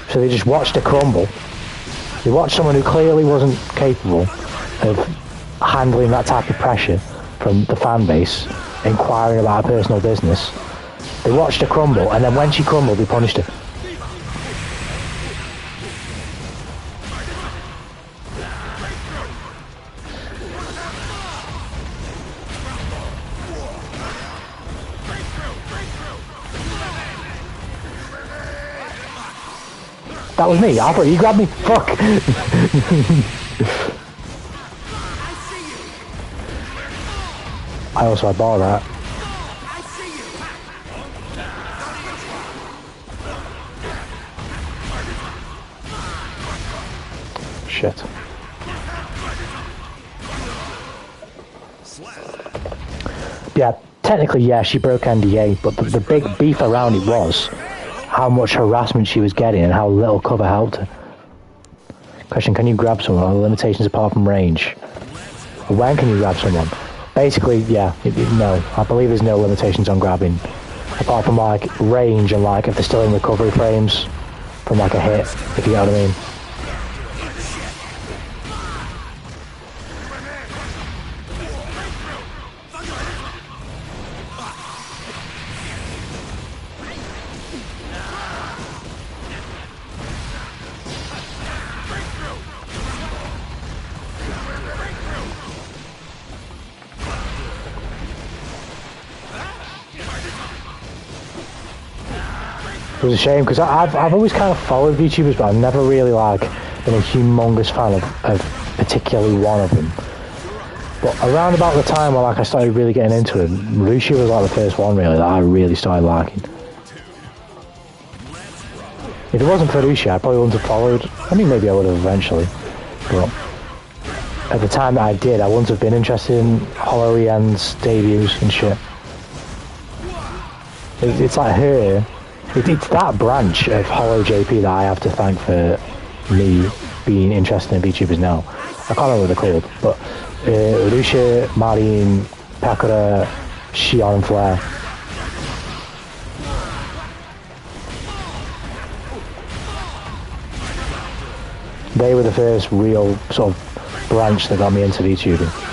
So they just watched her crumble. They watched someone who clearly wasn't capable of handling that type of pressure from the fan base, inquiring about her personal business. They watched her crumble, and then when she crumbled, they punished her. That was me, Alfred. You grabbed me. Fuck. I also had bar that. Shit. Yeah, technically, yeah, she broke NDA, but the big beef around it was how much harassment she was getting and how little Cover helped her. Question, can you grab someone? Are the limitations apart from range? When can you grab someone? Basically, yeah, no. I believe there's no limitations on grabbing, apart from like range and like if they're still in recovery frames from like a hit, if you know what I mean. It was a shame because I've always kind of followed VTubers, but I've never really like been a humongous fan of particularly one of them. But around about the time where like I started really getting into it, Lucia was like the first one really that I really started liking. If it wasn't for Lucia, I probably wouldn't have followed. I mean, maybe I would have eventually, but at the time that I did, I wouldn't have been interested in Hollow EN's debuts and shit. It's like her. It's that branch of Hollow JP that I have to thank for me being interested in VTubers now. I can't remember what they're called, but Lucia, Marine, Pakura, Shion, and Flare. They were the first real sort of branch that got me into VTubing.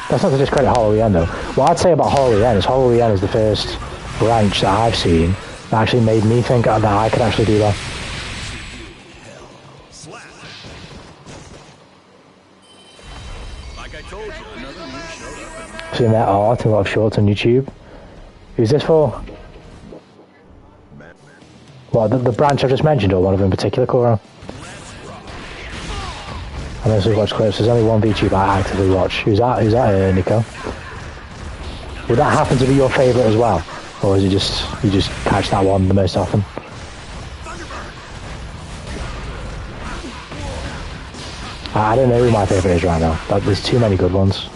That's not to discredit Hollow EN though. What I'd say about Hollow EN is the first branch that I've seen that actually made me think that I could actually do that. Like I told you, another new showed up and... Seen that art, a lot of shorts on YouTube. Who's this for? What, the branch I just mentioned, or one of them in particular, Cora? I mostly watch clips. There's only one VTuber I actively watch. Who's that, Nico? Would that happen to be your favourite as well? Or is it just, you just catch that one the most often? I don't know who my favourite is right now. There's too many good ones.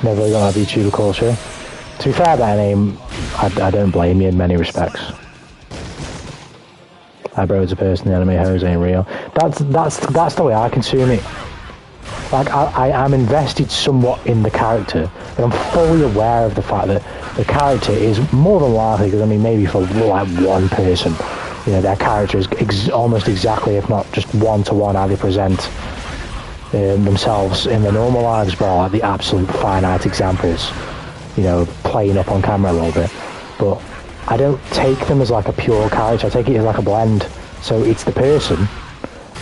Never really got that VTuber culture. To be fair, that name, I don't blame you in many respects. That bro's a person, the anime hose ain't real. That's the way I consume it. Like, I am invested somewhat in the character, but I'm fully aware of the fact that the character is more than likely, because I mean, maybe for like one person, you know, their character is almost exactly, if not just one-to-one, how they present themselves in their normal lives, but like the absolute finite examples, you know, playing up on camera a little bit. But I don't take them as like a pure character, I take it as like a blend. So it's the person,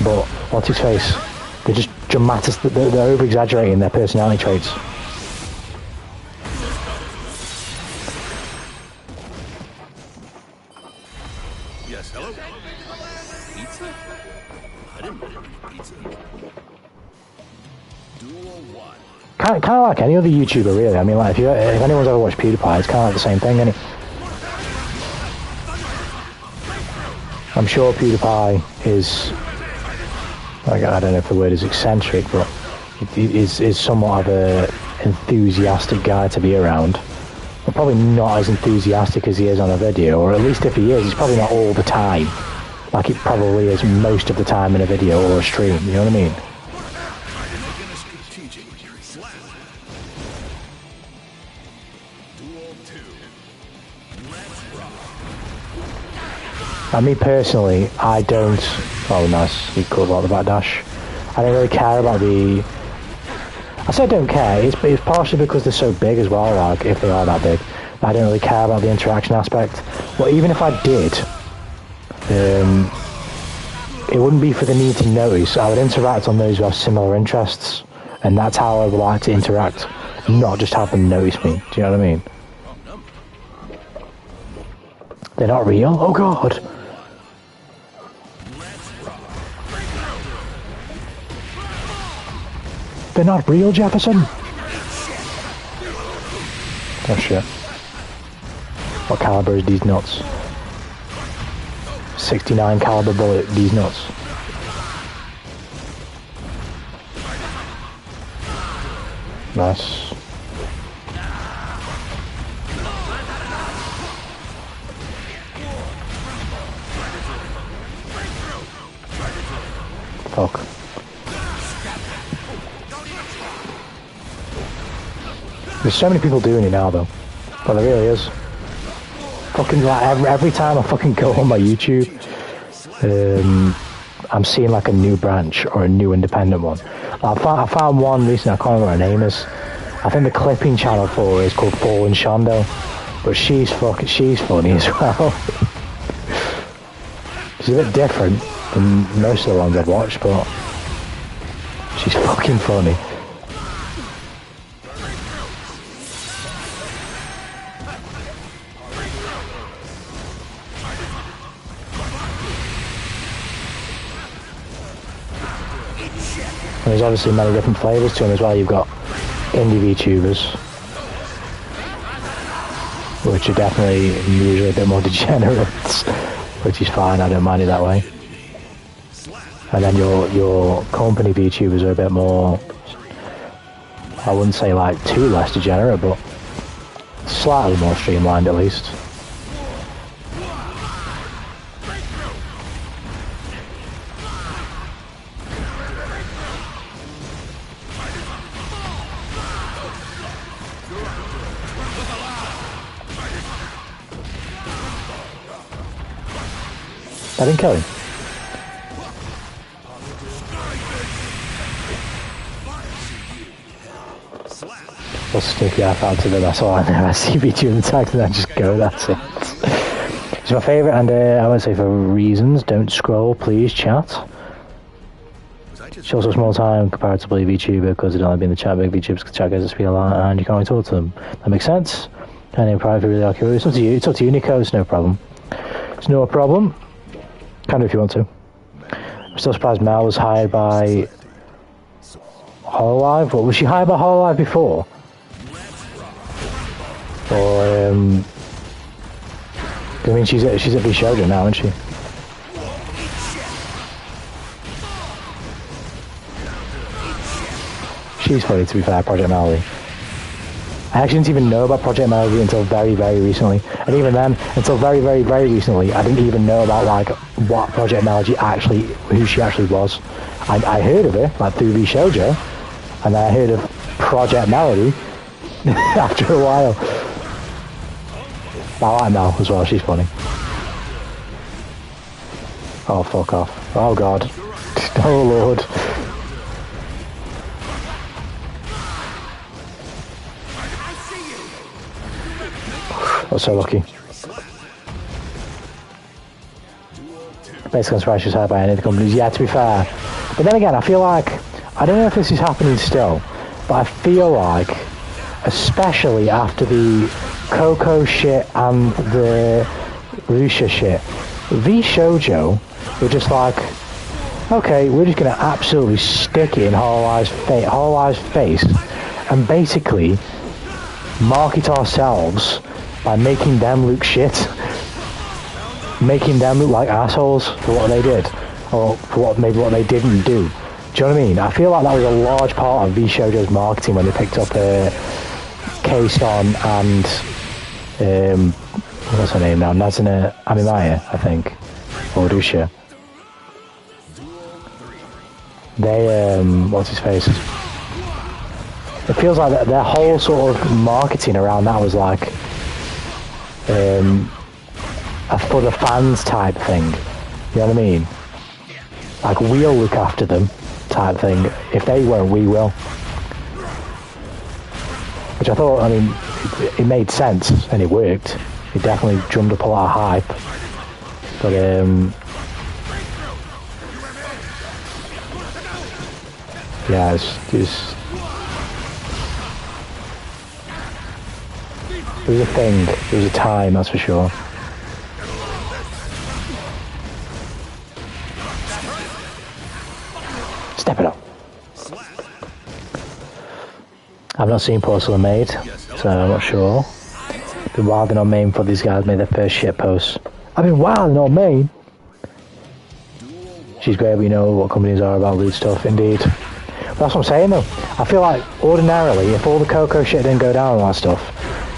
but what's his face? They're just dramatic, they're over-exaggerating their personality traits. Yes, hello? Pizza? I didn't order pizza. Duel 1. Kind of like any other YouTuber, really. I mean, like, if anyone's ever watched PewDiePie, it's kind of like the same thing, isn't it? I'm sure PewDiePie is, like, I don't know if the word is eccentric, but is somewhat of a enthusiastic guy to be around. But probably not as enthusiastic as he is on a video, or at least if he is, he's probably not all the time, like he probably is most of the time in a video or a stream, you know what I mean? Me personally, I don't... Oh, nice. He called about the back dash. I don't really care about the... I say I don't care. It's partially because they're so big as well, like, if they are that big. I don't really care about the interaction aspect. Well, even if I did, it wouldn't be for the need to notice. I would interact on those who have similar interests. And that's how I would like to interact. Not just have them notice me. Do you know what I mean? They're not real? Oh, God. They're not real, Jefferson? Oh shit. What caliber is these nuts? 69 caliber bullet, these nuts. Nice. Fuck. There's so many people doing it now, though. But there really is. Fucking, like, every time I fucking go on my YouTube, I'm seeing like a new branch or a new independent one. I found one recently, I can't remember what her name is. I think the clipping channel for her is called Fallen Shondo. But she's funny as well. She's a bit different than most of the ones I've watched, but she's fucking funny. And there's obviously many different flavours to them as well. You've got indie VTubers, which are definitely usually a bit more degenerate, which is fine, I don't mind it that way. And then your company VTubers are a bit more, I wouldn't say like too less degenerate, but slightly more streamlined at least. I didn't kill him. I'll sneak the F out to them. That's all I know. I see VTube in the tags and I just go, that's it. It's my favourite, and I would say for reasons. Don't scroll, please, chat. She also small time comparatively VTuber because they'd only be in the chat. Big VTubers chat guys that speak a lot and you can't really talk to them. That makes sense. And in private, really accurate. It's up to you. It's up to you, Nico. It's no problem. It's no problem. Can do if you want to. I'm still surprised Mel was hired by Hololive. Well, was she hired by Hololive before? Or I mean, she's at Vishoja now, isn't she? She's funny, to be fair, Project Melody. I actually didn't even know about Project Melody until very, very recently. And even then, until very, very, very recently, I didn't even know about, like, what Project Melody actually, who she actually was. I heard of her, like, through Vishoja, and then I heard of Project Melody after a while. I like Mel as well, she's funny. Oh, fuck off. Oh, God. Oh, Lord. I was so lucky. Basically, I'm surprised she's hired by any of the companies. Yeah, to be fair. But then again, I feel like, I don't know if this is happening still, but I feel like, especially after the Coco shit and the Lucia shit, Shoujo were just like, okay, we're just going to absolutely stick it in Hololive's face and basically market ourselves by making them look shit, making them look like assholes for what they did, or for what they didn't do. Do you know what I mean? I feel like that was a large part of Shoujo's marketing when they picked up K-Son and what's her name now? Nazuna Amimaya, I think, or Lucia. They what's his face? It feels like their whole sort of marketing around that was like a for the fans type thing. You know what I mean? Like, we'll look after them type thing. If they won't, we will. Which I thought, I mean, it made sense and it worked. It definitely drummed up a lot of hype. But yeah, it's it was a thing. It was a time, that's for sure. Step it up. I've not seen Porcelain Maid, so I'm not sure. Been wilding on Maine for these guys made their first shit posts. I've been wilding on Maine. She's great, we know what companies are about loot stuff, indeed. But that's what I'm saying though. I feel like ordinarily, if all the Coco shit didn't go down and all that stuff,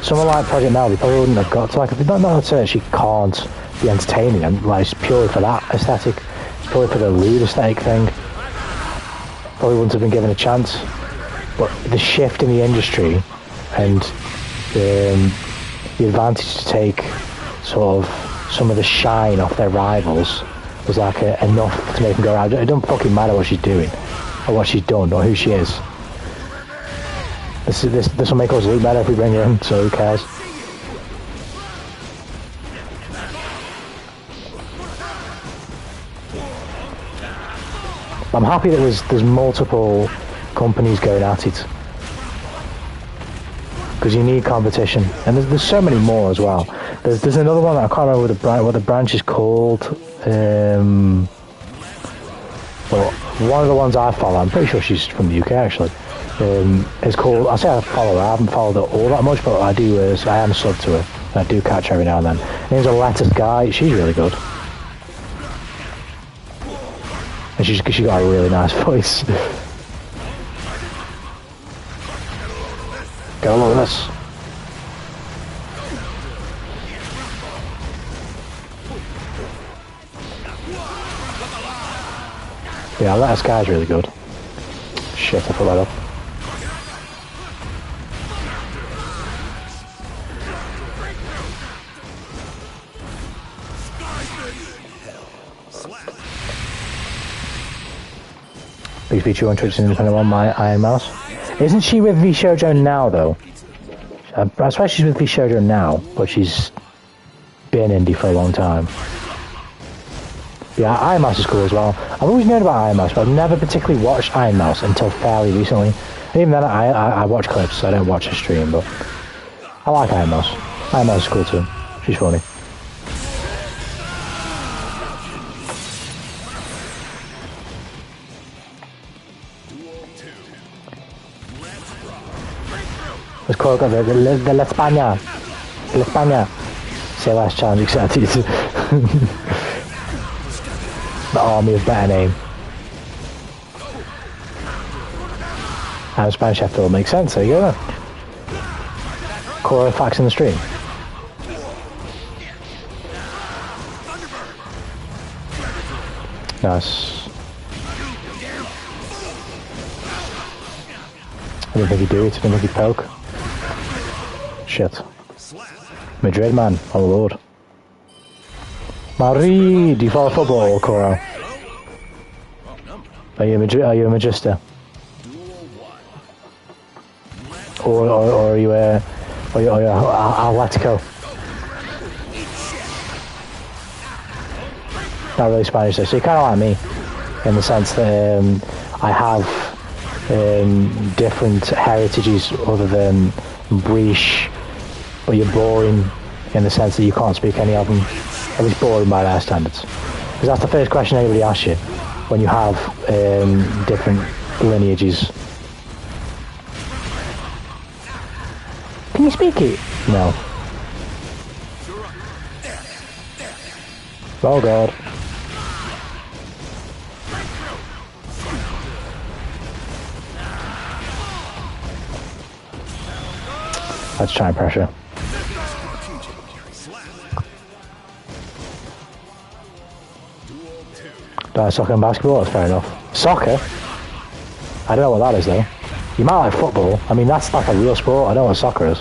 someone like Project Melody probably wouldn't have got to, like, if you don't know that she can't be entertaining and like it's purely for that aesthetic, it's purely for the lewd aesthetic thing, probably wouldn't have been given a chance. But the shift in the industry and the advantage to take sort of some of the shine off their rivals was like enough to make them go around. It don't fucking matter what she's doing or what she's done or who she is. This will make us look better if we bring her in, so who cares? I'm happy that there's multiple companies going at it, because you need competition, and there's so many more as well. There's another one that I can't remember what the branch is called. But one of the ones I follow, I'm pretty sure she's from the UK actually. It's called, I say I follow her, I haven't followed her all that much, but I do, I am sub to her, and I do catch her every now and then. Her name's a Lettuce Guy, she's really good. And she got a really nice voice. Go look at this. Yeah, Lettuce Guy's really good. Shit, I put that up. Big feature on Twitch independent on my Iron Mouse. Isn't she with V Shoujo now, though? I swear she's with V Shoujo now, but she's been indie for a long time. Yeah, Iron Mouse is cool as well. I've always known about Iron Mouse, but I've never particularly watched Iron Mouse until fairly recently. And even then, I watch clips, so I don't watch a stream, but I like Iron Mouse. Iron Mouse is cool too. She's funny. Let's call it the La España. La España. Say last challenge accepted. The army of better name. And Spanish after all makes sense. There you go then. Core facts in the stream. Nice. I didn't think he'd do it. I didn't think he'd poke. Shit. Madrid man, oh lord. Marie, do you follow football, Coro? Are you a Magista? Or are you a Atletico? Not really Spanish though, so you're kind of like me, in the sense that I have different heritages other than British, but you're boring in the sense that you can't speak any of them. At least boring by their standards. Because that's the first question anybody asks you when you have different lineages. Can you speak it? No. Oh god. Let's try and pressure. Soccer and basketball, that's fair enough. Soccer? I don't know what that is though. You might like football. I mean, that's like a real sport. I don't know what soccer is.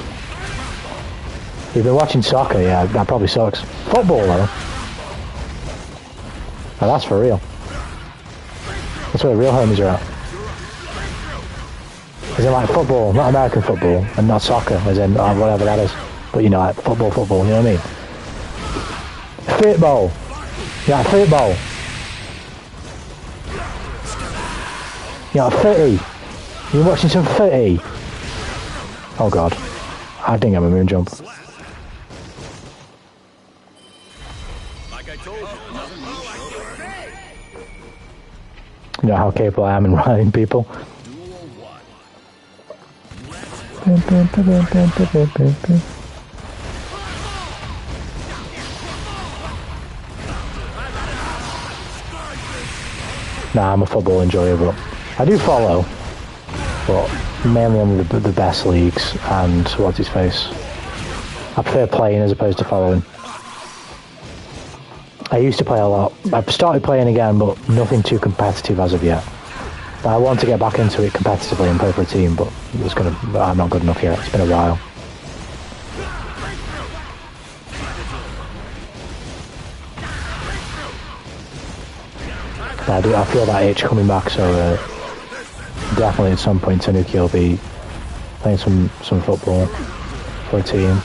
You've been watching soccer, yeah, that probably sucks. Football though. Now that's for real. That's where the real homies are at. As in like football, not American football, and not soccer, as in whatever that is. But you know, like football, you know what I mean? Football. Yeah, football. Yeah, footy. You're watching some footy. Oh god. I didn't have a moon jump. You know how capable I am in riding people. Nah, I'm a football enjoyer, but I do follow, but mainly on the best leagues and what's his face. I prefer playing as opposed to following. I used to play a lot. I've started playing again, but nothing too competitive as of yet. But I want to get back into it competitively and play for a team, but I'm not good enough yet. It's been a while. I feel that itch coming back, so definitely at some point Tanuki will be playing some football for a team.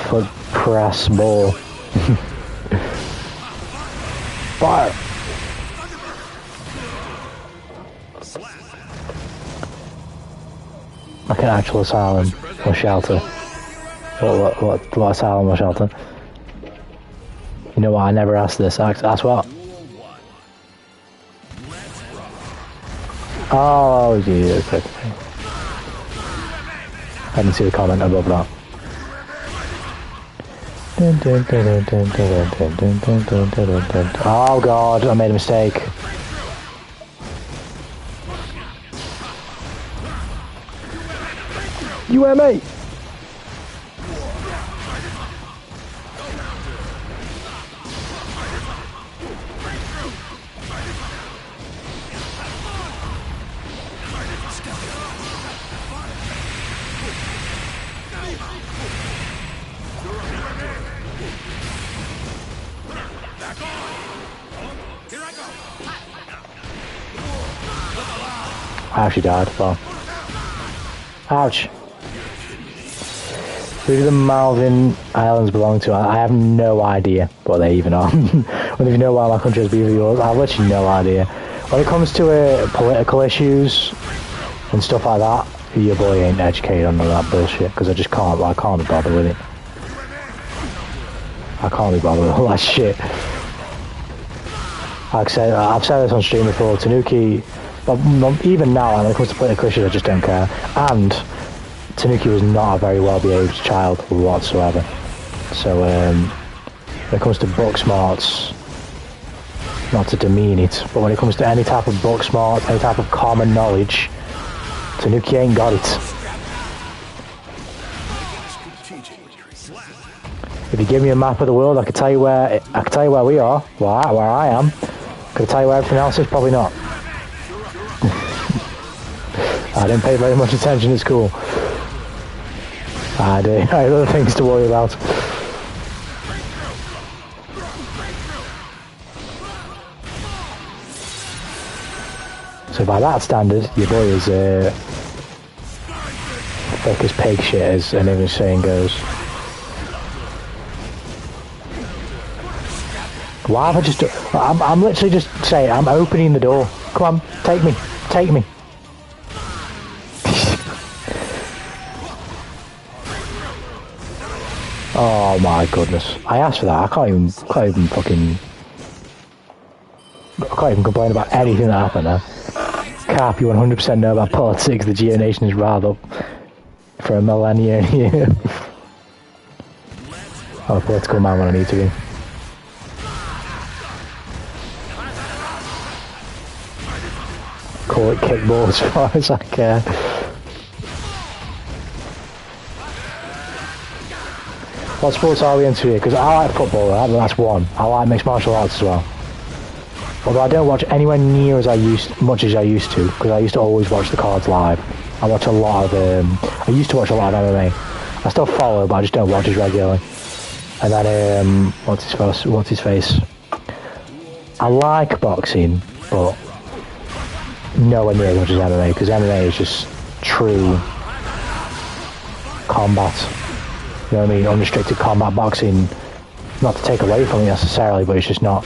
Foot press ball. Fire! Like an actual asylum or shelter. What asylum or shelter? You know what? I never asked this. Ask what? Oh, yeah, okay. I didn't see the comment above that. Oh god, I made a mistake. UMA! I actually died. Well. Ouch. Who do the Malvin Islands belong to? I have no idea what they even are. I don't even know why my country has beef with yours. I have literally no idea. When it comes to political issues and stuff like that, your boy ain't educated on all that bullshit, because I can't be bothered with it. I can't be bothered with all that shit. Like I said, I've said this on stream before, Tanuki, but even now, when it comes to political issues, I just don't care. And Tanuki was not a very well-behaved child whatsoever. So, when it comes to book smarts, not to demean it, but when it comes to any type of book smarts, any type of common knowledge, Tanuki ain't got it. If you give me a map of the world, I could tell you where we are, where I am. Could I tell you where everything else is? Probably not. I didn't pay very much attention at school. I had other things to worry about. So by that standard, your boy is thick as pig shit, as an English saying goes. Why have I just... I'm literally just saying, I'm opening the door. Come on, take me. Oh my goodness. I asked for that. I can't even complain about anything that happened there. Cap, you 100% know about politics. The Geo Nation is riled up for a millennia. I'm a political man when I need to be. Call it kickball as far as I care. What sports are we into here? Because I like football, right? But that's one. I like mixed martial arts as well. Although I don't watch anywhere near as much as I used to, because I used to always watch the cards live. I watch a lot of I used to watch a lot of MMA. I still follow, but I just don't watch as regularly. And then what's his face? I like boxing, but nowhere near as much as MMA, because MMA is just true combat. You know what I mean? Unrestricted combat boxing, not to take away from it necessarily, but it's just not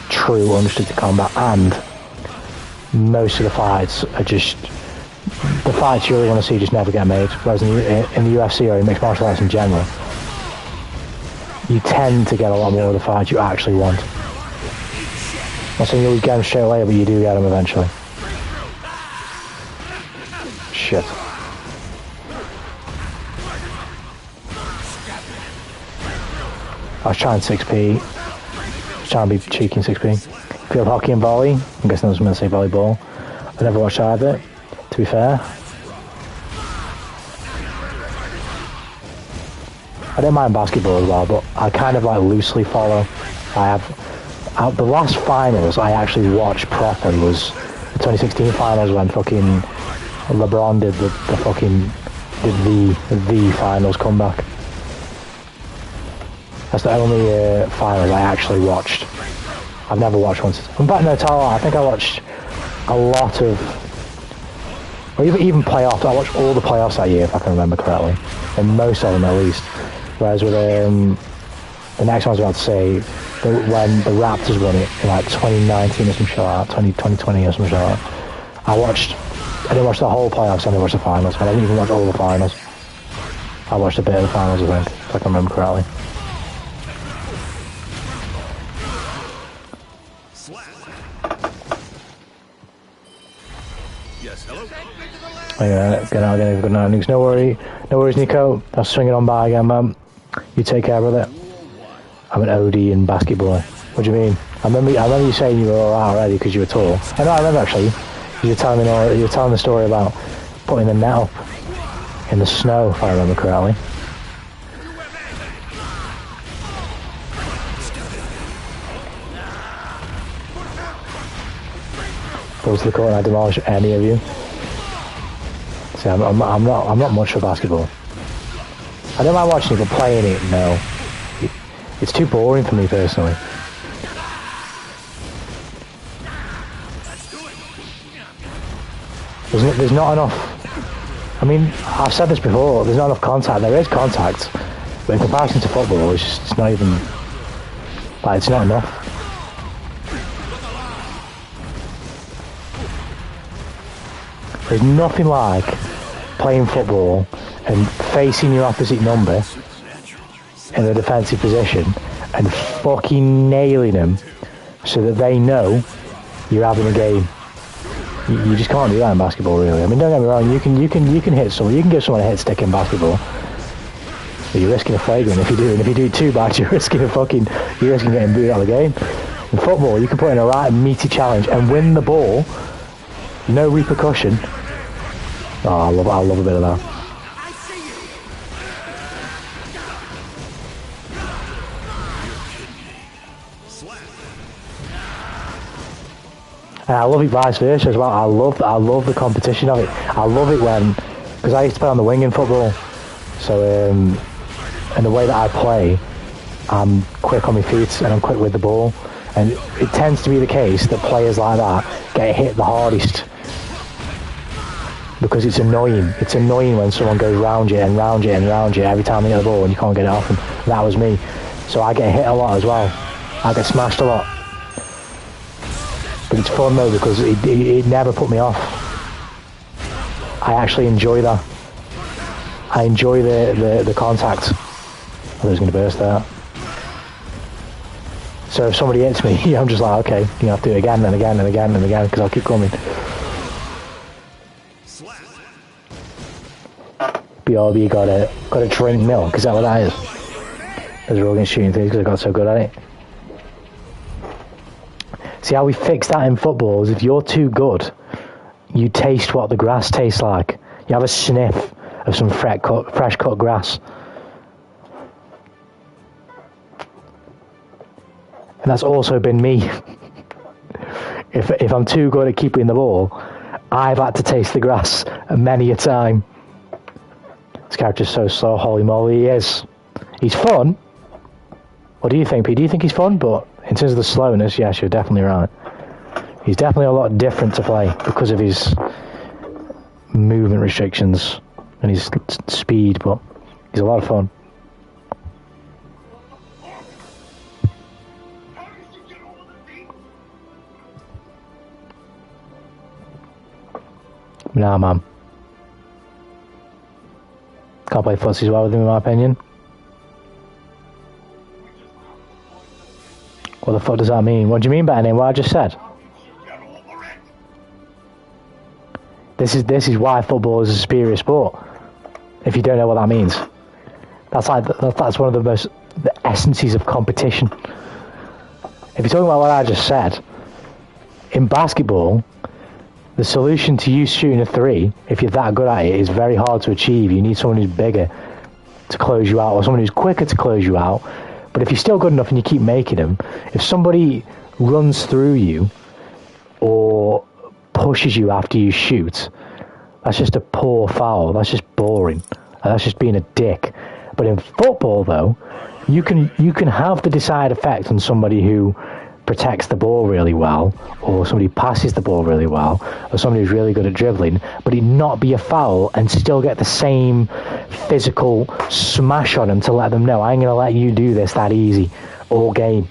true unrestricted combat. And most of the fights are just the fights you really want to see just never get made. Whereas in the UFC or in mixed martial arts in general, you tend to get a lot more of the fights you actually want. I'm not saying you'll get them straight away, but you do get them eventually. Shit. I was trying 6p. I was trying to be cheeky in 6p. Field hockey and volley. I'm guessing I was going to say volleyball. I never watched either, to be fair. I don't mind basketball as well, but I kind of like loosely follow. The last finals I actually watched properly was the 2016 finals when fucking LeBron did the finals comeback. That's the only finals I actually watched. I've never watched one since. In fact, no, I think I watched a lot of, or even playoffs. I watched all the playoffs that year, if I can remember correctly, and most of them at least. Whereas with the next one I was about to say, when the Raptors won it in like 2019 or some shit like that, 2020 or some shit like that, I didn't watch the whole playoffs, I only watched the finals. I didn't even watch all the finals. I watched a bit of the finals, I think, if I can remember correctly. Yes, hello? Yeah, good night, nukes. No worries, Nico. I'll swing it on by again, man. You take care, brother. I'm an OD in basketball. What do you mean? I remember you saying you were alright already because you were tall. I remember actually. You were telling the story about putting the net up in the snow, if I remember correctly. Go to the court and I demolish any of you. See, I'm not much for basketball. I don't mind watching it, but playing it, no. It's too boring for me personally. There's not enough. I mean, I've said this before. There's not enough contact. There is contact, but in comparison to football, it's not even. Like, it's not enough. There's nothing like playing football and facing your opposite number in a defensive position and fucking nailing them so that they know you're having a game. You just can't do that in basketball, really. I mean, don't get me wrong. You can hit someone. You can give someone a hit stick in basketball, but you're risking a flagrant if you do. And if you do too bad, you're risking getting booted out of the game. In football, you can put in a right meaty challenge and win the ball, no repercussion. Oh, I love a bit of that. And I love it vice versa as well. I love the competition of it. I love it because I used to play on the wing in football. So, and the way that I play, I'm quick on my feet and I'm quick with the ball. And it tends to be the case that players like that get hit the hardest. Because it's annoying. It's annoying when someone goes round you and round you and round you every time they get the ball and you can't get it off them. That was me. So I get hit a lot as well. I get smashed a lot. But it's fun though because it never put me off. I actually enjoy that. I enjoy the contact. I was going to burst that. So if somebody hits me, I'm just like, okay, you have to do it again and again and again and again because I'll keep coming. BRB got a drink milk. Is that what that is? Those are all against shooting things because I got so good at it. See how we fix that in football is if you're too good, you taste what the grass tastes like. You have a sniff of some fresh cut grass. And that's also been me. If I'm too good at keeping the ball, I've had to taste the grass many a time. This character's so slow, holy moly, he is. He's fun. What do you think, Pete? Do you think he's fun? But in terms of the slowness, yes, you're definitely right. He's definitely a lot different to play because of his movement restrictions and his speed, but he's a lot of fun. Nah, man. Can't play footsies well with him, in my opinion. What the fuck does that mean? What do you mean by what I just said? This is why football is a superior sport. If you don't know what that means, that's one of the essences of competition. If you're talking about what I just said, in basketball, the solution to you shooting a three, if you're that good at it, is very hard to achieve. You need someone who's bigger to close you out, or someone who's quicker to close you out. But if you're still good enough and you keep making them, if somebody runs through you or pushes you after you shoot, that's just a poor foul. That's just boring. That's just being a dick. But in football, though, you can have the desired effect on somebody who protects the ball really well, or somebody passes the ball really well, or somebody who's really good at dribbling, but it not be a foul and still get the same physical smash on them to let them know, I ain't going to let you do this that easy all game.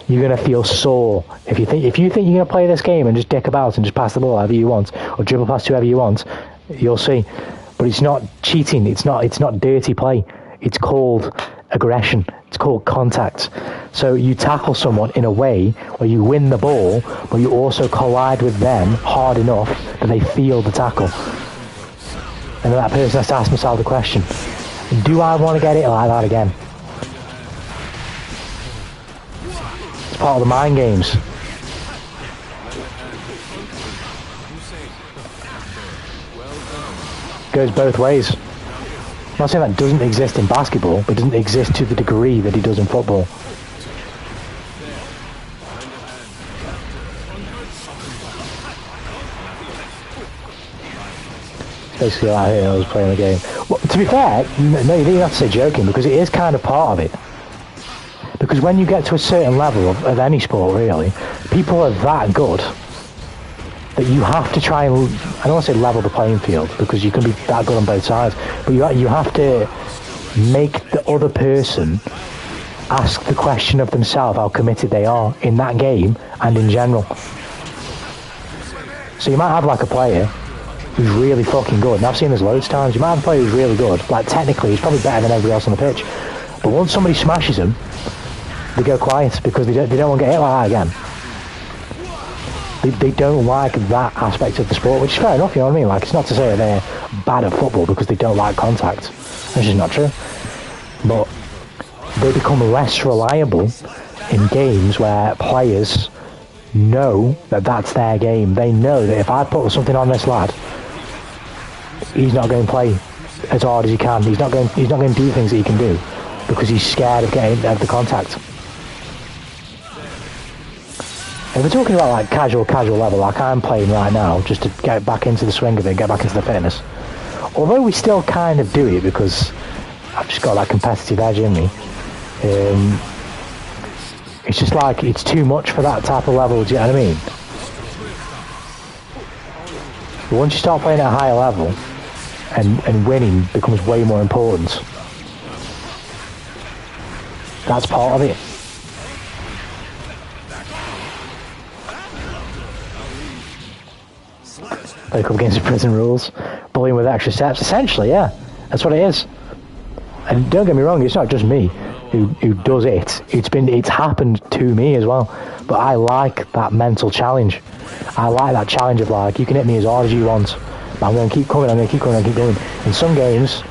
You're going to feel sore. If you think you're going to play this game and just dick about and just pass the ball however you want, or dribble past whoever you want, you'll see. But it's not cheating. It's not dirty play. It's called aggression. It's called contact. So you tackle someone in a way where you win the ball, but you also collide with them hard enough that they feel the tackle. And then that person has to ask themselves the question, do I want to get it like that again? It's part of the mind games. Goes both ways. I'm not saying that doesn't exist in basketball, but it doesn't exist to the degree that it does in football. Basically like I was playing the game. Well, to be fair, no, you didn't have to say joking, because it is kind of part of it. Because when you get to a certain level of any sport, really, people are that good But you have to try and, I don't want to say level the playing field, because you can be that good on both sides, but you have to make the other person ask the question of themselves how committed they are in that game and in general. So you might have like a player who's really fucking good, and I've seen this loads of times. You might have a player who's really good, like technically he's probably better than everybody else on the pitch, but once somebody smashes him, they go quiet because they don't want to get hit like that again. They don't like that aspect of the sport, which is fair enough, you know what I mean? Like, it's not to say that they're bad at football because they don't like contact. That's just not true. But they become less reliable in games where players know that that's their game. They know that if I put something on this lad, he's not going to play as hard as he can. He's not going to do things that he can do because he's scared of getting the contact. If we're talking about like casual level, like I'm playing right now, just to get back into the swing of it, get back into the fitness. Although we still kind of do it because I've just got that competitive edge in me. It's just like, it's too much for that type of level, do you know what I mean? But once you start playing at a higher level, and winning becomes way more important, that's part of it. Like up against the prison rules, bullying with extra steps. Essentially, yeah, that's what it is. And don't get me wrong, it's not just me who does it. It's happened to me as well. But I like that mental challenge. I like that challenge of like, you can hit me as hard as you want, but I'm going to keep coming. I'm going to keep going. In some games,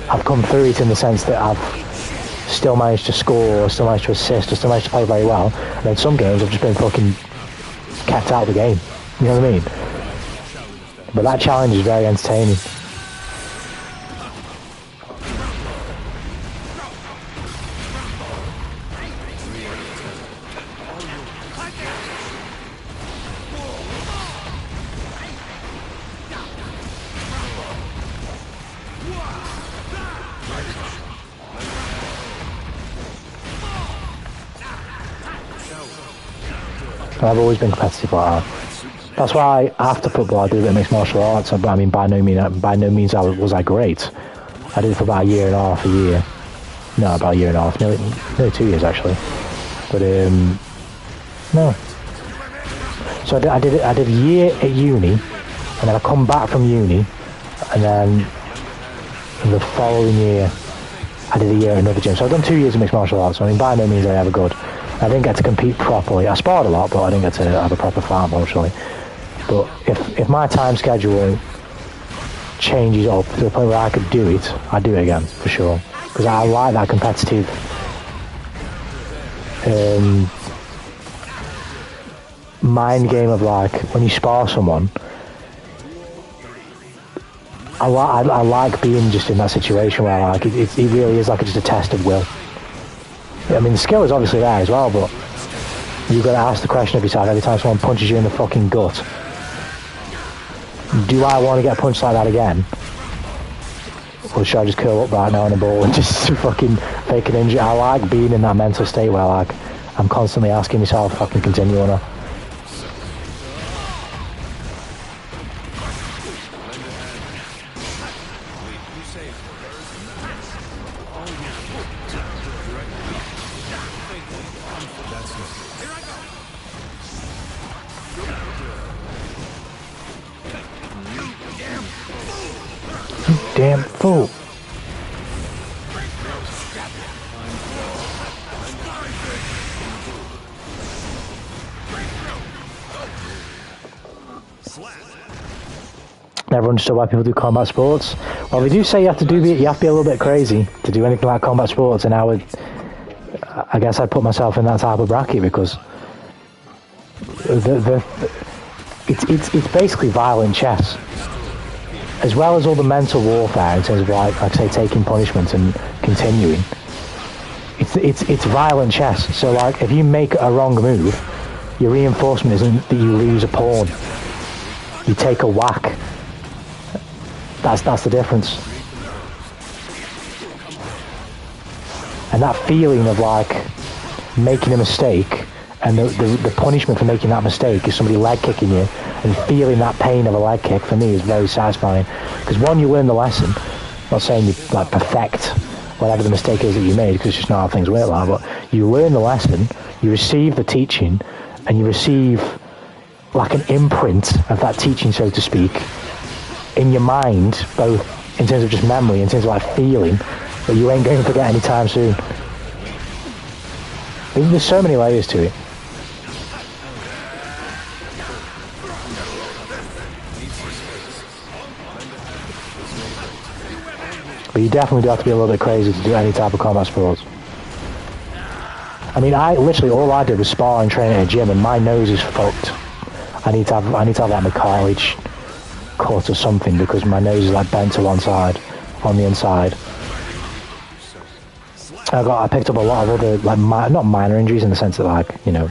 I've come through it in the sense that I've still managed to score, or still managed to assist, or still managed to play very well. And then some games I've just been fucking kept out of the game. You know what I mean? But that challenge is very entertaining. I've always been competitive like that. That's why after football I did a bit of mixed martial arts. But I mean, by no means was I great. I did it for about a year and a half, No, about a year and a half, nearly 2 years actually. But no. So I did a year at uni, and then I come back from uni, and then the following year I did a year at another gym. So I've done 2 years of mixed martial arts. So I mean, by no means I ever good. I didn't get to compete properly. I sparred a lot, but I didn't get to have a proper fight, unfortunately. But if my time schedule changes up to the point where I could do it, I'd do it again, for sure. Because I like that competitive mind game of like, when you spar someone, I like being just in that situation where like it really is like just a test of will. I mean, the skill is obviously there as well, but you've got to ask the question of yourself every time someone punches you in the fucking gut. Do I want to get punched like that again? Or should I just curl up right now on the ball and just fucking fake an injury? I like being in that mental state where like I'm constantly asking myself if I can continue or not. Damn fool. Never understood why people do combat sports. Well, they do say you have to be a little bit crazy to do anything like combat sports, and I guess I'd put myself in that type of bracket because it's basically violent chess. As well as all the mental warfare in terms of like I say, taking punishment and continuing. It's violent chess. So like, if you make a wrong move, your reinforcement isn't that you lose a pawn. You take a whack. That's the difference. And that feeling of like making a mistake And the punishment for making that mistake is somebody leg kicking you, and feeling that pain of a leg kick for me is very satisfying. Because one, you learn the lesson. I'm not saying you like perfect whatever the mistake is that you made, because it's just not how things work like, but you learn the lesson, you receive the teaching, and you receive like an imprint of that teaching, so to speak, in your mind, both in terms of just memory, in terms of like feeling, that you ain't going to forget anytime soon. There's so many layers to it. But you definitely do have to be a little bit crazy to do any type of combat sports. I mean, literally all I did was spar and train at a gym, and my nose is fucked. I need to have like my cartilage cut or something, because my nose is like bent to one side, on the inside. I picked up a lot of other like not minor injuries in the sense that, like, you know,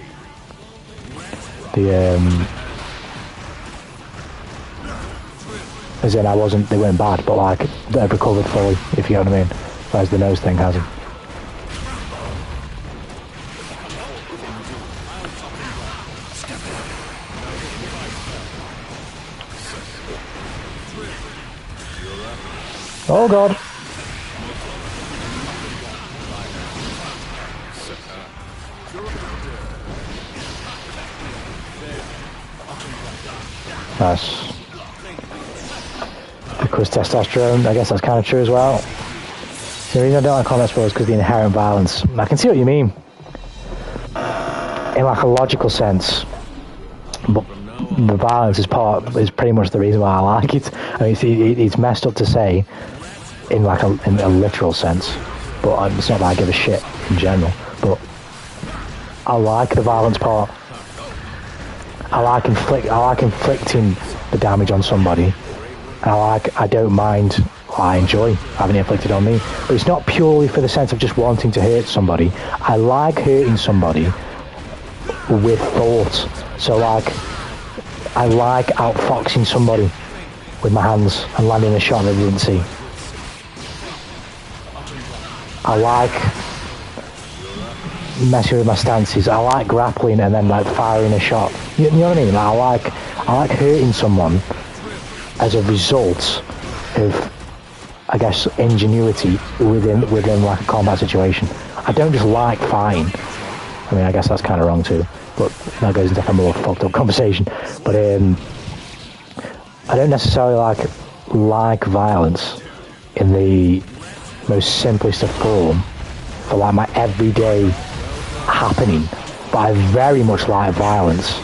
as in they weren't bad, but like they've recovered fully, if you know what I mean. Whereas the nose thing hasn't. Oh god. Nice. Because testosterone, I guess that's kind of true as well. The reason I don't like combat sports is because of the inherent violence. I can see what you mean, in like a logical sense, but the violence is pretty much the reason why I like it. I mean, it's messed up to say in a literal sense, but it's not that I give a shit in general. But I like the violence part. I like inflicting the damage on somebody. I don't mind. I enjoy having it inflicted on me, but it's not purely for the sense of just wanting to hurt somebody. I like hurting somebody with thought. So like, I like outfoxing somebody with my hands and landing a shot they didn't see. I like messing with my stances. I like grappling and then like firing a shot. You know what I mean? I like hurting someone as a result of, I guess, ingenuity within like a combat situation. I don't just like fighting. I mean, I guess that's kind of wrong too, but that goes into a more fucked up conversation. But I don't necessarily like violence in the most simplest of form for like my everyday happening, but I very much like violence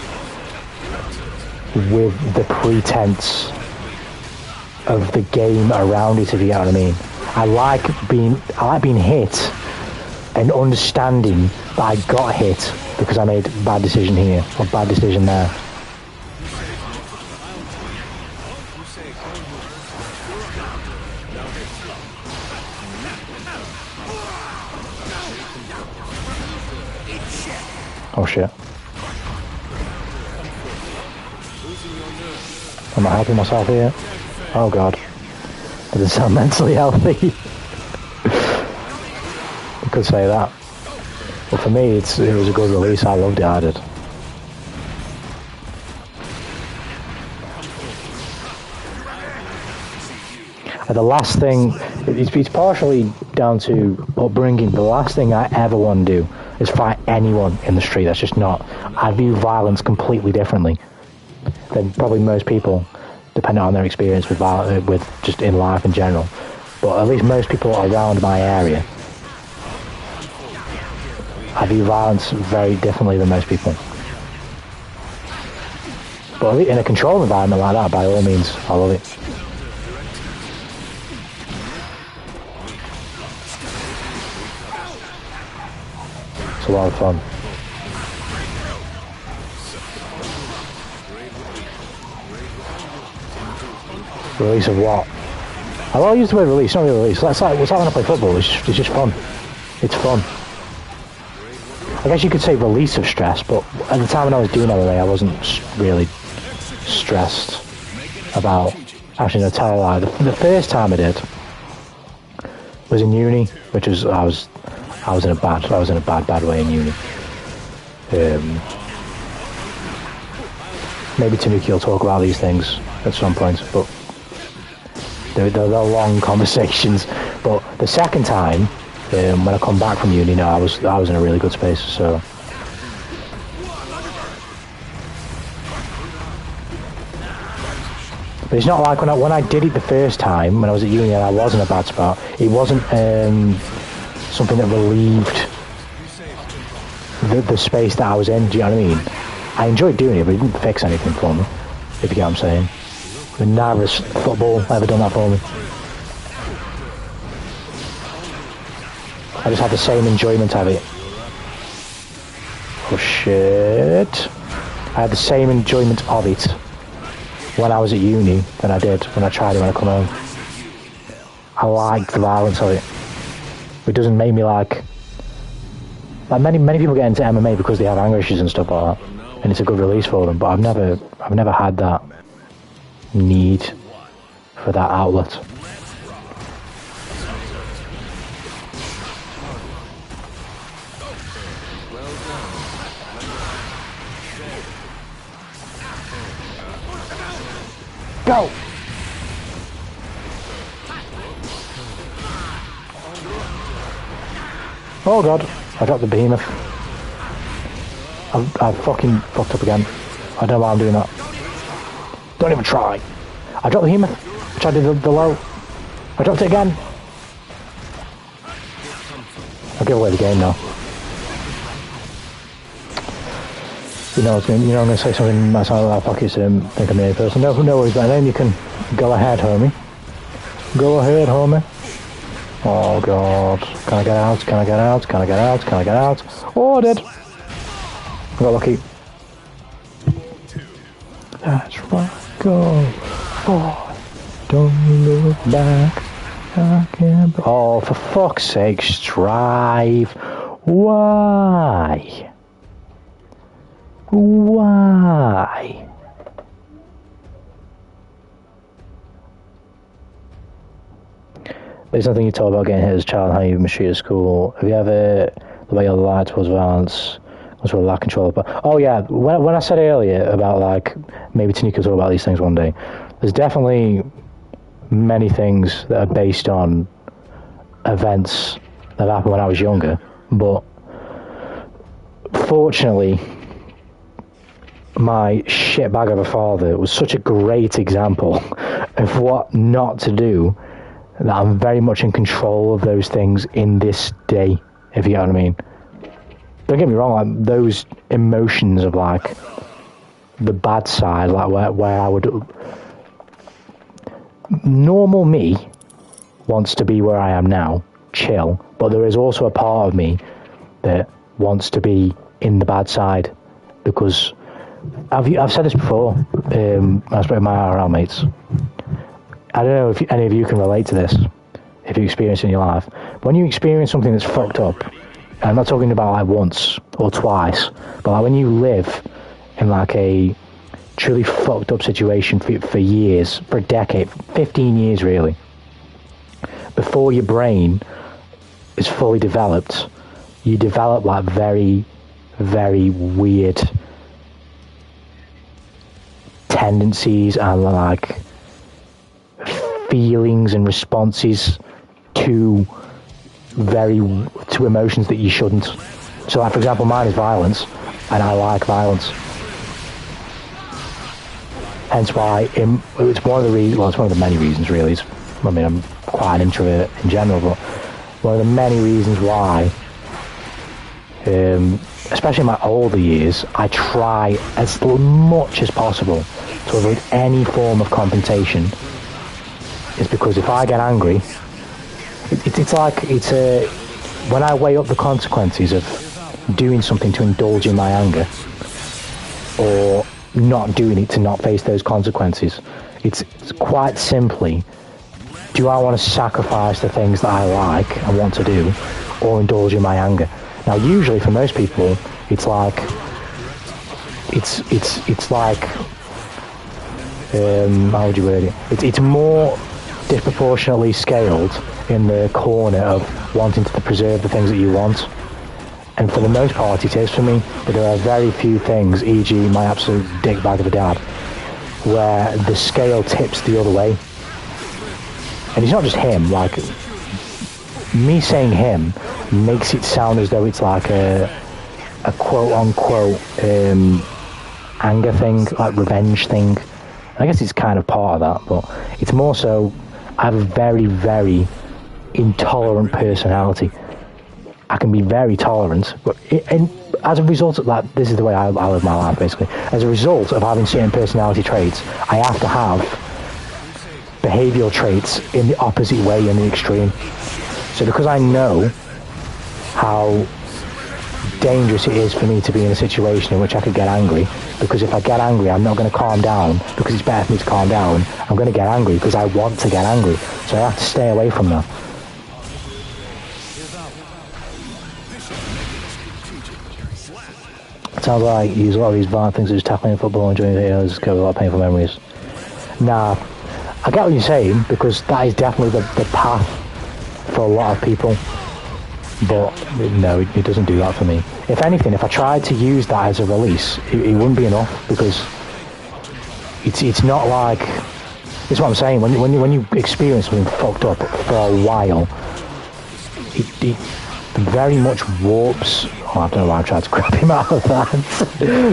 with the pretense of the game around it, if you know what I mean. I like being hit and understanding that I got hit because I made a bad decision here or bad decision there. Oh shit. Am I helping myself here? Oh god. That doesn't sound mentally healthy. You could say that. But for me, it was a good release. I loved it, I did. And the last thing, it's partially down to upbringing. The last thing I ever want to do is fight anyone in the street. That's just not. I view violence completely differently than probably most people, depending on their experience with just in life in general. But at least most people around my area, I view violence very differently than most people. But in a controlled environment like that, by all means, I love it. It's a lot of fun. Release of what? I will use the word release, not really release. It's like when I play football, it's just fun. It's fun. I guess you could say release of stress, but at the time when I was doing MMA, I wasn't really stressed about. Actually, no, tell a lie. The first time I did was in uni, which was I was in a bad way in uni. Maybe Tanuki will talk about these things at some point, but they're long conversations. But the second time, when I come back from uni, I was in a really good space. So. But it's not like when I did it the first time, when I was at uni and I was in a bad spot, it wasn't something that relieved the space that I was in, do you know what I mean? I enjoyed doing it, but it didn't fix anything for me, if you get what I'm saying. But neither has football ever done that for me. I just had the same enjoyment of it. Oh shit. I had the same enjoyment of it when I was at uni than I did when I tried it when I come home. I liked the violence of it. It doesn't make me like many people get into MMA because they have anger issues and stuff like that, and it's a good release for them. But I've never had that need for that outlet. Go! Oh god, I dropped the behemoth. I fucking fucked up again. I don't know why I'm doing that. Don't even try. I dropped the behemoth. I tried to do the low. I dropped it again. I'll give away the game now. I'm going to say something that sounds like pockets and think I'm the only person. No worries about it. You can go ahead, homie. Go ahead, homie. Oh god. Can I get out? Can I get out? Can I get out? Can I get out? Oh, I did. I got lucky. That's right. Go forward. Don't look back. I can't. Oh, for fuck's sake, strive. Why? Why? There's nothing you told about getting hit as a child and how you mistreated at school. Have you ever, the way your life towards violence was with lack of control? But oh yeah, when I said earlier about like maybe Tanika will talk about these things one day, there's definitely many things that are based on events that happened when I was younger. But fortunately, my shitbag of a father was such a great example of what not to do that I'm very much in control of those things in this day, if you know what I mean. Don't get me wrong, like those emotions of like the bad side, like where I would, normal me wants to be where I am now, chill, but there is also a part of me that wants to be in the bad side, because I've said this before. I spoke to my IRL mates. I don't know if any of you can relate to this, if you experience it in your life. When you experience something that's fucked up, and I'm not talking about like once or twice, but like when you live in like a truly fucked up situation for years, for a decade, 15 years really, before your brain is fully developed, you develop like very, very weird tendencies and like feelings and responses to emotions that you shouldn't. So like for example, mine is violence, and I like violence. Hence why it's one of the reasons, well, it's one of the many reasons really. I'm quite an introvert in general, but one of the many reasons why, especially in my older years, I try as much as possible to avoid any form of confrontation, is because if I get angry, when I weigh up the consequences of doing something to indulge in my anger, or not doing it to not face those consequences, it's quite simply, do I want to sacrifice the things that I like and want to do, or indulge in my anger? Now usually for most people it's like how would you word it? It's more disproportionately scaled in the corner of wanting to preserve the things that you want, And for the most part it is for me, but there are very few things, e.g. my absolute dickbag of a dad, where the scale tips the other way. And it's not just him, like, me saying him makes it sound as though it's like a quote-unquote anger thing, like revenge thing. I guess it's kind of part of that, but it's more so I have a very, very intolerant personality. I can be very tolerant, but and as a result of that, this is the way I live my life, basically. As a result of having certain personality traits, I have to have behavioural traits in the opposite way, in the extreme. So because I know how dangerous it is for me to be in a situation in which I could get angry, because if I get angry I'm not going to calm down because it's better for me to calm down. I'm going to get angry because I want to get angry, so I have to stay away from that. It sounds like you use a lot of these violent things such as tackling football and enjoying videos go with a lot of painful memories. Nah, I get what you're saying, because that is definitely the path for a lot of people. But no, it doesn't do that for me. If anything, if I tried to use that as a release, it wouldn't be enough, because it's not like... This is what I'm saying, when you experience something fucked up for a while, it very much warps... Oh, I don't know why I tried to grab him out of that.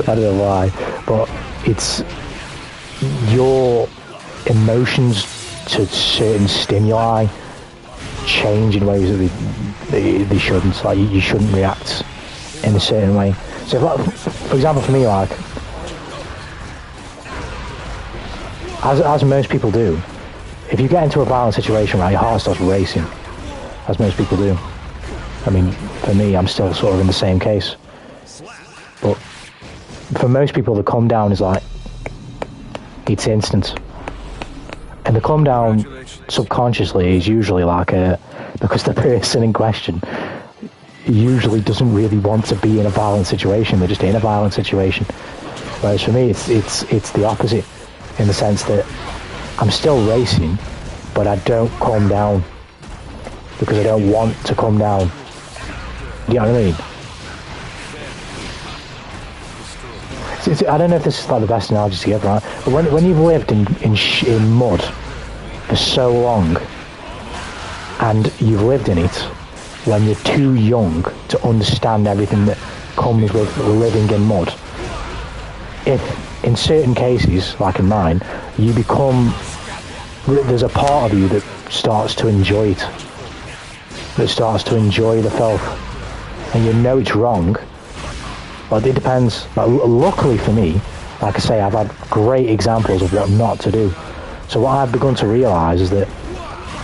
I don't know why. But it's your emotions to certain stimuli change in ways that they shouldn't. Like, you shouldn't react in a certain way. So if, like, for example, for me, like, as most people do, if you get into a violent situation, right, your heart starts racing, as most people do. I mean, for me, I'm still sort of in the same case. But for most people, the calm down is like, it's instant. And the calm down subconsciously is usually like because the person in question usually doesn't really want to be in a violent situation. They're just in a violent situation. Whereas for me, it's the opposite, in the sense that I'm still racing, but I don't calm down because I don't want to calm down. You know what I mean? I don't know if this is like the best analogy to give, right? But when you've lived in mud for so long, and you've lived in it when you're too young to understand everything that comes with living in mud, if in certain cases, like in mine, you become... There's a part of you that starts to enjoy it, that starts to enjoy the filth. And you know it's wrong, but it depends. Like, luckily for me, like I say, I've had great examples of what not to do. So what I've begun to realise is that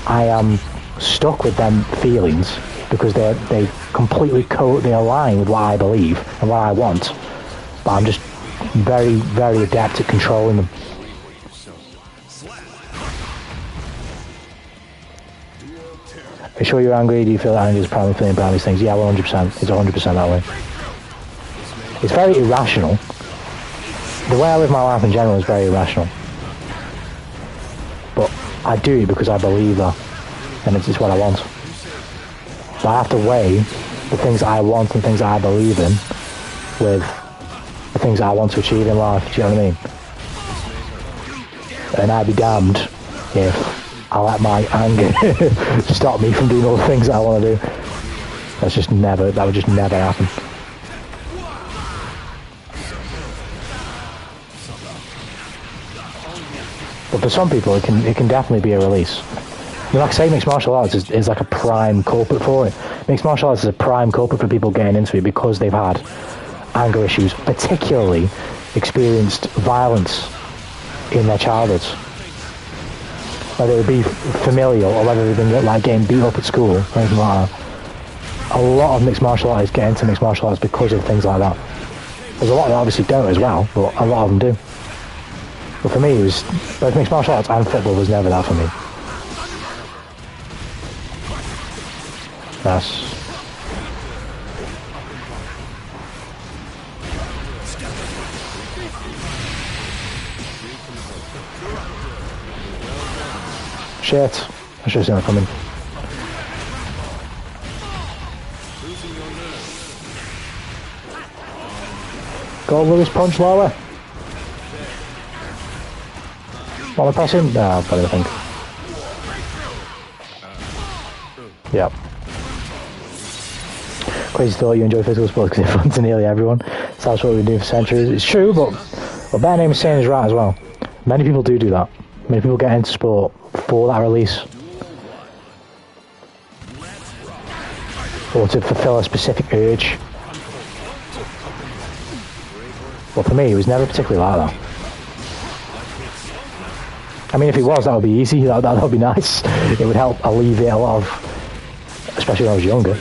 I am stuck with them feelings because they completely they align with what I believe and what I want. But I'm just very, very adept at controlling them. Are you sure you're angry? Do you feel that anger is primarily feeling about these things? Yeah, 100%. It's 100% that way. It's very irrational. The way I live my life in general is very irrational. But I do it because I believe that. And it's just what I want. But I have to weigh the things I want and things I believe in with the things I want to achieve in life. Do you know what I mean? And I'd be damned if I let my anger stop me from doing all the things I want to do. That would just never happen. But for some people, it can definitely be a release. I mean, like I say, mixed martial arts is like a prime culprit for it. Mixed martial arts is a prime culprit for people getting into it because they've had anger issues, particularly experienced violence in their childhoods. Whether it be familial or whether they've been like getting beat up at school or anything like that. A lot of mixed martial artists get into mixed martial arts because of things like that. There's a lot that obviously don't as well, but a lot of them do. But for me, it was both mixed martial arts and football was never that for me. That's... Shit. I should have seen it coming. Go Lewis, punch lower. Want to press him? No, I've got it, I think. Yep. Crazy thought you enjoy physical sports because it's fun to nearly everyone. So that's what we've been doing for centuries. It's true, but what Bear Name is saying is right as well. Many people do that. Many people get into sport for that release. Or to fulfill a specific urge. But for me, it was never particularly like that. I mean, if it was, that would be easy. That would be nice. It would help alleviate a lot of, especially when I was younger,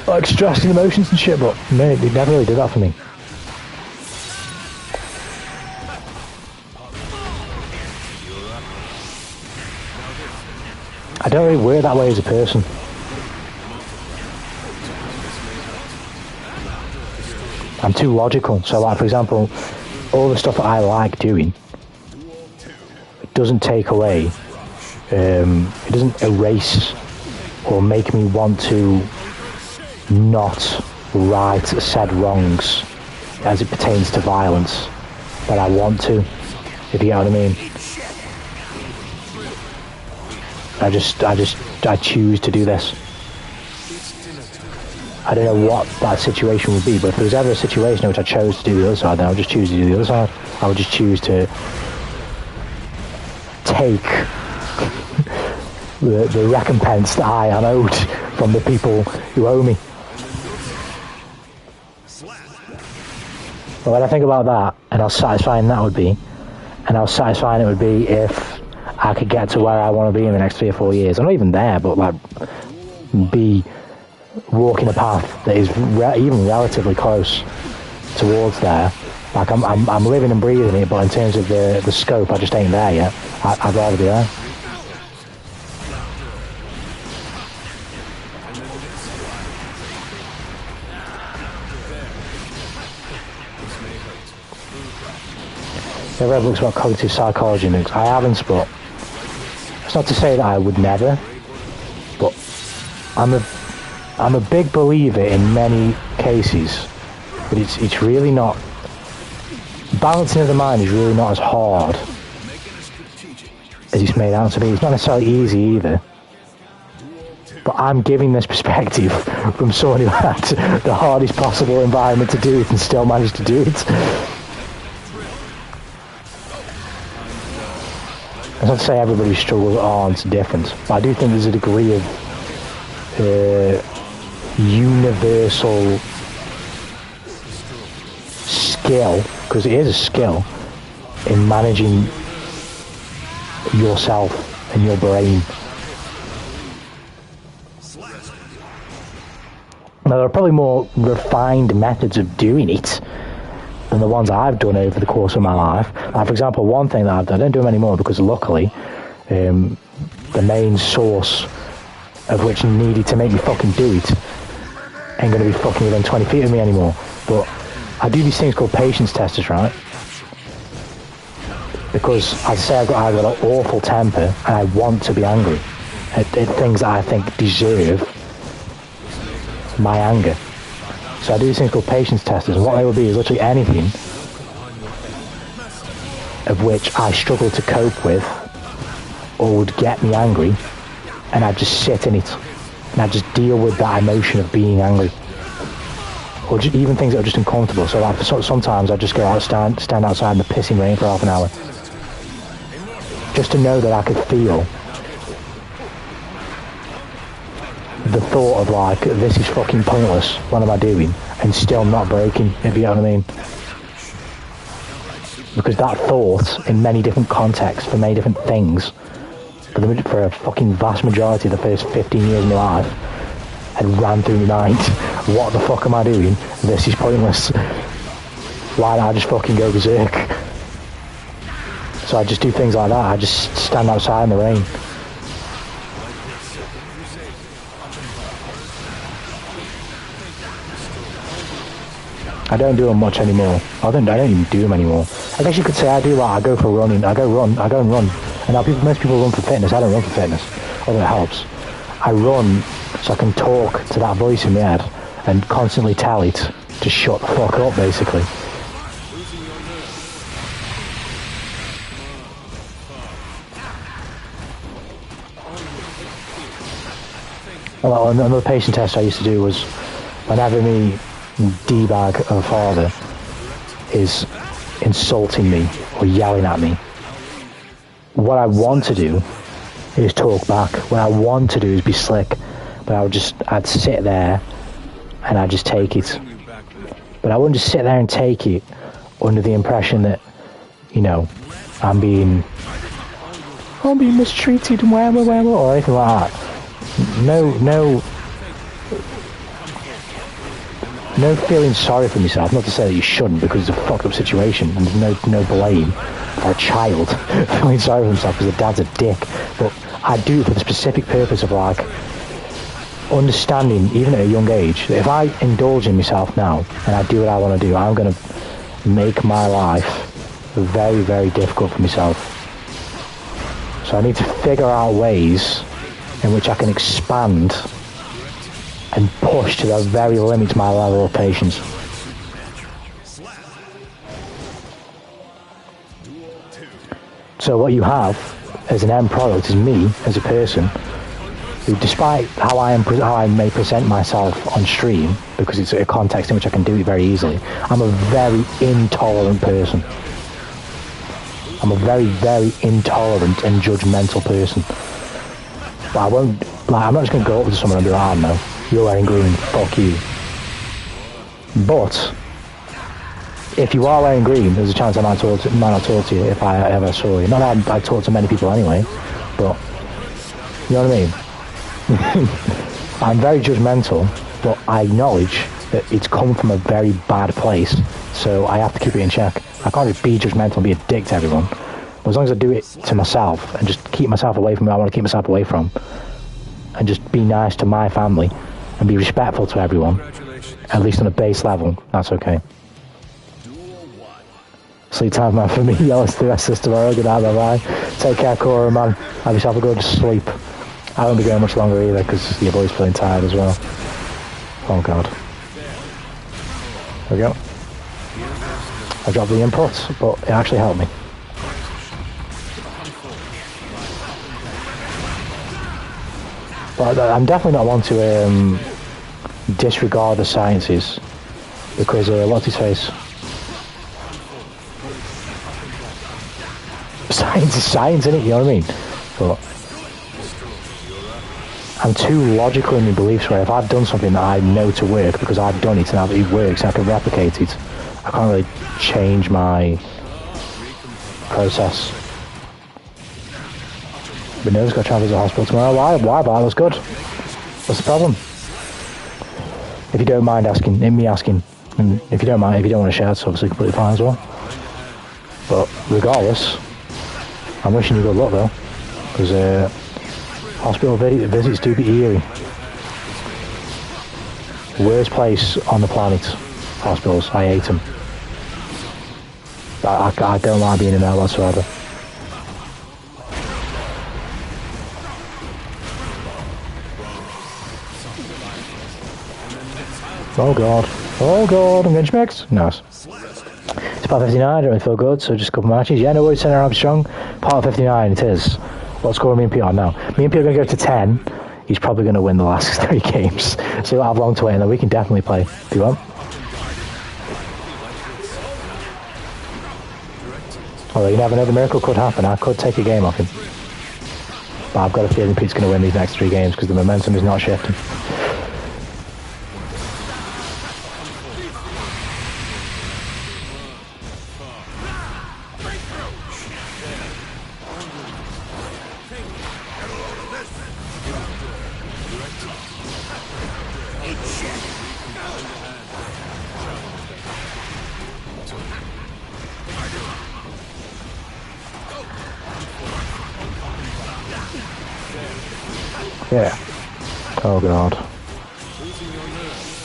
like stress and emotions and shit, but no, it never really did that for me. I don't really work that way as a person. I'm too logical. So, like, for example, all the stuff that I like doing, it doesn't take away, it doesn't erase or make me want to not right said wrongs as it pertains to violence that I want to, if you get what I mean. I choose to do this. I don't know what that situation would be, but if there was ever a situation in which I chose to do the other side, then I would just choose to do the other side. I would just choose to take the recompense that I am owed from the people who owe me. But when I think about that, and how satisfying that would be, and how satisfying it would be if I could get to where I want to be in the next 3 or 4 years. I'm not even there, but like be walking a path that is even relatively close towards there. Like I'm living and breathing it, but in terms of the scope, I just ain't there yet. I'd rather be there. You ever read books about cognitive psychology, Nukes? I haven't, but it's not to say that I would never, but I'm a big believer in many cases, but it's really not, balancing of the mind is really not as hard as it's made out to be. It's not necessarily easy either, but I'm giving this perspective from someone who had the hardest possible environment to do it and still managed to do it. That's not to say everybody's struggles aren't different, but I do think there's a degree of universal skill, because it is a skill, in managing yourself and your brain. Now, there are probably more refined methods of doing it than the ones I've done over the course of my life. Like, for example, one thing that I've done, I don't do them anymore because luckily the main source of which needed to make me fucking do it ain't going to be fucking within 20 feet of me anymore. But I do these things called patience testers, right? Because, as I say, I've got an awful temper and I want to be angry at things that I think deserve my anger. So I do these things called patience testers, and what they will be is literally anything of which I struggle to cope with or would get me angry, and I just sit in it and I just deal with that emotion of being angry, or just even things that are just uncomfortable. So like sometimes I just go out, stand outside in the pissing rain for half an hour just to know that I could feel the thought of like, this is fucking pointless, what am I doing, and still not breaking, if you know what I mean. Because that thought, in many different contexts, for many different things, for a fucking vast majority of the first 15 years of my life, had ran through my mind. What the fuck am I doing? This is pointless. Why don't I just fucking go berserk? So I just do things like that. I just stand outside in the rain. I don't do them much anymore. I don't even do them anymore. I guess you could say I do. Like, I go for running. I go and run. And now most people run for fitness. I don't run for fitness, although it helps. I run so I can talk to that voice in my head and constantly tell it to shut the fuck up, basically. Well, another patient test I used to do was whenever me D-bag of a father is insulting me or yelling at me, what I want to do is talk back. What I want to do is be slick, but I'd sit there and I'd just take it. But I wouldn't just sit there and take it under the impression that, you know, I'm being mistreated and whatever, or anything like that. No feeling sorry for myself. Not to say that you shouldn't, because it's a fucked up situation and there's no blame for a child feeling sorry for himself because the dad's a dick. But I do it for the specific purpose of like understanding, even at a young age, that if I indulge in myself now and I do what I want to do, I'm going to make my life very, very difficult for myself. So I need to figure out ways in which I can expand and push to the very limits my level of patience. So what you have as an end product is me as a person who, despite how I may present myself on stream, because it's a context in which I can do it very easily, I'm a very intolerant person. I'm a very, very intolerant and judgmental person. But I won't, I'm not just going to go up to someone and be like, I don't know, you're wearing green, fuck you. But if you are wearing green, there's a chance I might not talk to you if I ever saw you. Not that I talk to many people anyway, but you know what I mean? I'm very judgmental, but I acknowledge that it's come from a very bad place, so I have to keep it in check. I can't just be judgmental and be a dick to everyone. But as long as I do it to myself and just keep myself away from who I want to keep myself away from, and just be nice to my family and be respectful to everyone, at least on a base level, that's okay. Sleep time, man, for me. I'll see the rest of this tomorrow. Good night, bye-bye. Take care, Cora, man. Have yourself a good sleep. I won't be going much longer either, because your boy's feeling tired as well. Oh, God. There we go. I dropped the input, but it actually helped me. But I'm definitely not one to disregard the sciences, because what's his face? Science is science, isn't it? You know what I mean? But I'm too logical in my beliefs where if I've done something that I know to work because I've done it and it works and I can replicate it, I can't really change my process. But no, he's got to travel to the hospital tomorrow. Why? But that looks good. What's the problem? If you don't mind me asking, and if you don't mind, if you don't want to share, it's obviously completely fine as well. But regardless, I'm wishing you good luck though, because hospital visits do be eerie. Worst place on the planet, hospitals. I hate them. I don't like being in there whatsoever. Oh god. Oh god, I'm getting schmecks. Nice. It's part 59, I don't really feel good, so just a couple matches. Yeah, no worries, Senator Armstrong. Part 59 it is. What score are me and Pete on now? Me and Pete are going to go to 10. He's probably going to win the last 3 games. So you'll have long to wait, and then we can definitely play if you want. Although you never know, the miracle could happen. I could take a game off him. But I've got a feeling Pete's going to win these next 3 games because the momentum is not shifting. Yeah. Oh god.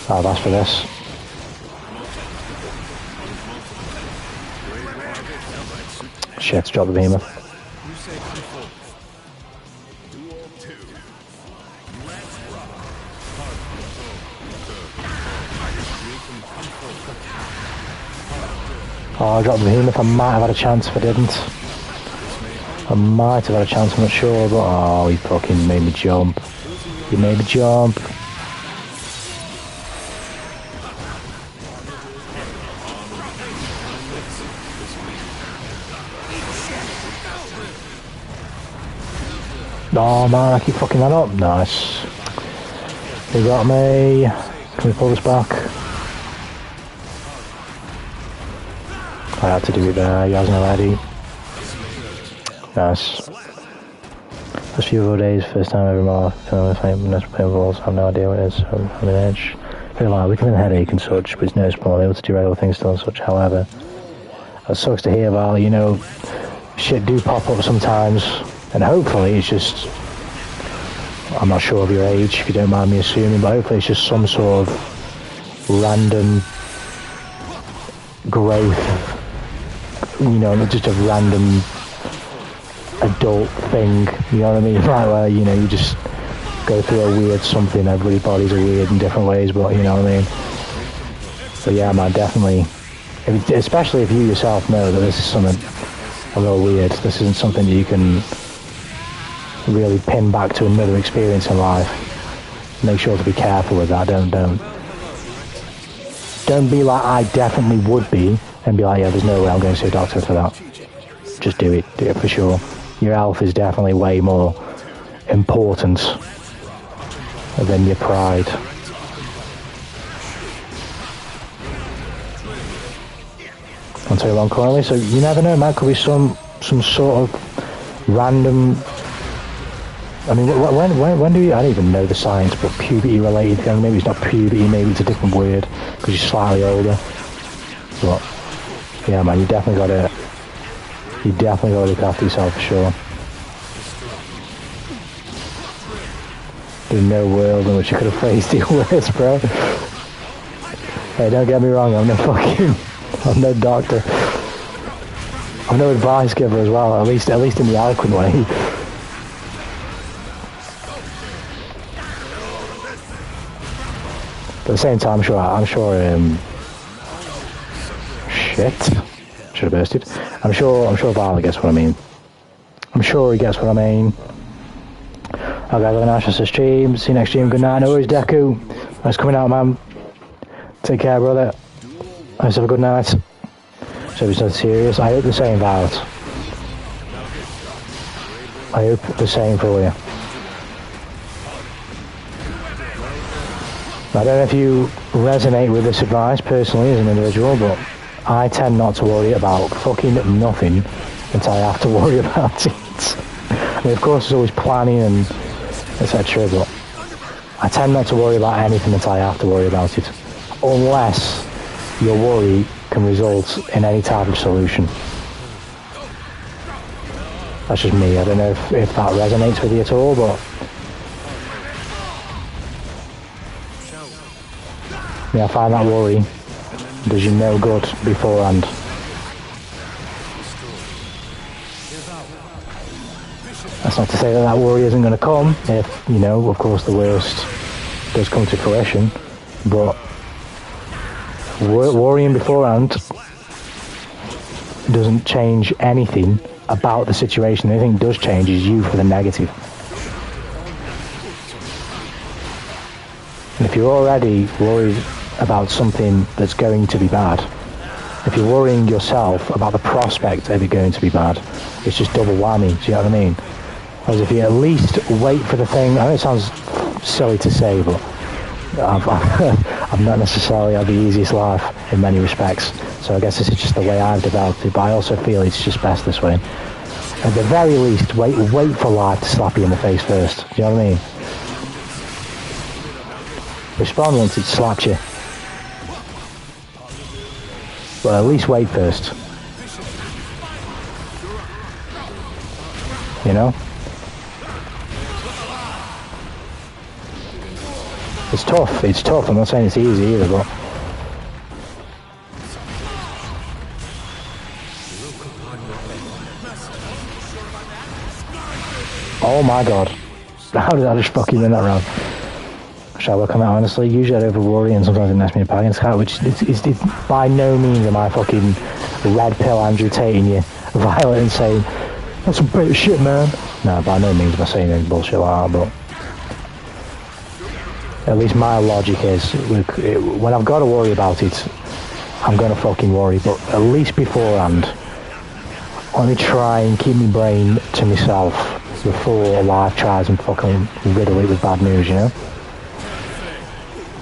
Oh, that's for this. Shit, drop the behemoth. Oh, I dropped the behemoth. I might have had a chance if I didn't. I might have had a chance, I'm not sure, but oh, he fucking made me jump. You made the jump. Oh man, I keep fucking that up. Nice. He got me. Can we pull this back? I had to do it there. He hasn't already. Nice. Last few other days, first time ever more. Feeling painful. I have no idea what it is. So I'm an edge. Very loud, weak with a headache and such, but it's noticeable. I'm able to do regular things still and such. However, it sucks to hear about, you know, shit do pop up sometimes. And hopefully it's just, I'm not sure of your age, if you don't mind me assuming, but hopefully it's just some sort of random growth, you know, just a random adult thing, you know what I mean? Like where, you know, you just go through a weird something, everybody's bodies are weird in different ways, but you know what I mean? But yeah, man, definitely, especially if you yourself know that this is something a little weird, this isn't something that you can really pin back to another experience in life. Make sure to be careful with that. Don't be like I definitely would be and be like, yeah, there's no way I'm going to see a doctor for that. Just do it for sure. Your health is definitely way more important than your pride. I'll tell you long currently, so you never know, man, could be some sort of random, I mean, when do you, I don't even know the science, but puberty related thing, maybe it's not puberty, maybe it's a different word, because you're slightly older, but yeah, man, you definitely gotta look after yourself for sure. There's no world in which you could have phrased it worse, bro. Hey, don't get me wrong, I'm no doctor. I'm no advice giver as well, at least in the eloquent way. But at the same time, I'm sure, shit. Should have bursted. I'm sure Violet gets what I mean. I'm sure he gets what I mean. I'll guys, have a nice rest of the stream. See you next stream. Good night. No worries, Deku. Nice coming out, man. Take care, brother. Let's have a good night. So it's not serious. I hope the same, Violet. I hope the same for you. I don't know if you resonate with this advice personally as an individual, but I tend not to worry about fucking nothing until I have to worry about it. I mean, of course, there's always planning and etc., but I tend not to worry about anything until I have to worry about it, unless your worry can result in any type of solution. That's just me. I don't know if that resonates with you at all, but yeah, I find that worry does you no good beforehand. That's not to say that worry isn't going to come if, you know, of course the worst does come to fruition, but worrying beforehand doesn't change anything about the situation. Anything does change is you for the negative. And if you're already worried about something that's going to be bad, if you're worrying yourself about the prospect of it going to be bad, it's just double whammy, do you know what I mean? Whereas if you at least wait for the thing, I know it sounds silly to say, but I've not necessarily had the easiest life in many respects, so I guess this is just the way I've developed it, but I also feel it's just best this way. At the very least, wait for life to slap you in the face first, do you know what I mean? Respond once it slapped you. But at least wait first. You know? It's tough, I'm not saying it's easy either, but oh my god. How did I just fucking win that round? Shall I work on that honestly? Usually I over worry and sometimes it knocks me apart against Scout, which is by no means am I fucking red pill Andrew Tating you, Violet, and saying, that's some bit of shit, man. No, by no means am I saying any bullshit like that, but At least my logic is, when I've got to worry about it, I'm going to fucking worry. But at least beforehand, let me try and keep my brain to myself before life tries and fucking riddle it with bad news, you know?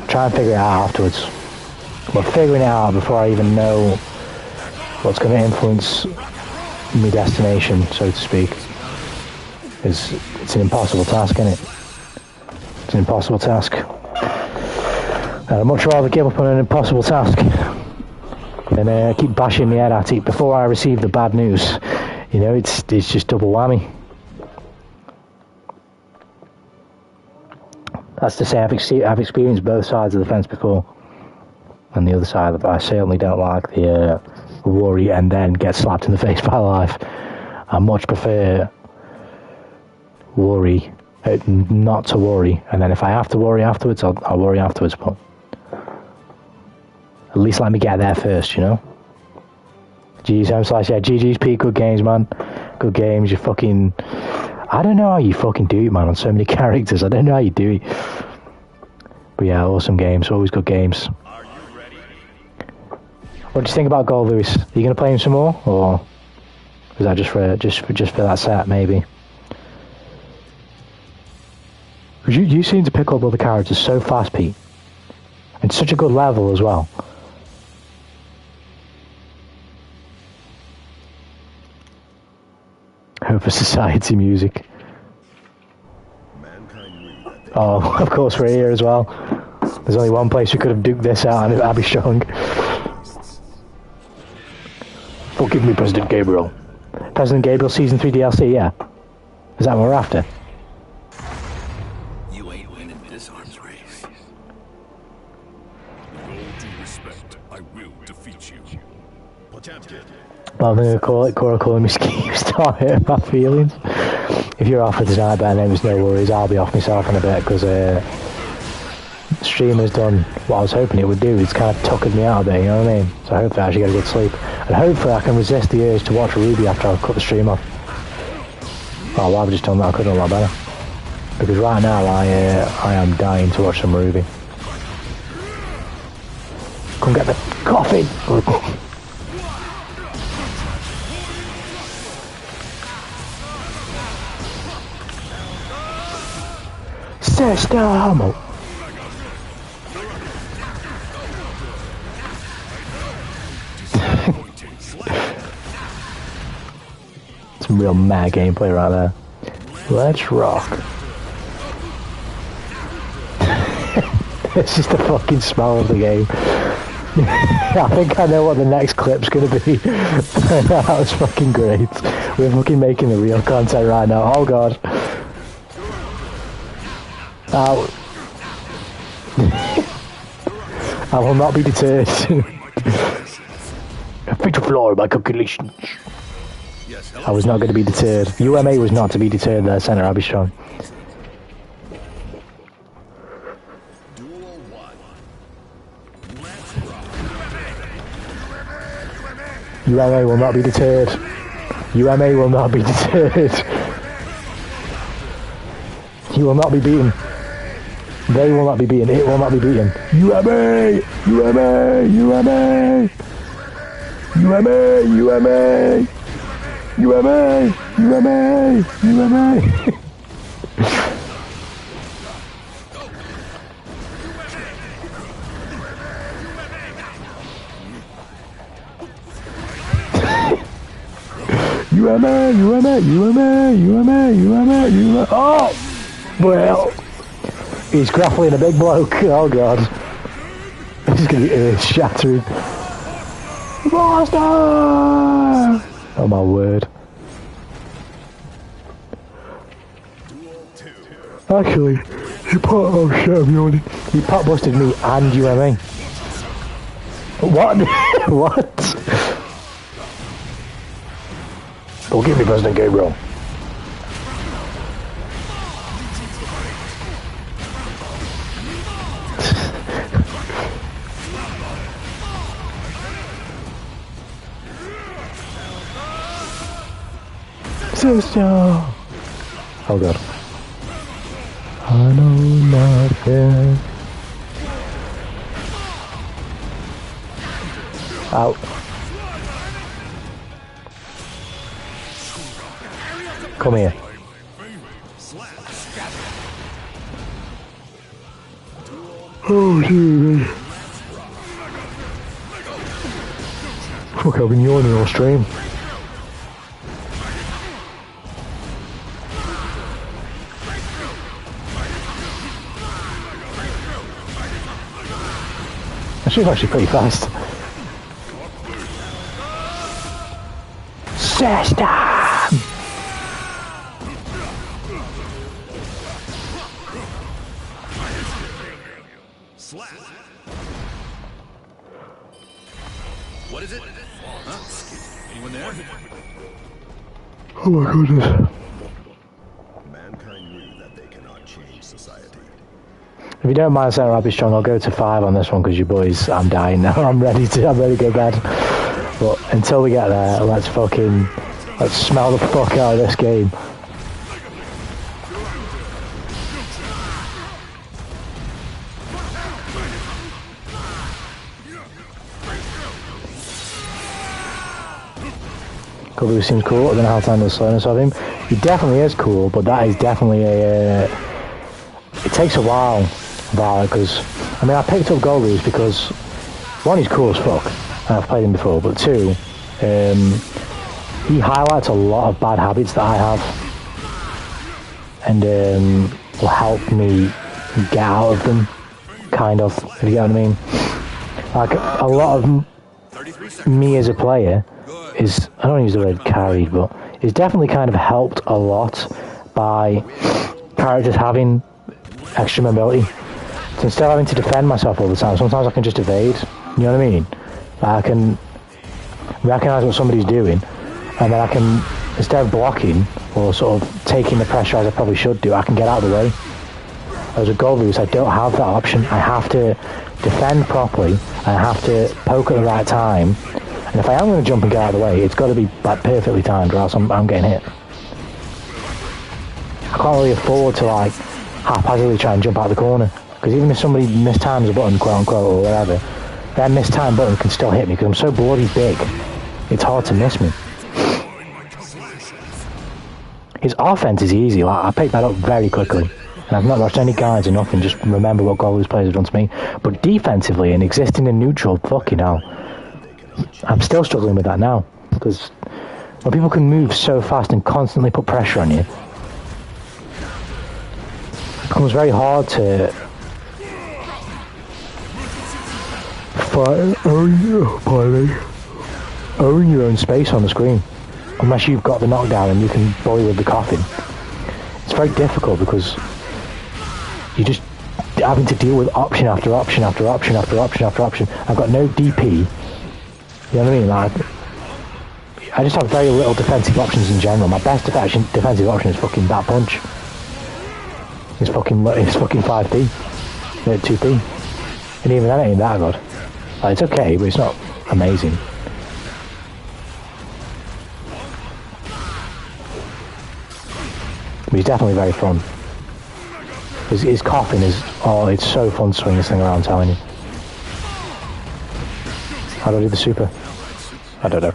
Try and figure it out afterwards. But figuring it out before I even know what's going to influence my destination, so to speak, it's an impossible task, isn't it? It's an impossible task. I'd much rather give up on an impossible task than keep bashing my head at it before I receive the bad news. You know, it's just double whammy. That's to say, I've experienced both sides of the fence before. And the other side of it, I certainly don't like the worry and then get slapped in the face by life. I much prefer worry, not to worry, and then if I have to worry afterwards, I'll worry afterwards, but at least let me get there first, you know? GG's home slash, yeah, GG's Pete, good games, man. Good games, you fucking... I don't know how you fucking do it, man, on so many characters. I don't know how you do it. But yeah, awesome games, always good games. What do you think about Gold, Lewis? Are you going to play him some more, or is that just for that set, maybe? Because you seem to pick up other characters so fast, Pete. And such a good level as well. Hope for society music. Oh, of course we're here as well. There's only one place we could have duked this out, and it's Abby Strong. Forgive me, President Gabriel. President Gabriel Season 3 DLC, yeah. Is that what we're after? You ain't winning this arms race. With all due respect, I will defeat you. Well, I'm going to call it Cora calling me scheme start hurting my feelings. If you're off for tonight, Ben, there's no worries. I'll be off myself in a bit because the stream has done what I was hoping it would do. It's kind of tuckered me out a bit, you know what I mean? So hopefully I actually get a good sleep. And hopefully I can resist the urge to watch Ruby after I've cut the stream off. Oh, well, I've just done that. I could have done a lot better. Because right now I am dying to watch some Ruby. Come get the coffee! System! Some real mad gameplay right there. Let's rock. This is the fucking smell of the game. I think I know what the next clip's gonna be. That was fucking great. We're fucking making the real content right now. Oh god. I will not be deterred. Fatal flaw by calculations. I was not going to be deterred. UMA was not to be deterred there, Senator Abby Strong. UMA will not be deterred. UMA will not be deterred. He will not be beaten. They will not be beaten. It will not be beaten. UMA! UMA! UMA! UMA! UMA! UMA! UMA! UMA! UMA! UMA! UMA! UMA! UMA! UMA! Oh! Well, he's grappling a big bloke. Oh god. This is going to be earth-shattering. Monster! Oh my word. Actually, he pot busted me and UMA. What? What? Oh, give me President Gabriel. Sister! Oh god. I know nothing. Out. Come here. Oh, dude. Fuck, I've been yawning all stream. She's actually pretty fast. System! What is it? Huh? Anyone there? Oh my goodness. Mankind knew that they cannot change society. If you don't mind saying I'll be strong, I'll go to 5 on this one because you boys, I'm dying now. I'm ready to go to bed. But until we get there, let's smell the fuck out of this game. Kobu seems cool. I don't know how to handle the slowness of him. He definitely is cool, but that is definitely a... it takes a while, because... I mean, I picked up Golus because... 1, he's cool as fuck, and I've played him before, but 2, he highlights a lot of bad habits that I have, and will help me get out of them, kind of, if you get what I mean. Like, a lot of me as a player is, I don't use the word carried, but is definitely kind of helped a lot by characters having extra mobility. So instead of having to defend myself all the time, sometimes I can just evade, you know what I mean? Like I can recognise what somebody's doing, and then I can, instead of blocking or sort of taking the pressure as I probably should do, I can get out of the way. As a Golus, I don't have that option. I have to defend properly, and I have to poke at the right time. And if I am going to jump and get out of the way, it's got to be like perfectly timed, or else I'm getting hit. I can't really afford to like haphazardly try and jump out of the corner, because even if somebody mistimes a button, quote unquote, or whatever, that mistimed button can still hit me because I'm so bloody big. It's hard to miss me. His offense is easy. Like, I picked that up very quickly, and I've not watched any guides or nothing. Just remember what Golus players have done to me. But defensively and existing in neutral, fucking hell, I'm still struggling with that now, because when people can move so fast and constantly put pressure on you, it becomes very hard to own your own space on the screen, unless you've got the knockdown and you can bully with the coffin. It's very difficult because you're just having to deal with option after option after option after option after option. I've got no DP. You know what I mean? Like, I just have very little defensive options in general. My best defensive option is fucking that punch. It's fucking 5p, 2p, and even that ain't that good. Like, it's okay, but it's not amazing. But he's definitely very fun. His coffin is, oh, it's so fun to swing this thing around, I'm telling you. How do I do the super? I don't know.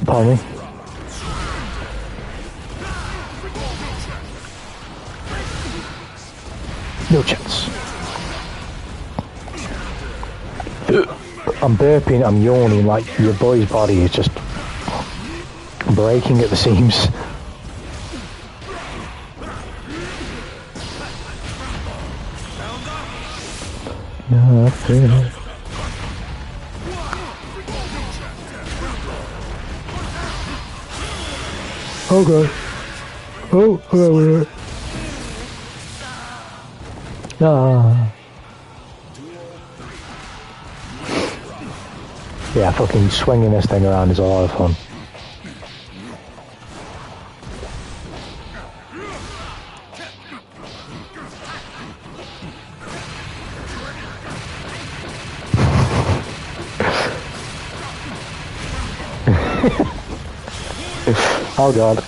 Pardon me? No chance. I'm burping, I'm yawning, like your boy's body is just breaking at the seams. Nothing. Oh god. Oh, hello. Ah. Yeah, fucking swinging this thing around is a lot of fun. Oh god.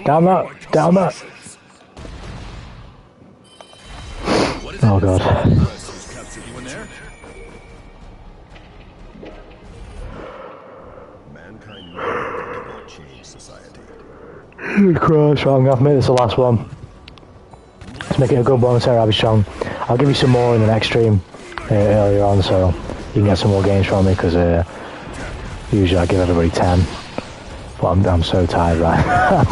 Down that! Down that! Oh god. Mankind cannot change society. Christ, right, I'm gonna have to make this the last one. Let's make it a good one, Sarah, I'll be strong. I'll give you some more in the next stream earlier on, so you can get some more games from me, because usually I give everybody 10. But I'm so tired right now.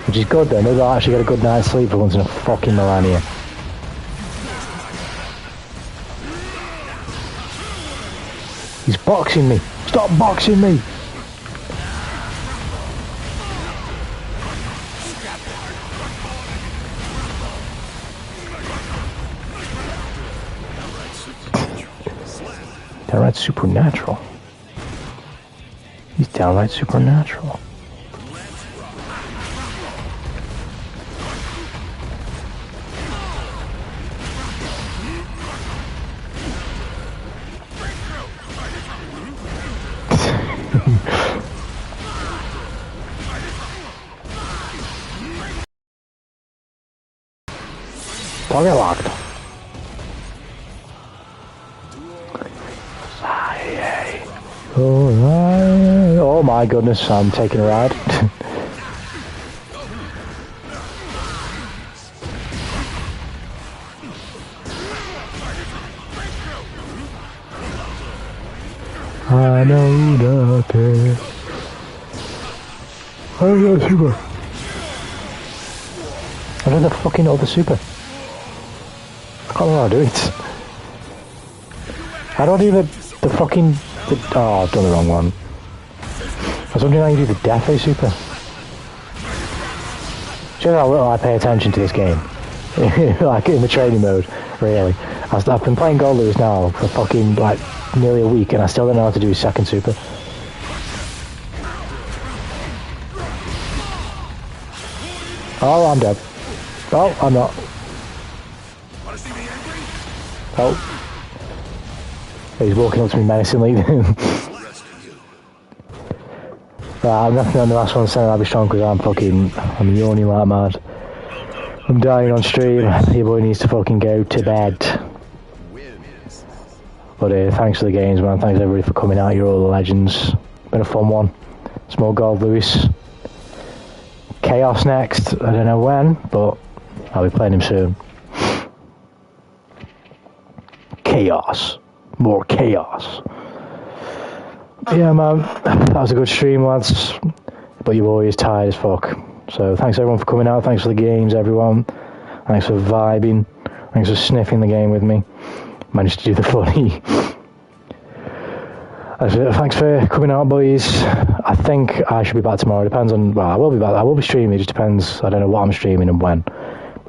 Which is good though, maybe I'll actually get a good night's sleep for once in a fucking millennia. He's boxing me! Stop boxing me! Downright supernatural. He's downright supernatural. Target locked. Oh my goodness, I'm taking a ride. I know the pain. I don't know the super. I don't fucking know the super. I don't know how to do it. How do I do the fucking... oh, I've done the wrong one. I was wondering how you do the Defo super. Shows how little I pay attention to this game. Like in the training mode, really. I've been playing Gold Lewis now for fucking like nearly a week and I still don't know how to do his second super. Oh, I'm dead. Oh, I'm not. Oh. He's walking up to me menacingly. I'm nothing on the last one, so I'll be strong because I'm yawning like mad. I'm dying on stream. Your boy needs to fucking go to bed. But thanks for the games, man. Thanks everybody for coming out. You're all the legends. Been a fun one. Small Gold Lewis. Chaos next. I don't know when, but I'll be playing him soon. Chaos. More chaos. Yeah, man. That was a good stream, lads. But your boy is tired as fuck. So thanks everyone for coming out. Thanks for the games, everyone. Thanks for vibing. Thanks for sniffing the game with me. Managed to do the funny. Thanks for coming out, boys. I think I should be back tomorrow. Depends on... well, I will be back. I will be streaming. It just depends. I don't know what I'm streaming and when.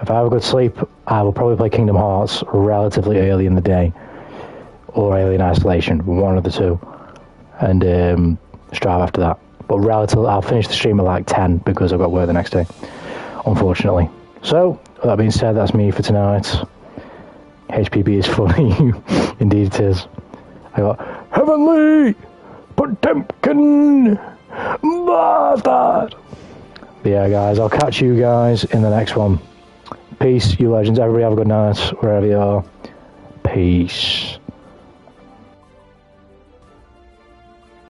If I have a good sleep, I will probably play Kingdom Hearts relatively early in the day. Or Alien Isolation. One of the two. And strive after that. But relatively, I'll finish the stream at like 10 because I've got work the next day. Unfortunately. So, with that being said, that's me for tonight. HPB is funny. Indeed it is. I got Heavenly Potemkin Bastard. But yeah, guys, I'll catch you guys in the next one. Peace, you legends. Everybody have a good night, wherever you are. Peace.